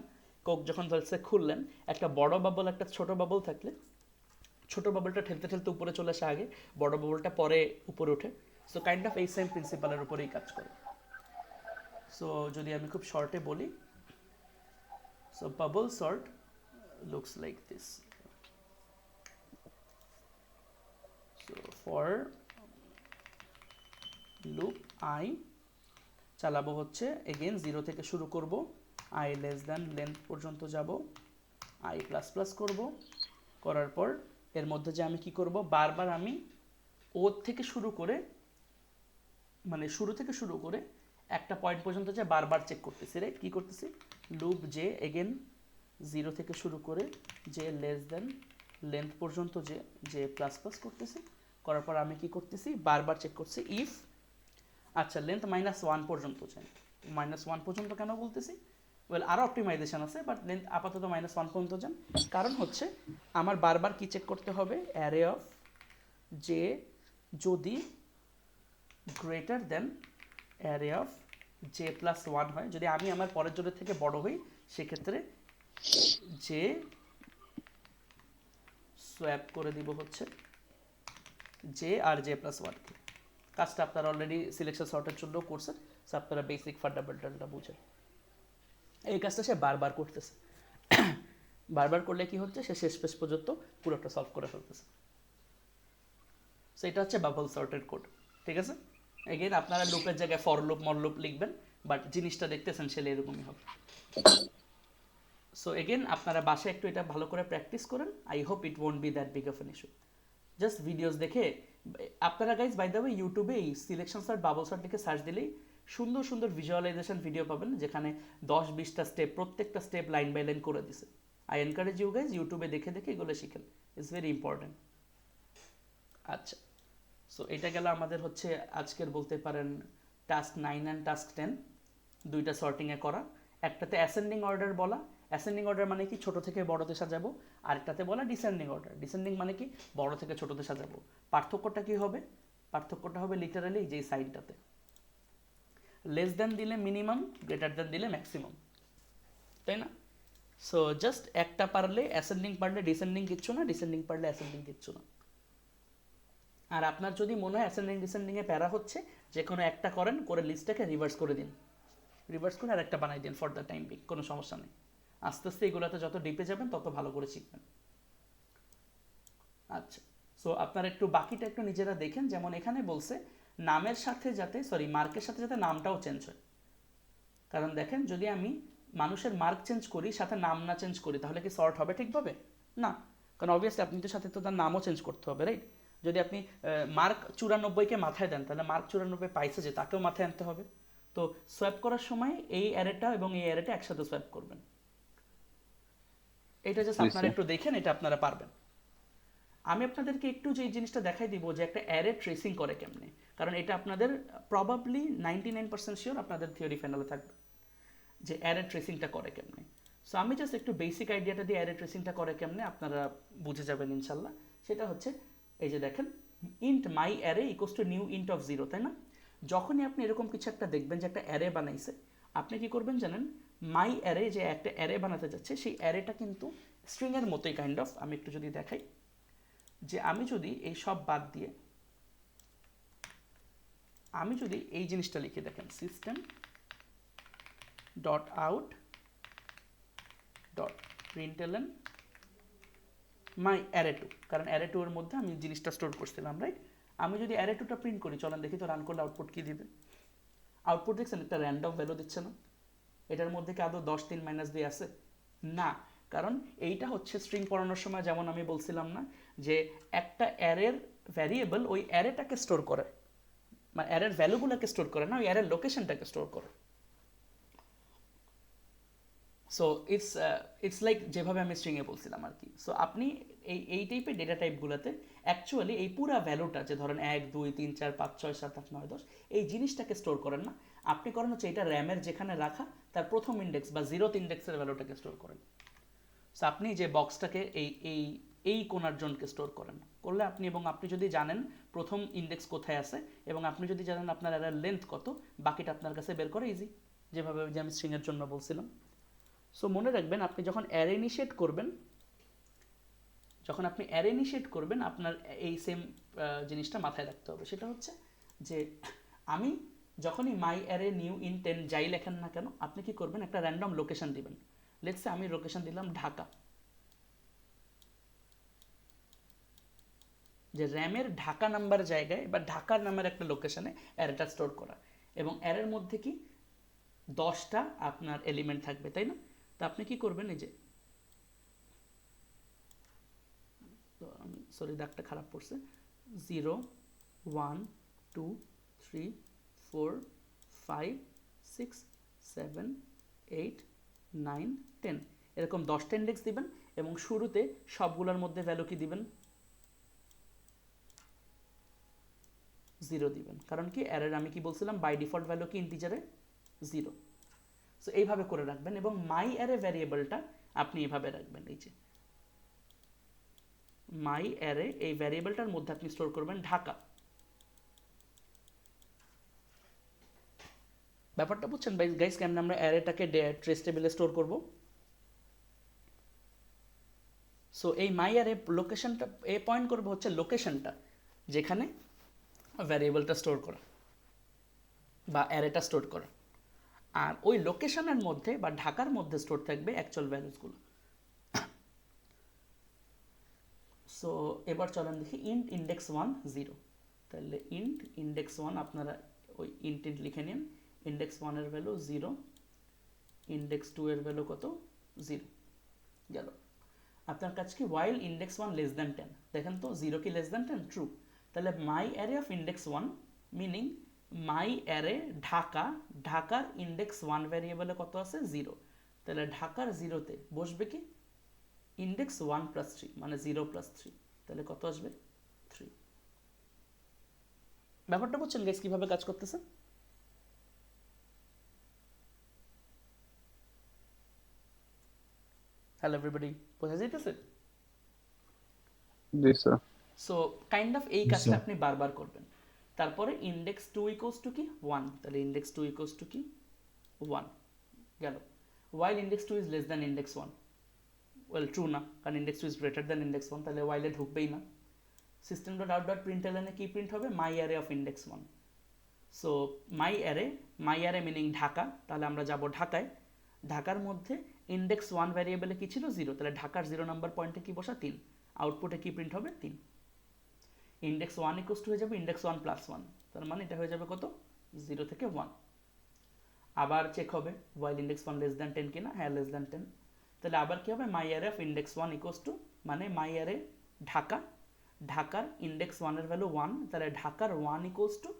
Speaker 1: কোক যখন ধরছে খুললেন, একটা বড় বাবল একটা ছোট বাবল থাকলে ছোট বাবলটা ঠেলতে ঠেলতে উপরে চলে আসে আগে, বড় বাবলটা পরে উপরে ওঠে। সো কাইন্ড অফ এই সেম প্রিন্সিপালের উপরেই কাজ করে। সো যদি আমি খুব শর্টে বলি, so bubble sort looks like this. So for loop I চালাবো হচ্ছে এগেন 0 থেকে শুরু করব, I less than length পর্যন্ত যাব, I প্লাস প্লাস করব, করার পর এর মধ্যে যে আমি কি করব, বারবার আমি ও থেকে শুরু করে, মানে শুরু থেকে শুরু করে একটা পয়েন্ট পর্যন্ত যে বারবার চেক করতেছি, রাইট? কি করতেছি, লুপ যে এগেন 0 থেকে শুরু করে যে লেস দেন লেন্থ পর্যন্ত যে প্লাস প্লাস করতেছি, করার পর আমি কি করতেছি, বারবার চেক করছি ইফ, আচ্ছা লেন্থ -1 পর্যন্ত চাই। -1 পর্যন্ত কেন বলতেছি, ওয়েল আরও অপটিমাইজেশন আছে, বাট লেন্থ আপাতত -1 পর্যন্ত যান। কারণ হচ্ছে আমার বারবার কি চেক করতে হবে, অ্যারে অফ যে যদি greater than array of J plus 1 হয়, যদি আমি আমার পরের জোরের থেকে বড় হই, সেক্ষেত্রে যে সোয়াপ করে দিব হচ্ছে জে আর জে প্লাস 1 কে। কাজটা আপনারা অলরেডি সিলেকশন সর্টের জন্য করছেন, সো আপনারা বেসিক ফান্ডামেন্টালটা বুঝেন। এই কাজটা সে বারবার করতেছে, বারবার করলে কি হচ্ছে, সে শেষ পেজ পর্যন্ত পুরোটা সলভ করে ফেলতেছে। সো এটা হচ্ছে বাবল সর্টেড কোড, ঠিক আছে? এগেইন আপনারা লুপের জায়গায় ফর লুপ মর লুপ লিখবেন, বাট জিনিসটা দেখতেছেন সেটা এরকমই হবে। সো এগেন আপনারা বাসায় একটু এটা ভালো করে প্র্যাকটিস করেন, I hope it won't be that big of an issue. Just videos দেখে আপনারা গাইজ বাই দ্য ওয়ে ইউটিউবে এই সিলেকশন সর্ট বাবল সর্ট লিখে সার্চ দিলেই সুন্দর সুন্দর ভিজুয়ালাইজেশন ভিডিও পাবেন, যেখানে 10-20টা স্টেপ, প্রত্যেকটা স্টেপ লাইন বাই লাইন করে দিছে। আই এনকারেজ ইউ গাইজ ইউটিউবে দেখে দেখে এগুলো শিখেন, ইটস ভেরি ইম্পর্টেন্ট। আচ্ছা, সো এটা গেল আমাদের হচ্ছে আজকের বলতে পারেন টাস্ক 9 অ্যান্ড টাস্ক 10, দুইটা সর্টিংয়ে করা। একটাতে অ্যাসেন্ডিং অর্ডার বলা, অ্যাসেন্ডিং অর্ডার মানে কি ছোট থেকে বড়তে সাজাবো, আরেকটাতে বলা ডিসেন্ডিং অর্ডার, ডিসেন্ডিং মানে কি বড় থেকে ছোটতে সাজাবো। পার্থক্যটা কি হবে, পার্থক্যটা হবে লিটারালি যেই সাইনটাতে লেস দেন দিলে মিনিমাম, গ্রেটার দেন দিলে ম্যাক্সিমাম, তাই না? সো জাস্ট একটা পারলে অ্যাসেন্ডিং, পারলে ডিসেন্ডিং কিচ্ছু না, ডিসেন্ডিং পারলে অ্যাসেন্ডিং কিচ্ছু না। আর আপনার যদি মনে হয় অ্যাসেন্ডিং ডিসেন্ডিংয়ে প্যারা হচ্ছে, যে কোনো একটা করেন, করে লিস্টটাকে রিভার্স করে দিন, রিভার্স করে আর একটা বানাই দিন ফর দ্য টাইম বিং, কোনো সমস্যা নেই। আস্তে আস্তে এগুলোতে যত ডিপে যাবেন তত ভালো করে শিখবেন। আচ্ছা, সো আপনারা একটু বাকিটা একটু নিজেরা দেখেন, যেমন এখানে বলছে নামের সাথে যাতে মার্কের সাথে যাতে নামটাও চেঞ্জ হয়। কারণ দেখেন যদি আমি মানুষের মার্ক চেঞ্জ করি সাথে নাম না চেঞ্জ করি তাহলে কি সর্ট হবে ঠিকভাবে? না, কারণ অবভিয়াসলি আপনি তো সাথে তো তার নামও চেঞ্জ করতে হবে, রাইট? যদি আপনি মার্ক 94কে মাথায় দেন তাহলে মার্ক 94 পাইছে যে তাকেও মাথায় আনতে হবে। তো সোয়াপ করার সময় এই অ্যারেটা এবং এই অ্যারেটা একসাথে সোয়াপ করবেন। এটা জাস্ট আপনারা একটু দেখেন, এটা আপনারা পারবেন। আমি আপনাদেরকে একটু যে জিনিসটা দেখাই দিব যে একটা অ্যারে ট্রেসিং করে কেমনে, কারণ এটা আপনাদের প্রবাবলি 99% শিওর আপনাদের থিওরি ফাইনালে থাকবে যে অ্যারে ট্রেসিংটা করে কেমনে। সো আমি জাস্ট একটু বেসিক আইডিয়াটা দিয়ে অ্যারে ট্রেসিংটা করে কেমনে আপনারা বুঝে যাবেন ইনশাল্লাহ। সেটা হচ্ছে এই যে দেখেন int my array equals to new int of 0, তাই না? যখনই আপনি এরকম কিছু একটা দেখবেন যে একটা অ্যারে বানাইছে, আপনি কি করবেন জানেন? মাই অ্যারে যে একটা অ্যারে বানাতে যাচ্ছে সেই অ্যারেটা কিন্তু স্ট্রিংয়ের মতোই কাইন্ড অফ। আমি একটু যদি দেখাই যে আমি যদি এই সব বাদ দিয়ে আমি যদি এই জিনিসটা লিখে দেখেন system dot out dot println my array two, কারণ অ্যারে টু এর মধ্যে আমি জিনিসটা স্টোর করছিলাম, রাইট? আমি যদি অ্যারে টুটা প্রিন্ট করি, চলেন দেখি তো রান করলে আউটপুট কী দিবে। আউটপুট দেখছেন একটা র্যান্ডম ভ্যালু দিচ্ছে না? এটার মধ্যে কি আদৌ 10 3 -2 আছে? না, কারণ এইটা হচ্ছে স্ট্রিং পড়ানোর সময় যেমন আমি বলছিলাম না যে একটা অ্যারের ভ্যারিয়েবল ওই অ্যারেটাকে স্টোর করে, মানে অ্যারের ভ্যালুগুলোকে স্টোর করে না, ওই অ্যারের লোকেশনটাকে স্টোর করে। সো ইটস লাইক যেভাবে আমি স্ট্রিংয়ে বলছিলাম আর কি। সো আপনি এই টাইপের ডেটা টাইপগুলোতে অ্যাকচুয়ালি এই পুরা ভ্যালুটা যে ধরেন 1 2 3 4 5 6 7 8 9 10 এই জিনিসটাকে স্টোর করেন না, আপনি করেন হচ্ছে এটা র্যামের যেখানে রাখা তার প্রথম ইন্ডেক্স বা 0th ইন্ডেক্সের ভ্যালুটাকে স্টোর করেন। সো আপনি যে বক্সটাকে এই কোনার জনকে স্টোর করেন, করলে আপনি এবং আপনি যদি জানেন প্রথম ইন্ডেক্স কোথায় আছে এবং আপনি যদি জানেন আপনার অ্যারের লেন্থ কত, বাকিটা আপনার কাছে বের করা ইজি, যেভাবে যে আমি স্ট্রিংয়ের জন্য বলছিলাম। সো মনে রাখবেন আপনি যখন অ্যারে ইনিশিয়েট করবেন, আপনার এই সেম জিনিসটা মাথায় রাখতে হবে। সেটা হচ্ছে যে আমি যখনই মাই অ্যারে নিউ ইনটেন্ট যাই লেখেন না কেন, আপনি কি করবেন একটা র্যান্ডম লোকেশন দিবেন। লেটস সে আমি লোকেশন দিলাম ঢাকা, যে র্যামের ঢাকা নাম্বার জায়গায় বা ঢাকার নামের একটা লোকেশনে অ্যারেটা স্টোর করা, এবং অ্যারের মধ্যে কি 10টা আপনার এলিমেন্ট থাকবে, তাই না? তো আপনি কি করবেন, এই যে সরি দাগটা খারাপ পড়ছে, 0 1 2 3 4 5 6 7 8 9 10 এরকম 10টা ইন্ডেক্স দিবেন এবং শুরুতে সবগুলোর মধ্যে ভ্যালু কি দিবেন? 0 দিবেন। কারণ কি অ্যারের আমি কি বলছিলাম বাই ডিফল্ট ভ্যালু কি ইন্টিজারে 0। সো এইভাবে করে রাখবেন এবং মাই অ্যারে ভ্যারিয়েবলটা আপনি এইভাবে রাখবেন, এই যে মাই অ্যারে এই ভ্যারিয়েবলটার মধ্যে আপনি স্টোর করবেন ঢাকা। ব্যাপারটা বুঝছেন গাইস কেমন আমরা অ্যারেটাকে ট্রেস টেবিলে স্টোর করব? সো এই মাই অ্যারে লোকেশনটা পয়েন্ট করবে হচ্ছে লোকেশনটা যেখানে ভ্যারিয়েবলটা স্টোর করা বা অ্যারেটা স্টোর করা, আর ওই লোকেশনের মধ্যে বা ঢাকার মধ্যে স্টোর থাকবে অ্যাকচুয়াল ভ্যালুসগুলো। সো এবার চলেন দেখি ইন্ট ইন্ডেক্স 1 0, তাহলে ইন্ট ইন্ডেক্স 1 আপনারা ওই ইন্ট লিখে নিন। ইন্ডেক্স 1 এর ভ্যালু 0, ইন্ডেক্স 2 এর ভ্যালু কত? 0 গেল। আপনার কাছে কি ওয়াইল ইন্ডেক্স 1 লেস দ্যান 10, দেখেন তো 0 কি লেস দ্যান 10? ট্রু। তাহলে my array of index 1 meaning my array ঢাকার ইন্ডেক্স 1 ভ্যারিয়েবলে কত আছে? 0। তাহলে ঢাকার 0তে বসবে কি ইন্ডেক্স 1 প্লাস 3 মানে 0 প্লাস 3, তাহলে কত আসবে? 3। ব্যাপারটা বুঝছেন গাইস কিভাবে কাজ করতেছে? হ্যালো এভরিবডি, বোঝা যাইতেছে?
Speaker 3: জি স্যার।
Speaker 1: সো কাইন্ড অফ এই কাজটা আপনি বারবার করবেন। তারপরে ইন্ডেক্স 2 ইকুয়ালস টু কি 1, তাহলে ইন্ডেক্স 2 ইকুয়ালস টু কি 1 গেল। While index 2 is less than index 1, well true না, কারণ index 2 is greater than index 1, তাহলে ওয়াইলে ঢুকবেই না। System dot out dot println এ কি প্রিন্ট হবে? My array of index 1। So my array meaning Dhaka, তাহলে আমরা যাব ঢাকায়। ঢাকার মধ্যে ইন্ডেক্স 1 ভ্যারিয়েবলে কি ছিল? 0, তাহলে ঢাকার 0 নাম্বার পয়েন্টে কি বসা? 3, আউটপুটে কি প্রিন্ট হবে? 3। ইন্ডেক্স ওয়ান ইকুয়াস টু হয়ে যাবে ইন্ডেক্স ওয়ান প্লাস ওয়ান, তার মানে এটা হয়ে যাবে কত 0 থেকে 1। আবার চেক হবে ওয়াইল ইন্ডেক্স ওয়ান লেস দ্যান 10 কিনা, হ্যাঁ লেস দ্যান 10। তাহলে আবার কি হবে my array of index one equals to, মানে মাই অ্যারে ঢাকা, ঢাকার ইন্ডেক্স ওয়ানের ভ্যালু 1, তাহলে ঢাকার 1 ইকুয়াস টু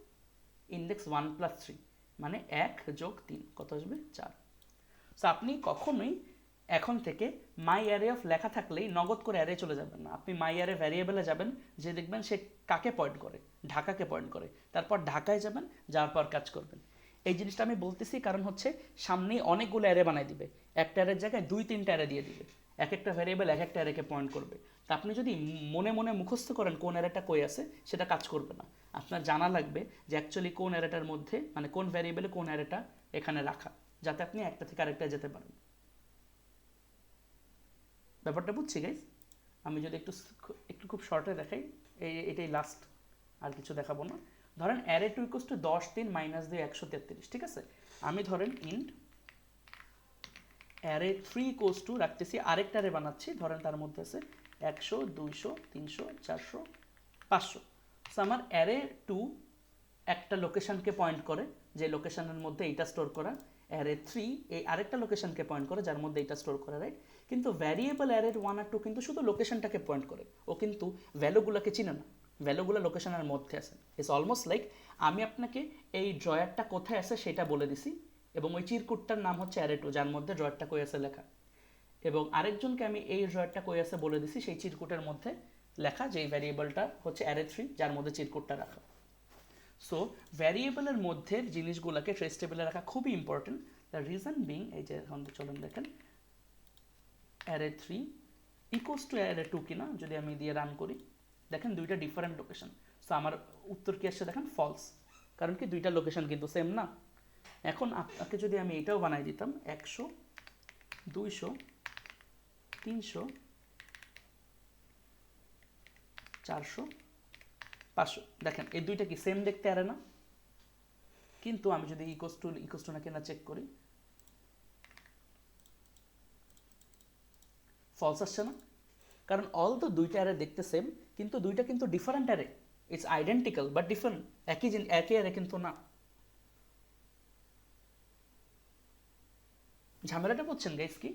Speaker 1: ইন্ডেক্স 1 প্লাস 3, মানে 1 যোগ 3 কত আসবে 4। সো আপনি কখনোই এখন থেকে মাই অ্যারে অফ লেখা থাকলেই নগদ করে অ্যারে চলে যাবেন না, আপনি মাই অ্যারে ভ্যারিয়েবলে যাবেন, যে দেখবেন সে কাকে পয়েন্ট করে, ঢাকাকে পয়েন্ট করে, তারপর ঢাকায় যাবেন, যাওয়ার পর কাজ করবেন। এই জিনিসটা আমি বলতেছি কারণ হচ্ছে সামনেই অনেকগুলো অ্যারে বানাই দিবে, একটা অ্যারের জায়গায় 2-3টা অ্যারে দিয়ে দিবে, এক একটা ভ্যারিয়েবল এক একটা অ্যারেকে পয়েন্ট করবে। তা আপনি যদি মনে মনে মুখস্থ করেন কোন অ্যারেটা কই আছে, সেটা কাজ করবে না। আপনার জানা লাগবে যে অ্যাকচুয়ালি কোন অ্যারেটার মধ্যে, মানে কোন ভ্যারিয়েবলে কোন অ্যারেটা এখানে রাখা, যাতে আপনি একটা থেকে আরেকটা যেতে পারেন। ব্যাপারটা বুঝছি গাইজ? আমি যদি একটু একটু খুব শর্টে দেখাই, এটাই লাস্ট, আর কিছু দেখাবো না। ধরেন অ্যারে 2 ইকুয়ালস টু 10 3 মাইনাস 2 133, ঠিক আছে? আমি ধরেন ইন্ট অ্যারে 3 ইকুয়ালস টু রাখতেছি, আরেকটা অ্যারে বানাচ্ছি, ধরেন তার মধ্যে আছে 100 200 300 400 500। সো আমার অ্যারে 2 একটা লোকেশনকে পয়েন্ট করে, যে লোকেশনের মধ্যে এইটা স্টোর করা, অ্যারে 3 এই আরেকটা লোকেশনকে পয়েন্ট করে যার মধ্যে এইটা স্টোর করা, রাইট? কিন্তু ভ্যারিয়েবল অ্যারের 1 আর 2 কিন্তু শুধু লোকেশনটাকে পয়েন্ট করে, ও কিন্তু ভ্যালুগুলোকে চিনে না, ভ্যালুগুলো লোকেশনের মধ্যে আছে। ইটস অলমোস্ট লাইক আমি আপনাকে এই ড্রয়ারটা কোথায় আছে সেটা বলে দিছি, এবং ওই চিরকুটটার নাম হচ্ছে অ্যারে 2 যার মধ্যে ড্রয়ারটা কই আছে লেখা, এবং আরেকজনকে আমি এই ড্রয়ারটা কই আছে বলে দিছি সেই চিরকুটের মধ্যে লেখা, যে এই ভ্যারিয়েবলটা হচ্ছে অ্যারে 3 যার মধ্যে চিরকুটটা রাখা। সো ভ্যারিয়েবলের মধ্যে জিনিসগুলোকে ট্রেস টেবিলে রাখা খুবই ইম্পর্টেন্ট। দ্য রিজন বিং, এই যে এখন চলুন দেখেন অ্যারে 3 ইকুয়ালস টু অ্যারে 2 কিনা যদি আমি দিয়ে রান করি, দেখেন দুইটা ডিফারেন্ট লোকেশন। সো আমার উত্তর কি আসছে দেখেন ফলস, কারণ কি দুইটা লোকেশন কিন্তু সেম না। এখন আপনাকে যদি আমি এটাও বানাই দিতাম 100 200 300 400 500, দেখেন এই দুইটা কি সেম দেখতে আরে না? কিন্তু আমি যদি ইকুয়ালস টু নাকি না চেক করি, ফলস আসছে না, কারণ অল তো দুইটা অ্যারে দেখতে সেম, কিন্তু দুইটা কিন্তু different array, it's identical but different, একই অ্যারে কিন্তু না। ঝামেলাটা বুঝছেন গাইস কি?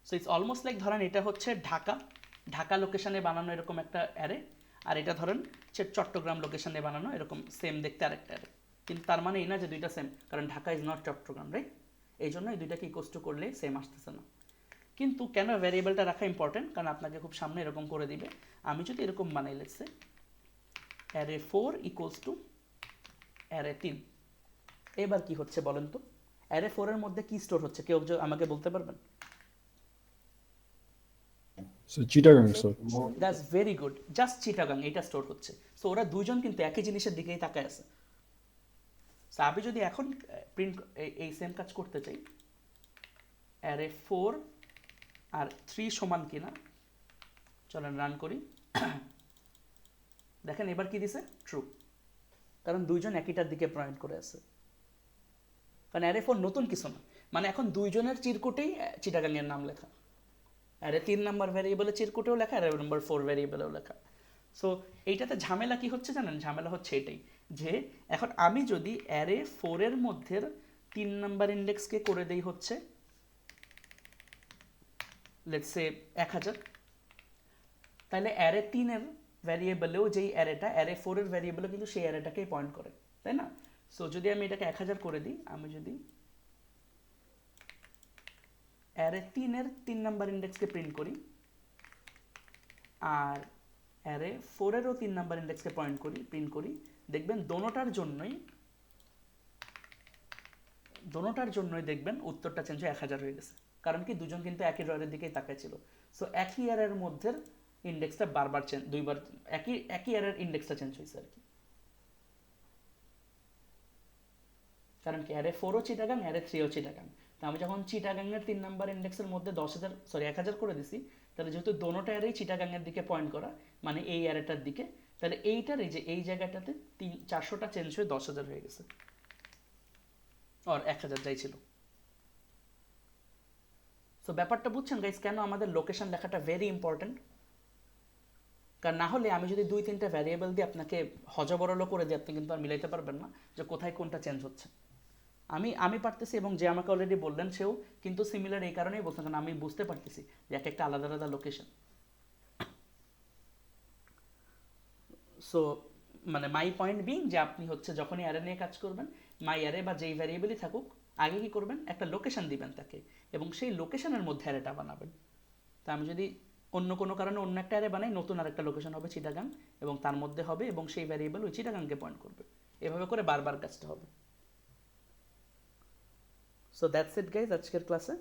Speaker 1: সো ইটস অলমোস্ট লাইক ধরেন এটা হচ্ছে ঢাকা, ঢাকা লোকেশনে বানানো এরকম একটা অ্যারে, আর এটা ধরেন চট্টগ্রাম লোকেশনে বানানো এরকম সেম দেখতে আরেকটা অ্যারে, কিন্তু তার মানে এই না যে দুইটা সেম, কারণ Dhaka is not Chittagong, right? এই জন্য এই দুইটাকে ইকুয়ালস টু করলে সেম আসতেছে না। কিন্তু কেন ভ্যারিয়েবলটা রাখা ইম্পর্টেন্ট, কারণ আপনাকে খুব সামনে এরকম করে দিবে। আমি যদি এরকম বানাই let's say array 4 equals to array 3, এবার কি হচ্ছে বলেন তো? অ্যারে 4 এর মধ্যে কি স্টোর হচ্ছে, কেউ আমাকে বলতে পারবেন?
Speaker 5: So Chittagong sir.
Speaker 1: That's very good, just Chittagong এটা স্টোর হচ্ছে। সো ওরা দুইজন কিন্তু একই জিনিসের দিকেই তাকায় আছে। সো আমি যদি এখন প্রিন্ট এই সেম কাজ করতে চাই, অ্যারে 4 আর 3 সমান কিনা, চলেন রান করি। দেখেন এবার কি দিছে, ট্রু, কারণ দুইজন একইটার দিকে পয়েন্ট করে আছে। কারণ অ্যারে 4 নতুন কিছু না, মানে এখন দুইজনের চিরকুটেই চিটাগাংয়ের নাম লেখা, অ্যারে 3 নাম্বার ভ্যারিয়েবলের চিরকুটেও লেখা, অ্যারে নাম্বার 4 ভ্যারিয়েবলেও লেখা। সো এইটাতে ঝামেলা কি হচ্ছে জানেন? ঝামেলা হচ্ছে এটাই যে এখন আমি যদি অ্যারে 4 এর মধ্যে 3 নাম্বার ইন্ডেক্সকে করে দেই হচ্ছে লেটস সে 1000, তাহলে অ্যারে 3 এর ভ্যারিয়েবলেও যেই অ্যারেটা অ্যারে 4 এর ভ্যারিয়েবলে কিন্তু সেই অ্যারেটাকেই পয়েন্ট করে, তাই না? সো যদি আমি এটাকে 1000 করে দিই, আমি যদি অ্যারে 3 এর 3 নাম্বার ইন্ডেক্সকে প্রিন্ট করি আর অ্যারে 4 এরও 3 নাম্বার ইন্ডেক্সকে প্রিন্ট করি, দেখবেন দোনোটার জন্যই দেখবেন উত্তরটা চেঞ্জ হয়ে 1000 হয়ে গেছে। কারণ কি দুজন কিন্তু একই ড্রয়ারের দিকেই তাকায় ছিল। সো একই অ্যারের মধ্যে ইন্ডেক্সটা বারবার দুইবার একই অ্যারের ইন্ডেক্সটা চেঞ্জ হয়েছে আর কি। কারণ কি অ্যারে 4ও চিটাগাং, অ্যারে 3ও চিটাগাং। তো আমি যখন চিটাগাংয়ের 3 নাম্বার ইন্ডেক্সের মধ্যে 1000 করে দিছি, তাহলে যেহেতু দোনোটা অ্যারেই চিটাগাংয়ের দিকে পয়েন্ট করা, মানে এই অ্যারেটার দিকে, তাহলে এইটার এই যে এই জায়গাটাতে 400টা চেঞ্জ হয়ে 10,000 হয়ে গেছে, আর 1000 যাই ছিল। সো ব্যাপারটা বুঝছেন গাইস, কেন আমাদের লোকেশন লেখাটা ভেরি ইম্পর্টেন্ট? কারণ না হলে আমি যদি 2-3টা ভ্যারিয়েবল দিয়ে আপনাকে হজবরল করে দিই, আপনি কিন্তু আর মিলাইতে পারবেন না যে কোথায় কোনটা চেঞ্জ হচ্ছে। আমি পারতেছি, এবং যে আমাকে অলরেডি বললেন সেও কিন্তু সিমিলার এই কারণেই বলছেন, কারণ আমি বুঝতে পারতেছি যে এক একটা আলাদা আলাদা লোকেশন। সো মানে মাই পয়েন্ট বিং যে আপনি হচ্ছে যখনই অ্যারে নিয়ে কাজ করবেন, মাই অ্যারে বা যেই ভ্যারিয়েবলই থাকুক, আগে কি করবেন, একটা লোকেশন দিবেন তাকে, এবং সেই লোকেশনের মধ্যে অ্যারেটা বানাবেন। তা আমি যদি অন্য কোনো কারণে অন্য একটা অ্যারে বানাই, নতুন আরেকটা লোকেশন হবে চিটাগাং, এবং তার মধ্যে হবে, এবং সেই ভ্যারিয়েবল ওই চিটাগাংকে পয়েন্ট করবে। এভাবে করে বারবার কাজটা হবে। সো দ্যাটস ইট গাইজ আজকের ক্লাসে।